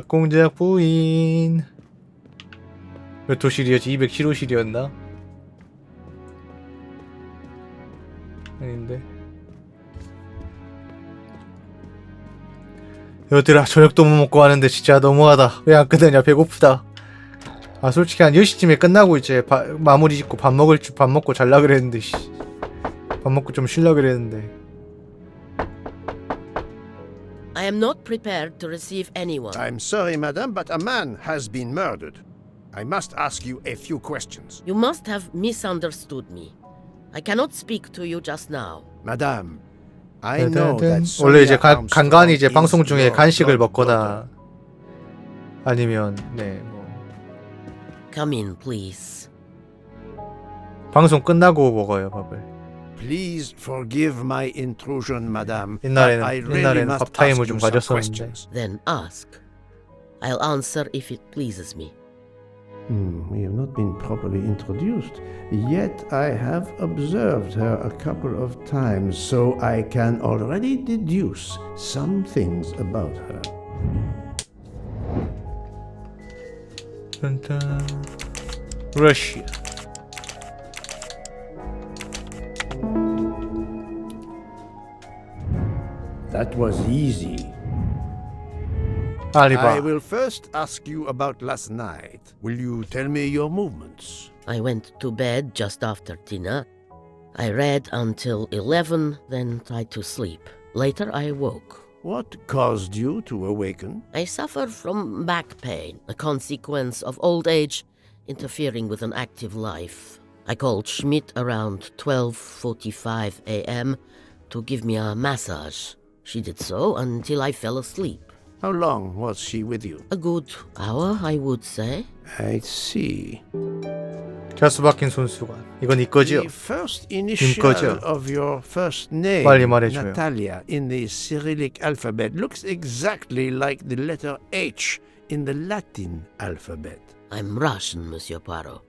공작 부인. 몇 호실이었지? 207호실이었나? 아닌데. 여들아, 저녁도 못 먹고 하는데 진짜 너무하다. 왜 안 끝내냐? 배고프다. 아, 솔직히 한 10시쯤에 끝나고 이제 마무리 짓고 밥 먹고 잘라 그랬는데, 씨. 밥 먹고 좀 쉴라 그랬는데. I am not prepared to receive anyone. I'm sorry, madam, but a man has been murdered. I must ask you a few questions. You must have misunderstood me. I cannot speak to you just now. Madam, I know that 원래 이제 Sonia 간간히 이제 Armstrong 방송 is 중에 your 간식을 blood 먹거나 아니면 네 뭐 Come in, please. 방송 끝나고 먹어요 밥을. Please forgive my intrusion, madam. 옛날에는 밥 타임을 좀 가졌었는데. Then ask. I'll answer if it pleases me. We have not been properly introduced, yet I have observed her a couple of times, so I can already deduce some things about her. 러시아. That was easy. 알리바. I will first ask you about last night. Will you tell me your movements? I went to bed just after dinner. I read until 11, then tried to sleep. Later I woke. What caused you to awaken? I suffered from back pain, a consequence of old age interfering with an active life. I called Schmidt around 12:45 a.m. to give me a massage. She did so until I fell asleep. How long was she with you? A good hour, I would say. I see. 가수 박힌 손수건. 이건 이거죠? The first initial 거죠? of your first name, 빨리 말해줘요. Natalia, in the Cyrillic alphabet looks exactly like the letter H in the Latin alphabet. I'm Russian, Monsieur Poirot,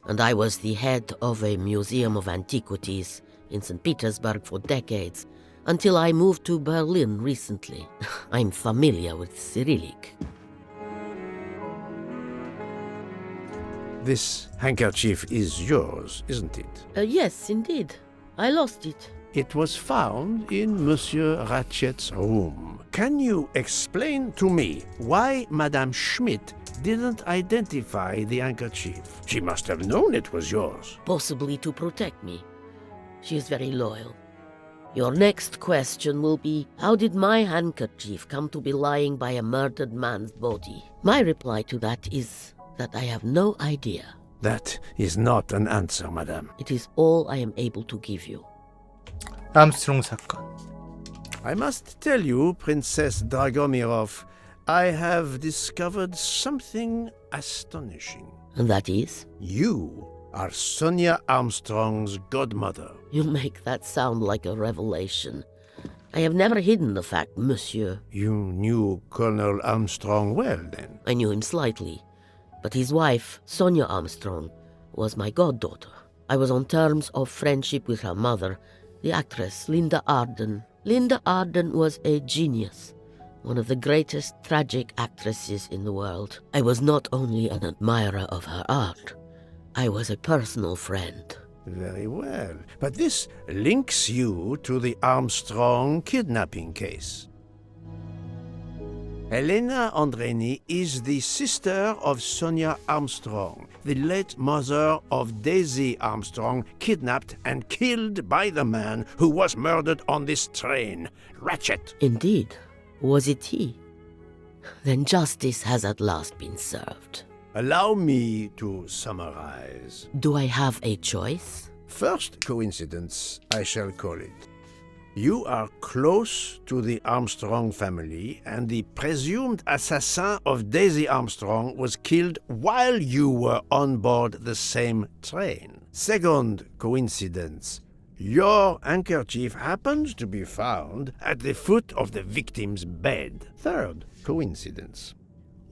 and I was the head of a museum of antiquities in St. Petersburg for decades, until I moved to Berlin recently. I'm familiar with Cyrillic. This handkerchief is yours, isn't it? Yes, indeed. I lost it. It was found in Monsieur Ratchet's room. Can you explain to me why Madame Schmidt didn't identify the handkerchief? She must have known it was yours. Possibly to protect me. She is very loyal. Your next question will be, how did my handkerchief come to be lying by a murdered man's body? My reply to that is that I have no idea. That is not an answer, madame. It is all I am able to give you. 암스트롱 사건. I must tell you, Princess Dragomirov, I have discovered something astonishing. And that is? You are Sonia Armstrong's godmother. You make that sound like a revelation. I have never hidden the fact, monsieur. You knew Colonel Armstrong well, then? I knew him slightly, but his wife, Sonia Armstrong, was my goddaughter. I was on terms of friendship with her mother, the actress Linda Arden. Linda Arden was a genius, one of the greatest tragic actresses in the world. I was not only an admirer of her art, I was a personal friend. Very well. But this links you to the Armstrong kidnapping case. Elena Andreni is the sister of Sonia Armstrong, the late mother of Daisy Armstrong, kidnapped and killed by the man who was murdered on this train, Ratchet. Indeed. Was it he? Then justice has at last been served. Allow me to summarize. Do I have a choice? First coincidence, I shall call it. You are close to the Armstrong family, and the presumed assassin of Daisy Armstrong was killed while you were on board the same train. Second coincidence, your handkerchief happens to be found at the foot of the victim's bed. Third coincidence,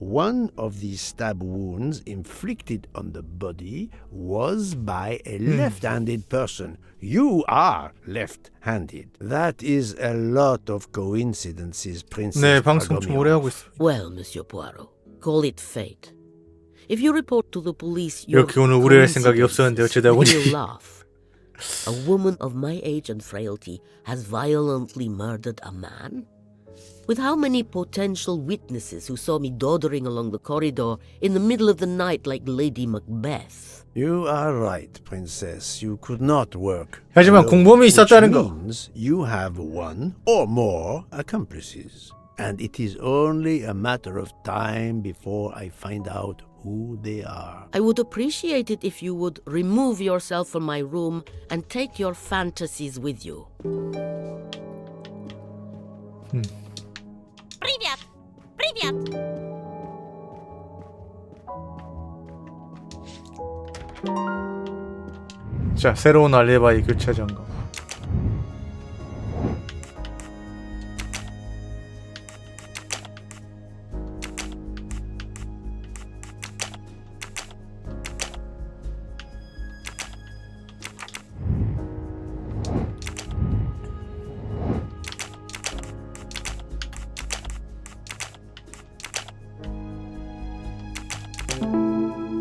one of the stab wounds inflicted on the body was by a left-handed person. You are left-handed. That is a lot of coincidences, Princess. 네, 방송 좀 오래 하고 있습니다. Well, Monsieur Poirot, call it fate. If you report to the police your 이렇게 오늘 오래 할 생각이 없었는데 어쩌다 보니. you'll laugh. A woman of my age and frailty has violently murdered a man? With how many potential witnesses who saw me doddering along the corridor in the middle of the night like Lady Macbeth? You are right, Princess. You could not work. 하지만 공범이 있었다는 거. Which means you have one or more accomplices. and it is only a matter of time before I find out who they are. I would appreciate it if you would remove yourself from my room and take your fantasies with you. Привет! Привет! 자, 새로운 알리바이 교체 점검.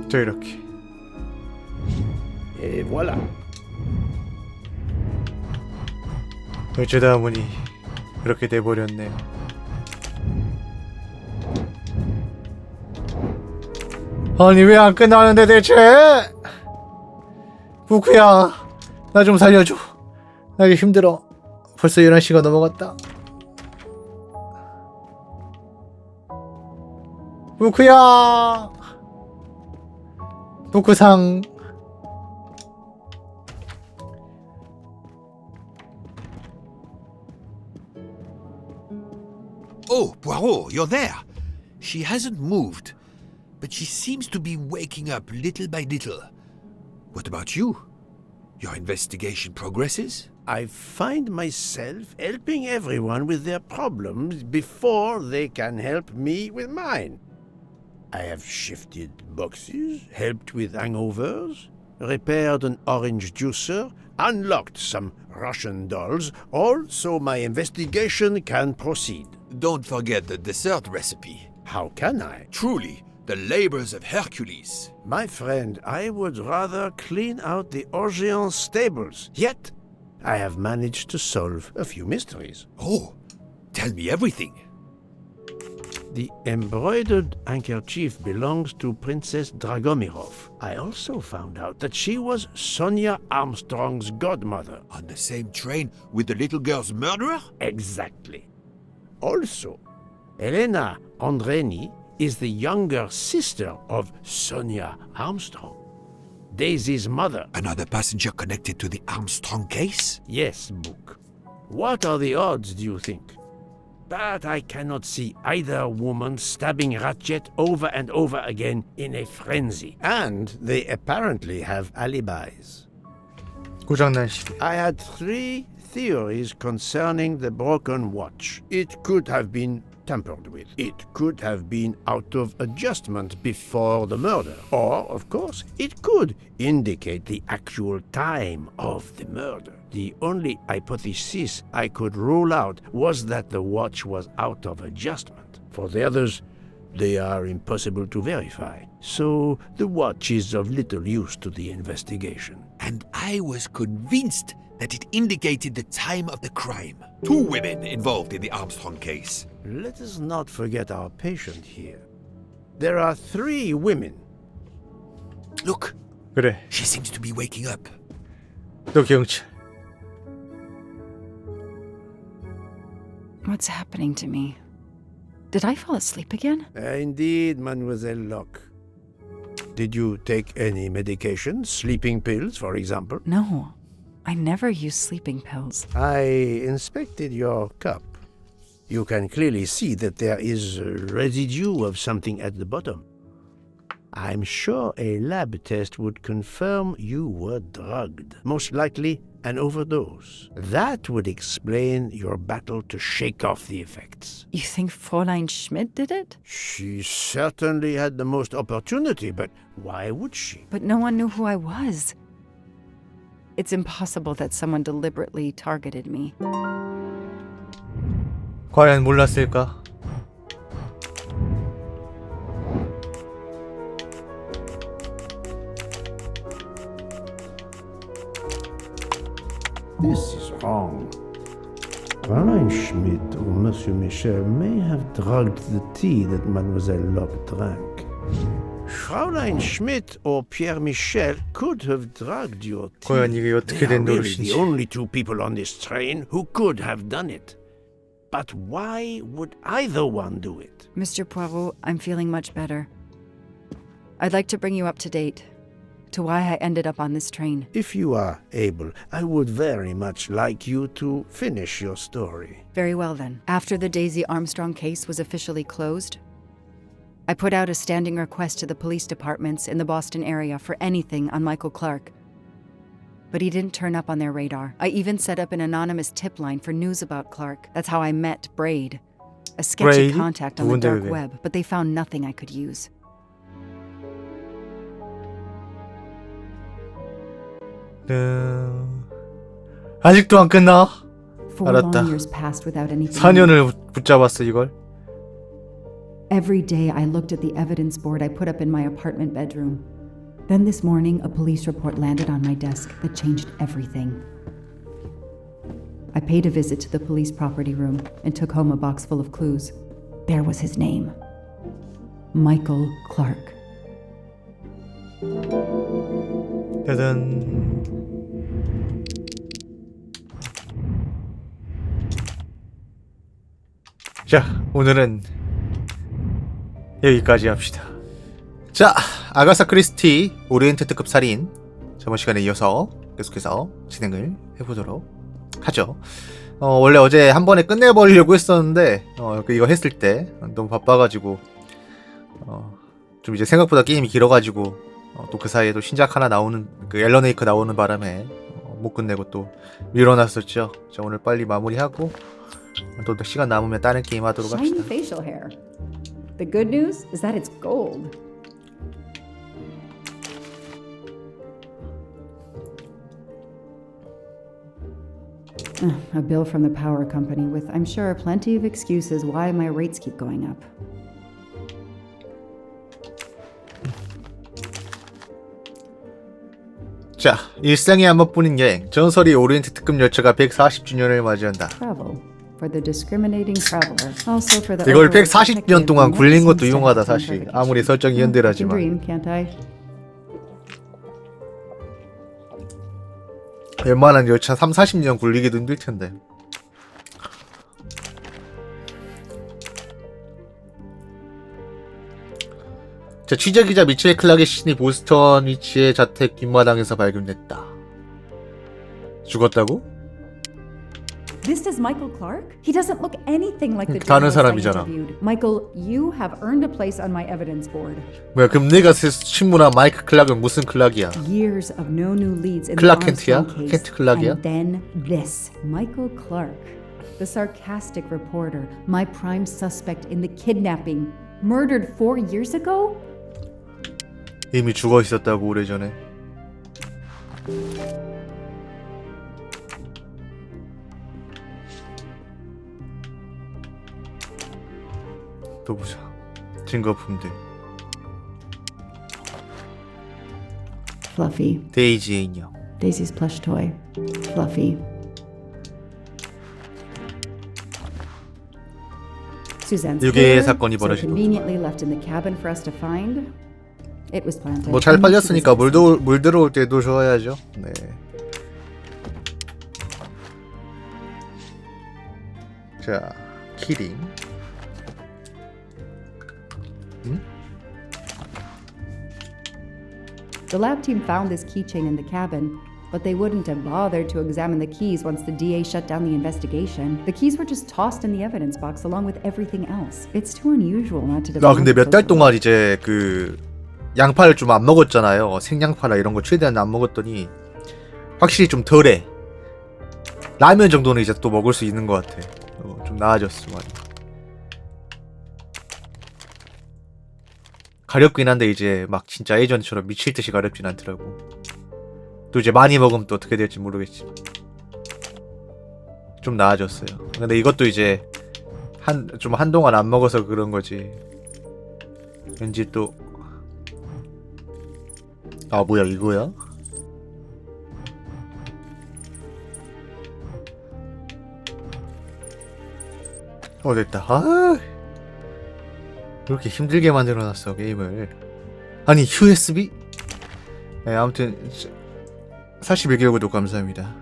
자, 이렇게. Et voilà. 어쩌다 보니 이렇게 돼버렸네요. 아니 왜 안 끝나는데 대체? 부크야, 나 좀 살려줘. 나 이제 힘들어. 벌써 11시가 넘어갔다. 부크야, 부크상. Oh, Poirot, you're there. She hasn't moved, but she seems to be waking up little by little. What about you? Your investigation progresses? I find myself helping everyone with their problems before they can help me with mine. I have shifted boxes, helped with hangovers, repaired an orange juicer, unlocked some Russian dolls, all so my investigation can proceed. Don't forget the dessert recipe. How can I? Truly, the labors of Hercules. My friend, I would rather clean out the Orgeon stables. Yet, I have managed to solve a few mysteries. Oh, tell me everything. The embroidered handkerchief belongs to Princess Dragomirov. I also found out that she was Sonia Armstrong's godmother. On the same train with the little girl's murderer? Exactly. Also, Elena Andreni is the younger sister of Sonia Armstrong, Daisy's mother. Another passenger connected to the Armstrong case? Yes, Book. What are the odds, do you think? But I cannot see either woman stabbing Ratchet over and over again in a frenzy. And they apparently have alibis. 고장난 시계. I had 3 theories concerning the broken watch. It could have been tampered with. It could have been out of adjustment before the murder. Or, of course, it could indicate the actual time of the murder. The only hypothesis I could rule out was that the watch was out of adjustment. For the others, they are impossible to verify. So the watch is of little use to the investigation. And I was convinced that it indicated the time of the crime. 2 women involved in the Armstrong case. Let us not forget our patient here. There are 3 women. Look. 그래. She seems to be waking up. 또 경찰. What's happening to me? Did I fall asleep again? Indeed, Mademoiselle Locke. Did you take any medication? Sleeping pills, for example? No. I never use sleeping pills. I inspected your cup. You can clearly see that there is a residue of something at the bottom. I'm sure a lab test would confirm you were drugged. Most likely an overdose. That would explain your battle to shake off the effects. You think Fräulein Schmidt did it? She certainly had the most opportunity, but why would she? But no one knew who I was. It's impossible that someone deliberately targeted me. 과연 몰랐을까? This is wrong. Fräulein Schmidt or Monsieur Michel may have drugged the tea that Mademoiselle Locke drank. Fräulein Schmidt or Pierre Michel could have drugged your tea. 과연 이게 어떻게 They are 된 really the 노릇인지. only 2 people on this train who could have done it. But why would either one do it? Mr. Poirot, I'm feeling much better. I'd like to bring you up to date to why I ended up on this train. If you are able, I would very much like you to finish your story. Very well then. After the Daisy Armstrong case was officially closed, I put out a standing request to the police departments in the Boston area for anything on Michael Clark. But he didn't turn up on their radar. I even set up an anonymous tip line for news about Clark. That's how I met Braid, a sketchy contact on the dark web, but they found nothing I could use. 아직도 안 끝나? 4 알았다. long years passed without anything. 4년을 붙잡았어 이걸. Every day I looked at the evidence board I put up in my apartment bedroom. Then this morning, a police report landed on my desk that changed everything. I paid a visit to the police property room and took home a box full of clues. There was his name. Michael Clark. 짜잔. 자, 오늘은 여기까지 합시다. 자, 아가사 크리스티 오리엔트 특급 살인 저번 시간에 이어서 계속해서 진행을 해보도록 하죠. 원래 어제 한 번에 끝내버리려고 했었는데 이거 했을 때 너무 바빠가지고 좀 이제 생각보다 게임이 길어가지고 또 그 사이에 또 신작 하나 나오는 그 앨런 웨이크 나오는 바람에 못 끝내고 또 밀어놨었죠. 자, 오늘 빨리 마무리하고 또 시간 남으면 다른 게임 하도록 Shiny 합시다. facial hair. The good news is that it's gold. A bill from the power company with, I'm sure, plenty of excuses why my rates keep going up. 자, 일생에 한 번뿐인 여행. 전설이 오리엔트 특급 열차가 140주년을 맞이한다. Travel for the discriminating traveler. Also for the 이걸 overworked 140년 동안 executive 굴린 것도 who 이용하다 wants to 사실. take 아무리 설정이 I can 현대라지만. dream, can't I? 웬만한 열차 30-40년 굴리기도 힘들 텐데. 자, 취재기자 미첼 클락의 시신이 보스턴 위치의 자택 뒷마당에서 발견됐다. 죽었다고? This is Michael Clark? He doesn't look anything like the 다른 journalist I 사람이잖아. interviewed. Michael, you have earned a place on my evidence board. 뭐야, 그럼 내가 친문한 마이크 클락은 무슨 클락이야? Years of no new leads in the 클락 켄트야? Armstrong case. 켄트 클락이야? And then this. Michael Clark, the sarcastic reporter, my prime suspect in the kidnapping, murdered 4 years ago? 이미 죽어 있었다고 오래전에. 또 보자. 증거품들. Fluffy. 데이지의 인형. Daisy's plush toy. Fluffy. Suzanne's 유괴의 hair, 사건이 so 벌어진 conveniently left in the cabin for us to find. It was planted. 뭐 잘 팔렸으니까 물 들어올 때도 줘야죠. 네. 자, 키링. The lab team found this keychain in the cabin, but they wouldn't have bothered to examine the keys once the DA shut down the investigation. The keys were just tossed in the evidence box along with everything else. It's too unusual not to 나 develop. 근데 몇 달 동안 이제 그 양파를 좀 안 먹었잖아요. 생양파나 이런 거 최대한 안 먹었더니 확실히 좀 덜해. 라면 정도는 이제 또 먹을 수 있는 것 같아. 좀 나아졌어 많이. 가렵긴 한데 이제 막 진짜 예전처럼 미칠 듯이 가렵진 않더라고. 또 이제 많이 먹으면 또 어떻게 될지 모르겠지만 좀 나아졌어요. 근데 이것도 이제 한동안 안 먹어서 그런 거지. 왠지 또 뭐야 이거야? 됐다. 이렇게 힘들게 만들어놨어 게임을. 아니 USB? 네, 아무튼 41개월 구독 감사합니다.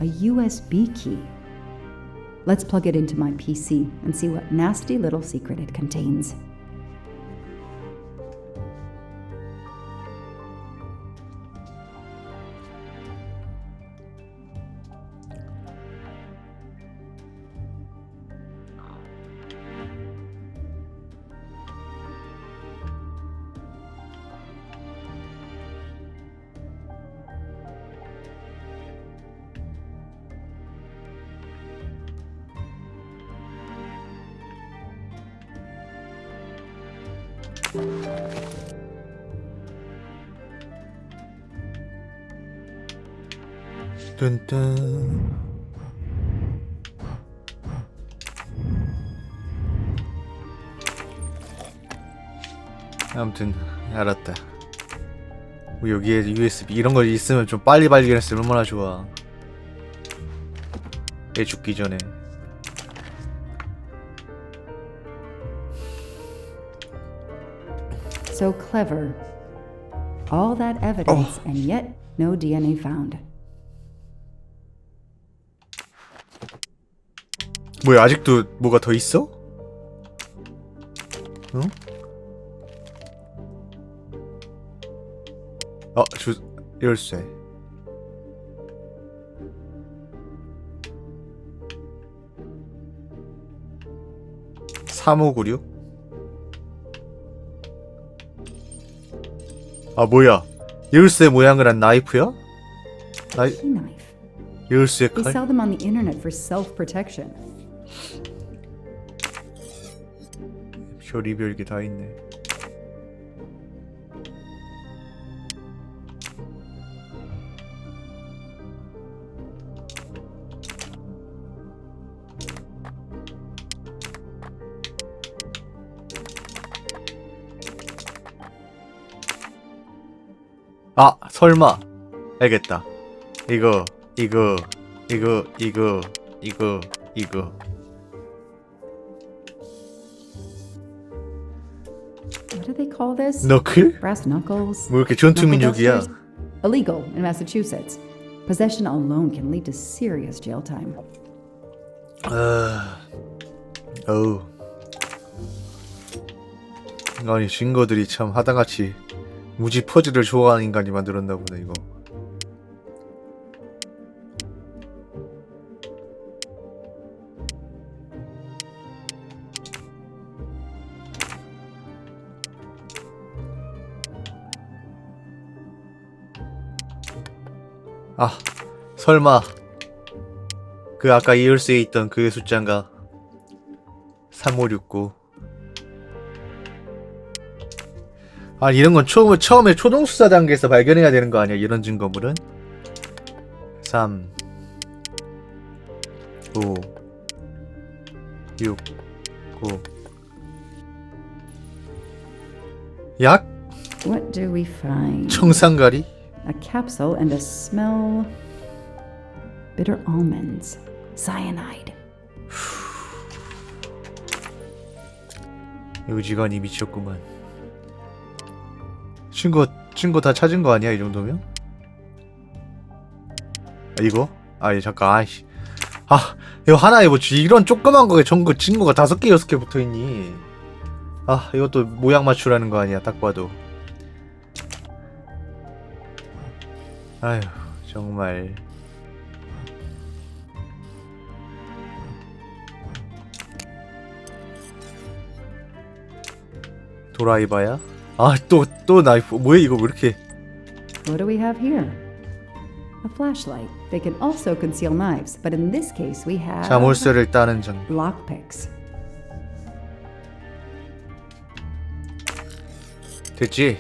A USB key. Let's plug it into my PC and see what nasty little secret it contains. 뚠뚠. 아무튼 알았다. 여기에 USB 이런 거 있으면 좀 빨리 발견했으면 얼마나 좋아. 애 죽기 전에. So clever. All that evidence and yet no DNA found. 뭐야, 아직도 뭐가 더 있어? 응? 열쇠. (3596) 아, 뭐야, 열쇠 모양을 한 나이프야? 열쇠 They 칼? sell them on the internet for self-protection. 별의별 게 다 있네. 아, 설마. 알겠다. 이거. What do they call this? 너클? Brass knuckles? 뭐 이렇게 전투 Knuckle 민족이야? dusters? Illegal in Massachusetts. Possession alone can lead to serious jail time. 어우. 아니, 증거들이 참 하다같이 무지 퍼즐을 좋아하는 인간이 만들었나 보네, 이거. 아, 설마 그 아까 이 열쇠에 있던 그 숫자인가? 3569. 아, 이런 건 처음에 초동수사 단계에서 발견해야 되는 거 아니야, 이런 증거물은? 3 5 6 9 약? What do we find? 청산가리? A capsule and a smell. Bitter almonds. Cyanide. 의지관이 미쳤구만. 증거 다 찾은 거 아니야, 이 정도면? 아, 이거? 아, 잠깐, 아이씨. 아, 이거 하나에 뭐 이런 조그만 거에 증거가 5개, 6개 붙어있니? 아, 이것도 모양 맞추라는 거 아니야, 딱 봐도. 아휴, 정말. 도라이바야? 아, 또 나이프. 뭐야, 이거 왜 이렇게. What do we have here? A flashlight. They can also conceal knives, but in this case we have 자물쇠를 따는 장. lockpicks. 됐지?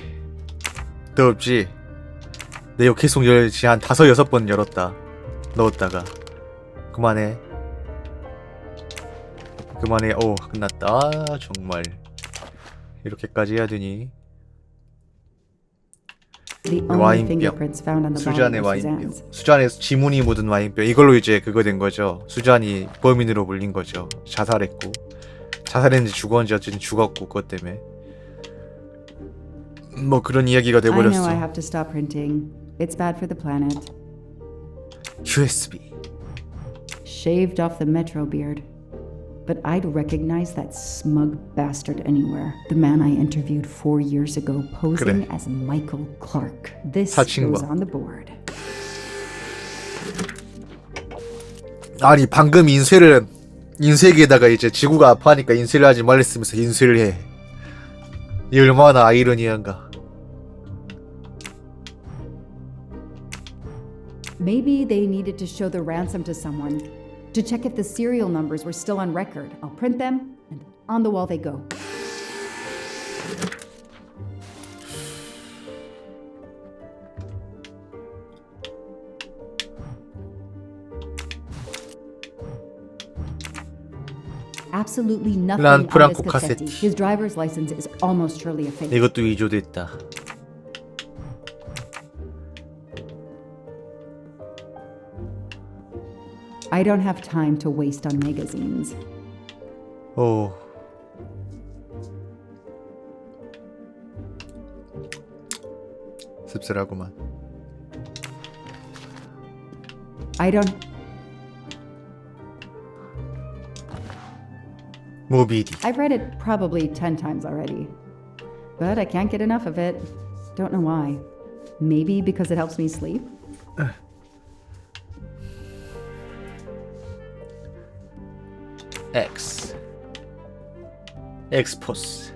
더 없지? 내 이거 계속 열지 한 5-6번 열었다. 넣었다가 그만해. 오, 끝났다. 아, 정말 이렇게까지 해야 되니? 와인병. 수잔의 와인병. 수잔에 지문이 묻은 와인병. 이걸로 이제 그거 된 거죠. 수잔이 범인으로 불린 거죠. 자살했고, 자살했는지 죽었는지 어쨌든 죽었고, 그것 때문에. 뭐 그런 이야기가 I know I 돼버렸어. have to stop printing. It's bad for the planet. USB. Shaved off the metro beard. But I'd recognize that smug bastard anywhere. The man I interviewed 4 years ago posing as Michael Clark. This goes on the board. 아니 방금 인쇄기에다가 이제 지구가 아파하니까 인쇄를 하지 말랬으면서 인쇄를 해. 이 얼마나 아이러니한가. Maybe they needed to show the ransom to someone. To check if the serial numbers were still on record. I'll print them, and on the wall they go. Absolutely nothing on this Cassetti. His driver's license is almost surely a fake. 이것도 위조됐다. I don't have time to waste on magazines. 오. 씁쓸하구만. I don't. 무비디. I've read it probably 10 times already. But I can't get enough of it. Don't know why. Maybe because it helps me sleep? X. 엑스포스.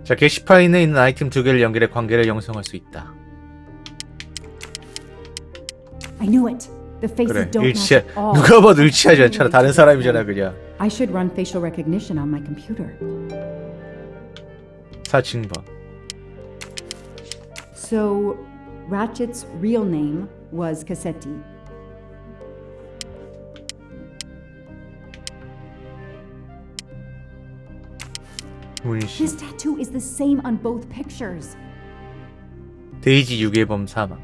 자, 게시판에 있는 아이템 2개를 연결해 관계를 형성할 수 있다. I knew it. The faces 그래, don't match 일치하. at all. 누가 봐도 일치하지 않잖아. 다른 사람이잖아, 그냥. I should run facial recognition on my computer. 4층 So, Ratchet's real name was Cassetti. 문신. His tattoo is the same on both pictures. 데이지 유괴범 사망.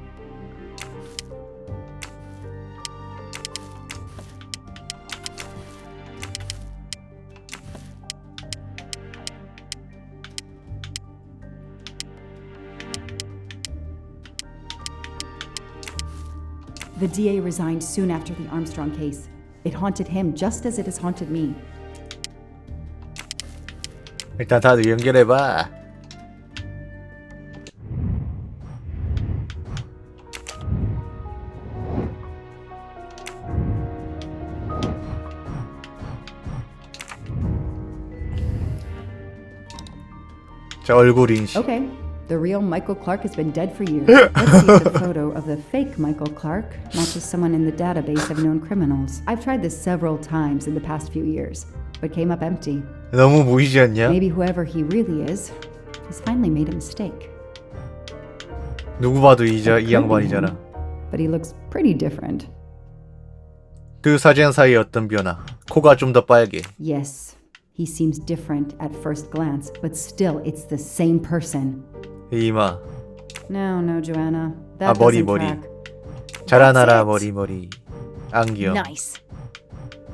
The DA resigned soon after the Armstrong case. It haunted him just as it has haunted me. 일단 다들 연결해봐. 자, 얼굴 인식. Okay, the real Michael Clark has been dead for years. Let's see if the photo of the fake Michael Clark matches someone in the database of known criminals. I've tried this several times in the past few years, but came up empty. 너무 보이지 않냐? Maybe whoever he really is has finally made a mistake. 누구 봐도 이 양반이잖아. But he looks pretty different. 두 사진 사이의 어떤 변화. 코가 좀 더 빨개. Yes, he seems different at first glance, but still it's the same person. 이마. No, Joanna. 아, That 머리. doesn't track. 자라나라 머리. 안경. Nice.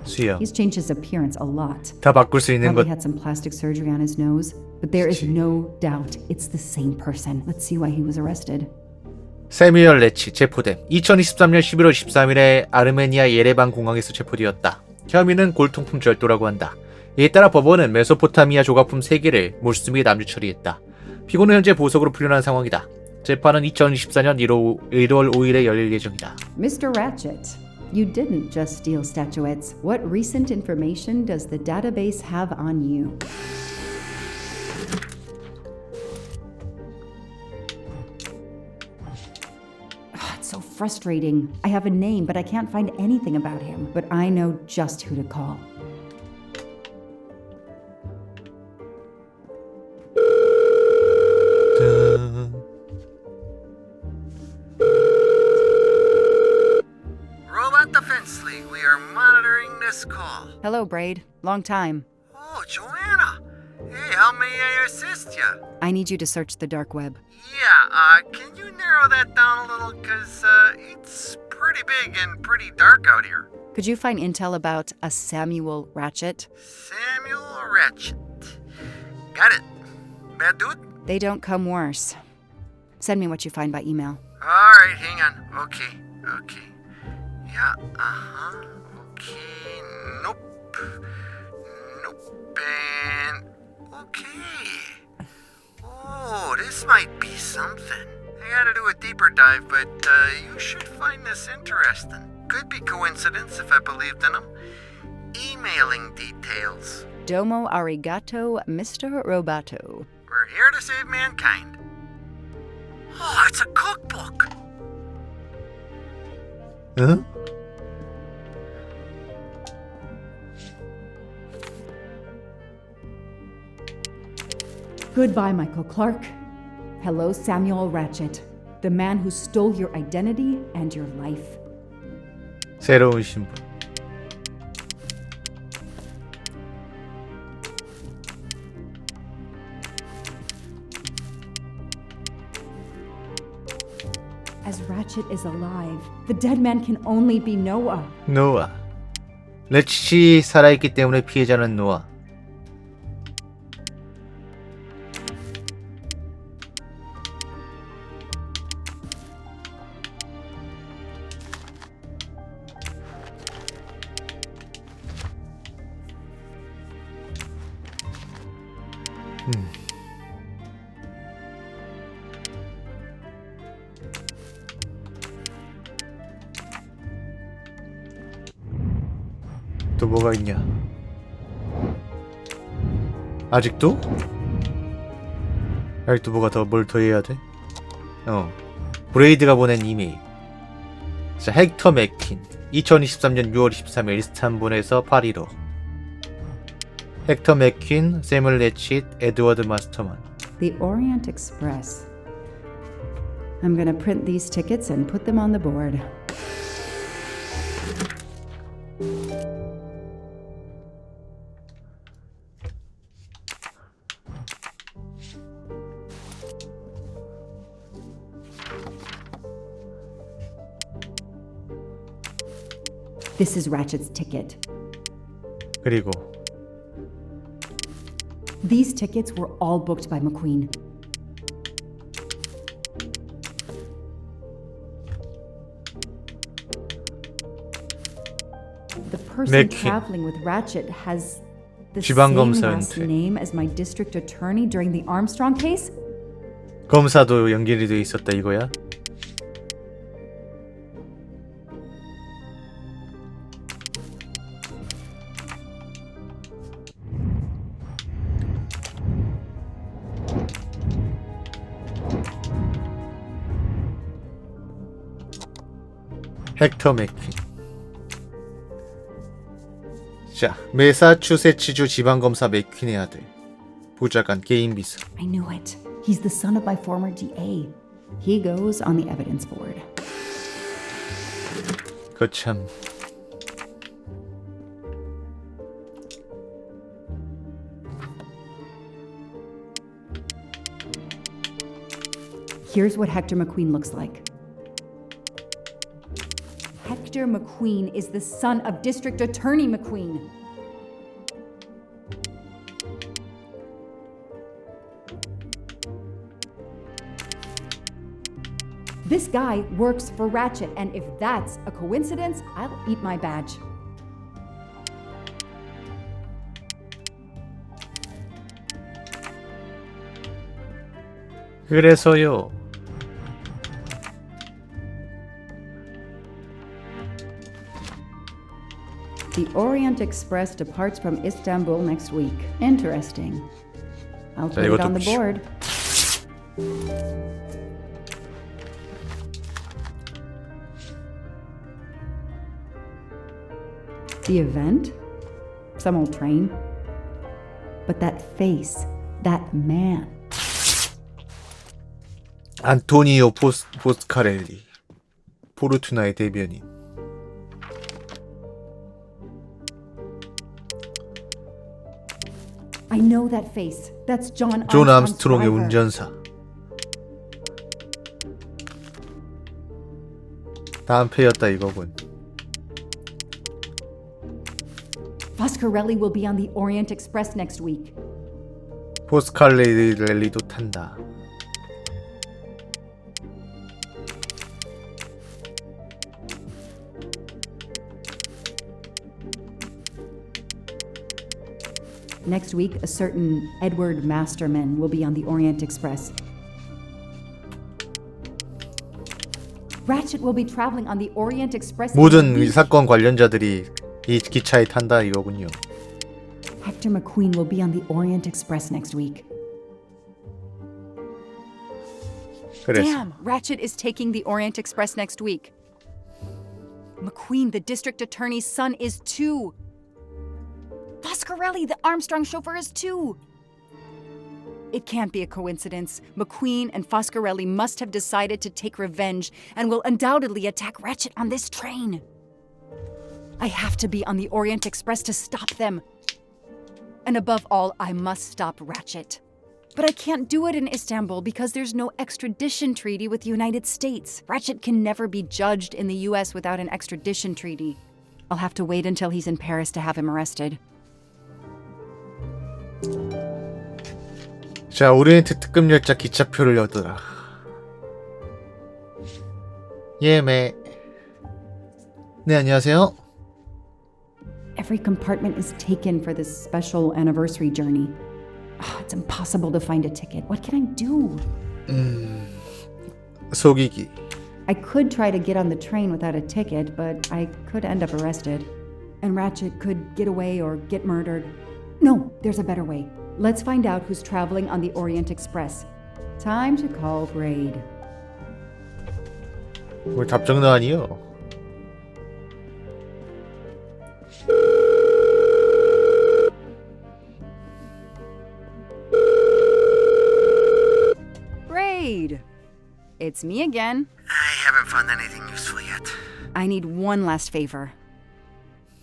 수염. He's changed his appearance a lot. 다 바꿀 수 있는 것. Probably had some plastic surgery on his nose, but there is no doubt it's the same person. Let's see why he was arrested. 세뮤얼 레치 체포됨. 2023년 11월 13일에 아르메니아 예레반 공항에서 체포되었다. 혐의는 골통품 절도라고 한다. 이에 따라 법원은 메소포타미아 조각품 3개를 몰수 및 압류 처리했다. 피고는 현재 보석으로 풀려난 상황이다. 재판은 2024년 1월 5일에 열릴 예정이다. Mr. Ratchet, you didn't just steal statuettes. What recent information does the database have on you? It's so frustrating. I have a name, but I can't find anything about him. But I know just who to call. Robot Defense League, we are monitoring this call. Hello, Braid. Long time. Oh, Joanna. Hey, how may I assist you? I need you to search the dark web. Yeah, can you narrow that down a little? Cause, it's pretty big and pretty dark out here. Could you find intel about a Samuel Ratchet? Samuel Ratchet. Got it. Bad dude? They don't come worse. Send me what you find by email. Alright, hang on. Okay. Yeah, Okay, nope. And... okay. Oh, this might be something. I gotta do a deeper dive, but you should find this interesting. Could be coincidence if I believed in them. Emailing details. Domo arigato, Mr. Roboto. We're here to save mankind. Oh, it's a cookbook. Huh? Goodbye, Michael Clark. Hello, Samuel Ratchet, the man who stole your identity and your life. 새로운 신분. As Ratchet is alive, the dead man can only be Noah. 노아. 래치 살아있기 때문에 피해자는 노아. 또 뭐가 있냐? 아직도 뭐가 뭘 더 해야 돼? 브레이드가 보낸 이메일. 자, 헥터 맥퀸 2023년 6월 23일 이스탄불에서 파리로. 헥터 맥퀸, 세물 레칫, 에드워드 마스터만. The Orient Express. I'm gonna print these tickets and put them on the board. This is Ratchet's ticket. 그리고 These tickets were all booked by McQueen. The person traveling with Ratchet has the same last name as my district attorney during the Armstrong case? 검사도 연결이 돼 있었다 이거야? 헥터 맥퀸. 자, 매사추세츠주 지방검사 맥퀸의 아들. 보좌관 게임 비서. I knew it. He's the son of my former DA. He goes on the evidence board. 거참. Here's what Hector McQueen looks like. Hector McQueen is the son of District Attorney McQueen. This guy works for Ratchet, and if that's a coincidence, I'll eat my badge. 그래서요. The Orient Express departs from Istanbul next week. Interesting. I'll put it on the board. The event? Some old train. But that face, that man. 안토니오 포스카렐리. 포르투나의 대변인. I know that face. That's John 암스트롱의 운전사. 다음 패였다 이거군. Foscarelli will be on the Orient Express next week. 포스칼레리도 탄다. Next week, a certain Edward Masterman will be on the Orient Express. Ratchet will be traveling on the Orient Express. 모든 이 사건 관련자들이 이 기차에 탄다 이거군요. Hector McQueen will be on the Orient Express next week. 그래서. Damn, Ratchet is taking the Orient Express next week. McQueen, the district attorney's son, is too. Foscarelli, the Armstrong chauffeur, is too. It can't be a coincidence. McQueen and Foscarelli must have decided to take revenge and will undoubtedly attack Ratchet on this train. I have to be on the Orient Express to stop them. And above all, I must stop Ratchet. But I can't do it in Istanbul because there's no extradition treaty with the United States. Ratchet can never be judged in the US without an extradition treaty. I'll have to wait until he's in Paris to have him arrested. 자, 오리엔트 특급 열차 기차표를 얻어라. 예매. 네, 안녕하세요. Every compartment is taken for this special anniversary journey. It's impossible to find a ticket. What can I do? 속이기. I could try to get on the train without a ticket, but I could end up arrested. And Ratchet could get away or get murdered. No, there's a better way. Let's find out who's traveling on the Orient Express. Time to call Braid. 왜 답장도 아니요? Braid! It's me again. I haven't found anything useful yet. I need one last favor.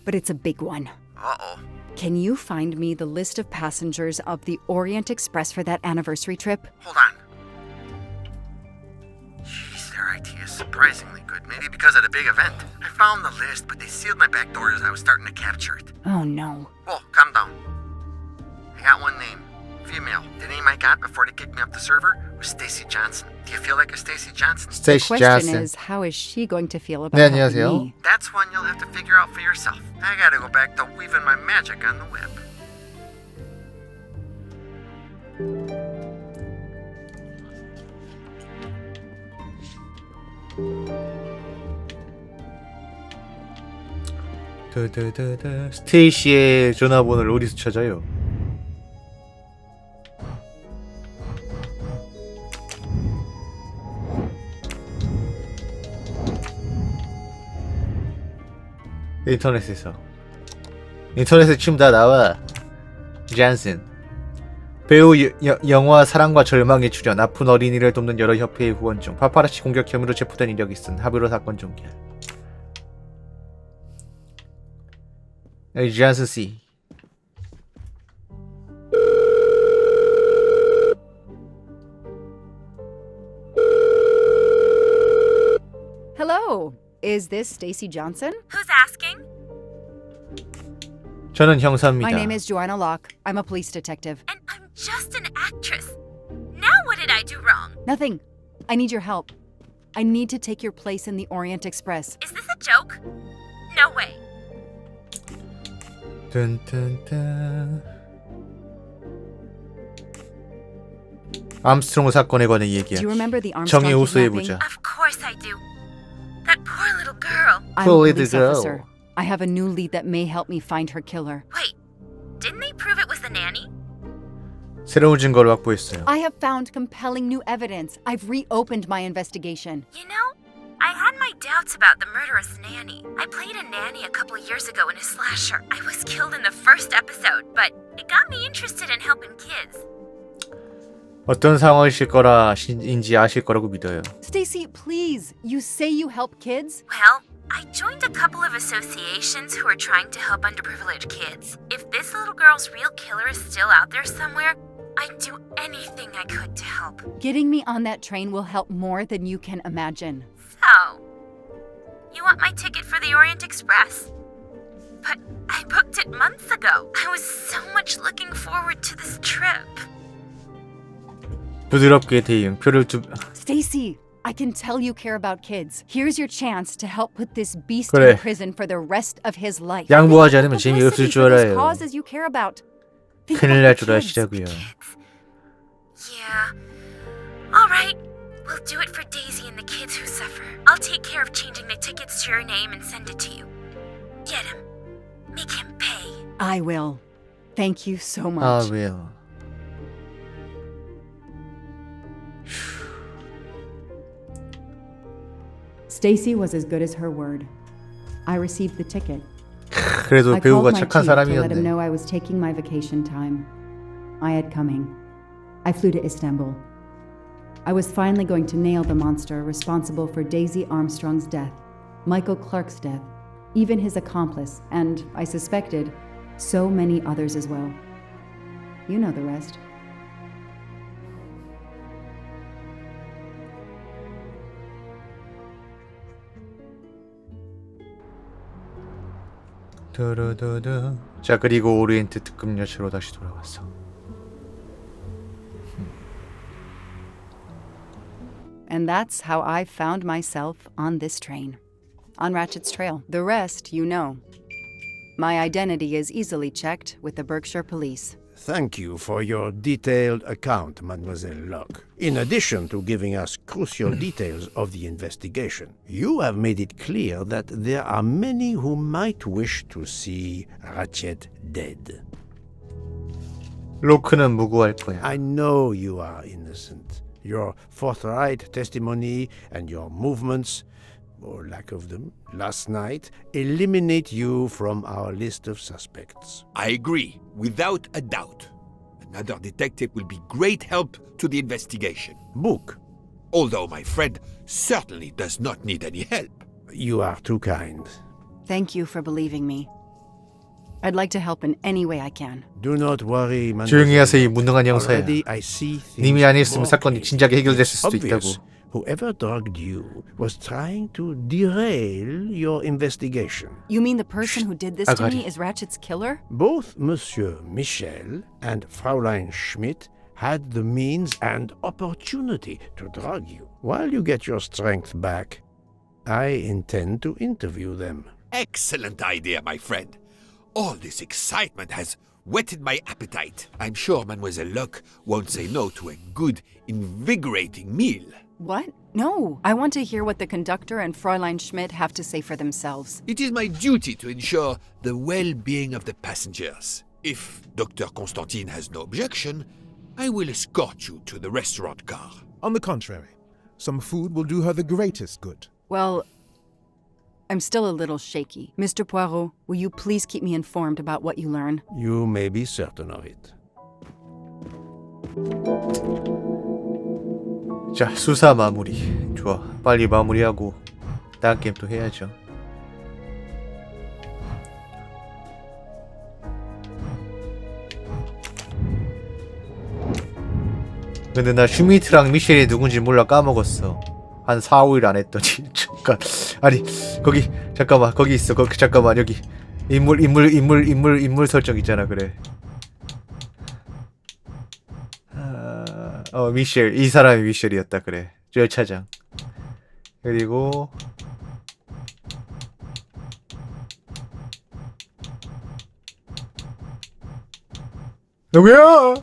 But it's a big one. Uh-oh. Can you find me the list of passengers of the Orient Express for that anniversary trip? Hold on. Jeez, their IT is surprisingly good. Maybe because of the big event. I found the list, but they sealed my back door as I was starting to capture it. Oh no. Whoa, calm down. I got one name. Female. The name I got before they kicked me off the server was Stacy Johnson. Do you feel like a Stacy Johnson? Stacy The question Johnson. is, how is she going to feel about 네, helping 안녕하세요. me? That's one you'll have to figure out for yourself. I gotta go back to weaving my magic on the web. 스테이시의 전화번호를 어디서 찾아요? 인터넷에 지금 다 나와. 잔슨 배우 영화 사랑과 절망에 출연, 아픈 어린이를 돕는 여러 협회의 후원 중, 파파라치 공격 혐의로 체포된 이력이 쓴 하비로 사건 종결. 잔슨 씨. Hello, is this Stacy Johnson? Who's asking? 저는 형사입니다. My name is Joanna Locke. I'm a police detective. And I'm just an actress. Now what did I do wrong? Nothing. I need your help. I need to take your place in the Orient Express. Is this a joke? No way. 뜬뜬뜬. 암스트롱 사건에 관해 얘기하기. Do you remember the Armstrong 정의 호소해 kidnapping? 보자. Of course I do. That poor little girl. I'm Poor a little police girl. officer. I have a new lead that may help me find her killer. Wait, didn't they prove it was the nanny? 새로운 증거를 확보했어요. I have found compelling new evidence. I've reopened my investigation. You know, I had my doubts about the murderous nanny. I played a nanny a couple years ago in a slasher. I was killed in the first episode, but it got me interested in helping kids. 어떤 상황이실 거라인지 아실 거라고 믿어요. Stacy, please. You say you help kids? Well, I joined a couple of associations who are trying to help underprivileged kids. If this little girl's real killer is still out there somewhere, I'd do anything I could to help. Getting me on that train will help more than you can imagine. So, you want my ticket for the Orient Express? But I booked it months ago. I was so much looking forward to this trip. 부드럽게 대응. 표를 두. Stacy, I can tell you care about kids. Here's your chance to help put this beast 그래. in prison for the rest of his life. 양보하지 않으면 재미없을 줄 알아요. Causes you care about. 큰일 날 줄 아시자고요. Yeah. All right. We'll do it for Daisy and the kids who suffer. I'll take care of changing the tickets to your name and send it to you. Get him. Make him pay. I will. Thank you so much. I will. Stacy was as good as her word. I received the ticket. 그래도 I 배우가 called my 착한 chief to let him 사람이었네. know I was taking my vacation time. I had coming. I flew to Istanbul. I was finally going to nail the monster responsible for Daisy Armstrong's death, Michael Clark's death, even his accomplice, and, I suspected, so many others as well. You know the rest. 두루두두. 자, 그리고 오리엔트 특급 열차로 다시 돌아왔어. And that's how I found myself on this train. On Ratchet's trail. The rest, you know. My identity is easily checked with the Berkshire Police. Thank you for your detailed account, Mademoiselle Locke. In addition to giving us crucial details of the investigation, you have made it clear that there are many who might wish to see Ratchet dead. 로크는 무고할 거야. I know you are innocent. Your forthright testimony and your movements, or lack of them, last night eliminate you from our list of suspects. I agree, without a doubt. Another detective will be great help to the investigation. Book. Although my friend certainly does not need any help. You are too kind. Thank you for believing me. I'd like to help in any way I can. Do not worry, 조용히 하세요, 이 무능한 형사야. Already I see things 님이 아니었으면 more 사건이 진작에 해결됐을 수도 obvious. 있다고. Whoever drugged you was trying to derail your investigation. You mean the person who did this to 아가리. me is Ratchet's killer? Both Monsieur Michel and Fraulein Schmidt had the means and opportunity to drug you. While you get your strength back, I intend to interview them. Excellent idea, my friend. All this excitement has whetted my appetite. I'm sure Mademoiselle Locke won't say no to a good, invigorating meal. What? No. I want to hear what the conductor and Fräulein Schmidt have to say for themselves. It is my duty to ensure the well-being of the passengers. If Dr. Constantine has no objection, I will escort you to the restaurant car. On the contrary, some food will do her the greatest good. Well, I'm still a little shaky. Mr. Poirot, will you please keep me informed about what you learn? You may be certain of it. 자, 수사 마무리. 좋아. 빨리 마무리하고 다음 게임 또 해야죠. 근데 나 슈미트랑 미셸이 누군지 몰라 까먹었어. 한 4, 5일 안 했더니 잠깐. 아니, 거기 잠깐만. 거기 있어. 거기 잠깐만. 여기 인물 설정 있잖아. 그래. 미셸. 이 사람이 미셸이었다. 그래. 열차장. 그리고 누구야?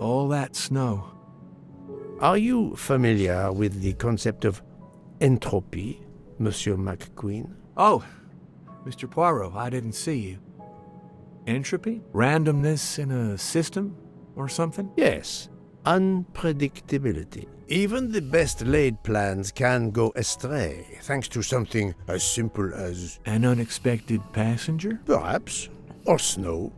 All that snow. Are you familiar with the concept of entropy, Monsieur McQueen? Oh, Mr. Poirot, I didn't see you. Entropy? Randomness in a system or something? Yes, unpredictability. Even the best laid plans can go astray, thanks to something as simple as... An unexpected passenger? Perhaps. Or snow.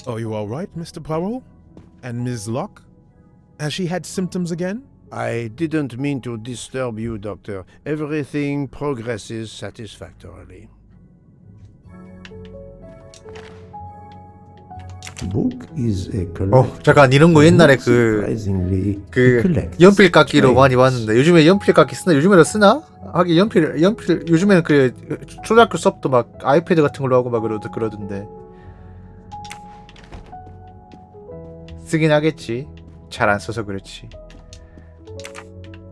Are you all right, Mr. Poirot? And Ms. Locke? Has she had symptoms again? I didn't mean to disturb you, Doctor. Everything progresses satisfactorily. Book is a 잠깐 이런 거 옛날에 그 연필 깎기로 많이 봤는데 요즘에 연필 깎기 쓰나? 요즘에도 쓰나? 하긴 연필 요즘에는 그 초등학교 수업도 막 아이패드 같은 걸로 하고 막 그러던데 쓰긴 하겠지. 잘 안 써서 그렇지.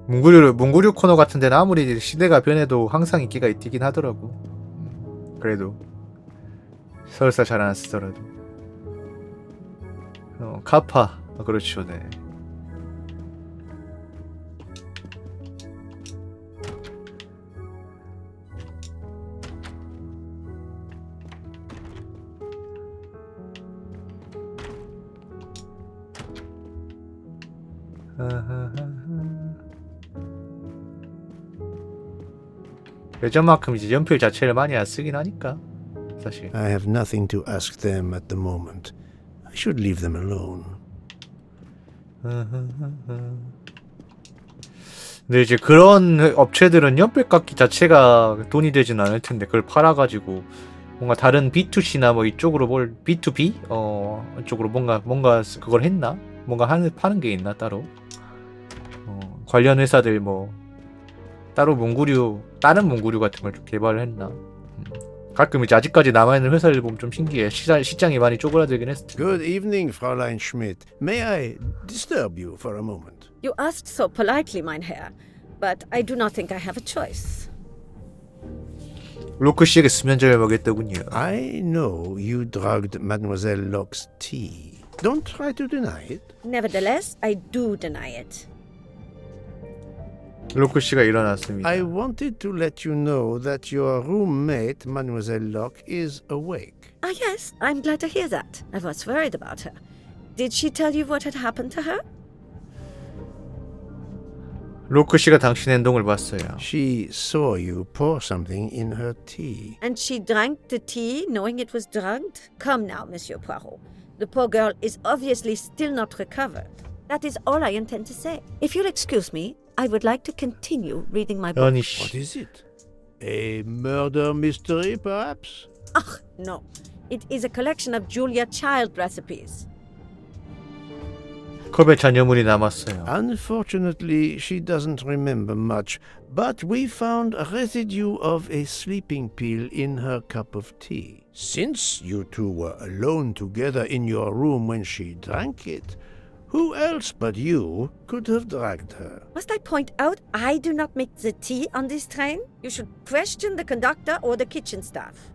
문구류 코너 같은 데는 아무리 시대가 변해도 항상 인기가 있긴 하더라고. 그래도 설사 잘 안 쓰더라도. 카파. 그렇죠, 네. 예전만큼 이제 연필 자체를 많이 안 쓰긴 하니까 사실. I have nothing to ask them at the moment. I should leave them alone. 근데 이제 그런 업체들은 연필 깎기 자체가 돈이 되진 않을 텐데 그걸 팔아가지고 뭔가 다른 B2C나 뭐 이쪽으로 뭘 B2B 이쪽으로 뭔가 그걸 했나? 뭔가 파는 게 있나 따로? 관련 회사들 뭐 따로 다른 문구류 같은 걸 좀 개발을 했나? 가끔 이제 아직까지 남아있는 회사를 보면 좀 신기해. 시장이 많이 쪼그라들긴 했을 텐데. Good evening, Fräulein Schmidt. May I disturb you for a moment? You asked so politely, mein Herr, but I do not think I have a choice. 로크 씨에게 수면제를 먹였더군요. I know you drugged Mademoiselle Locke's tea. Don't try to deny it. Nevertheless, I do deny it. 로크 씨가 일어났습니다. I wanted to let you know that your roommate, Mademoiselle Locke, is awake. Ah, yes, I'm glad to hear that. I was worried about her. Did she tell you what had happened to her? 로크 씨가 당신의 행동을 봤어요. She saw you pour something in her tea. And she drank the tea knowing it was drugged? Come now, Monsieur Poirot. The poor girl is obviously still not recovered. That is all I intend to say. If you'll excuse me, I would like to continue reading my book. What is it? A murder mystery, perhaps? Ach, no. It is a collection of Julia Child recipes. 컵에 잔여물이 남았어요. Unfortunately, she doesn't remember much, but we found a residue of a sleeping pill in her cup of tea. Since you two were alone together in your room when she drank it, who else but you could have dragged her? Must I point out I do not make the tea on this train? You should question the conductor or the kitchen staff.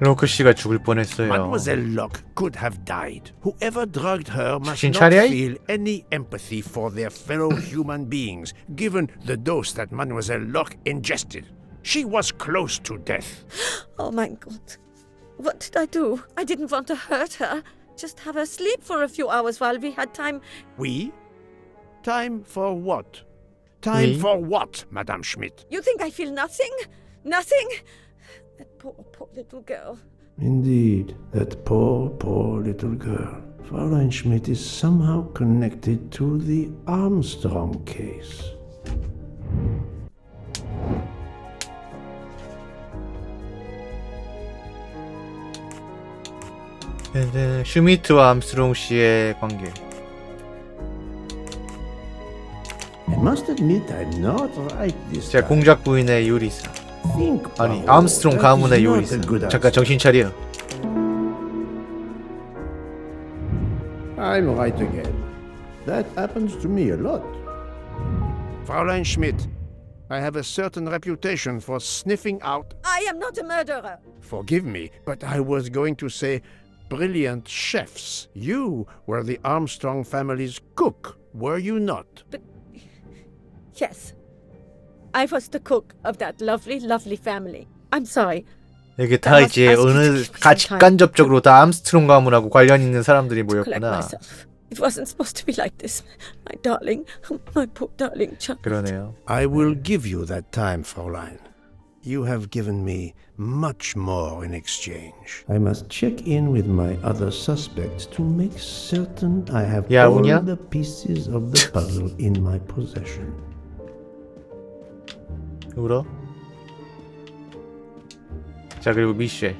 로크 씨가 죽을 뻔했어요. Mademoiselle Locke could have died. Whoever drugged her must 정신 not 차려? feel any empathy for their fellow human beings, given the dose that Mademoiselle Locke ingested. She was close to death. Oh my God. What did I do? I didn't want to hurt her. Just have her sleep for a few hours while we had time. We? Time for what? Time for what, Madame Schmidt? You think I feel nothing? Nothing? That poor little girl. Indeed, that poor little girl. Fräulein Schmidt is somehow connected to the Armstrong case. 슈미트와 암스트롱 씨의 관계. I must admit I'm not right this 제 time. 공작 부인의 요리사. 아니 암스트롱 가문의 요리사. 잠깐 정신 차려. I'm right again. That happens to me a lot. Fräulein Schmidt, I have a certain reputation for sniffing out. I am not a murderer. Forgive me, but I was going to say brilliant chefs. You were the Armstrong family's cook, were you not? But yes, I was the cook of that lovely, lovely family. I'm sorry. 이게 다 이제 어느 직간접적으로 다 암스트롱 가문하고 관련 있는 사람들이 모였구나. It wasn't supposed to be like this, my darling, my poor darling child. 그러네요. I will give you that time, Fräulein. You have given me much more in exchange. I must check in with my other suspects to make certain I have 야, all 우냐? the pieces of the puzzle in my possession. 울어. 자, 그리고 미셸.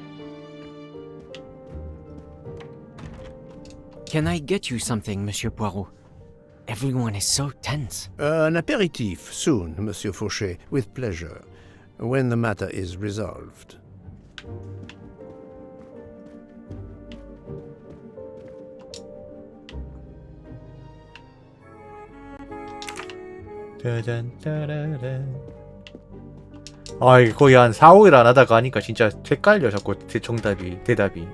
Can I get you something, Monsieur Poirot? Everyone is so tense. An aperitif soon, Monsieur Fauchet, with pleasure, when the matter is resolved. 아, 이거 거의 한 4, 5일 안 하다가 하니까 진짜 헷갈려, 자꾸 대답이.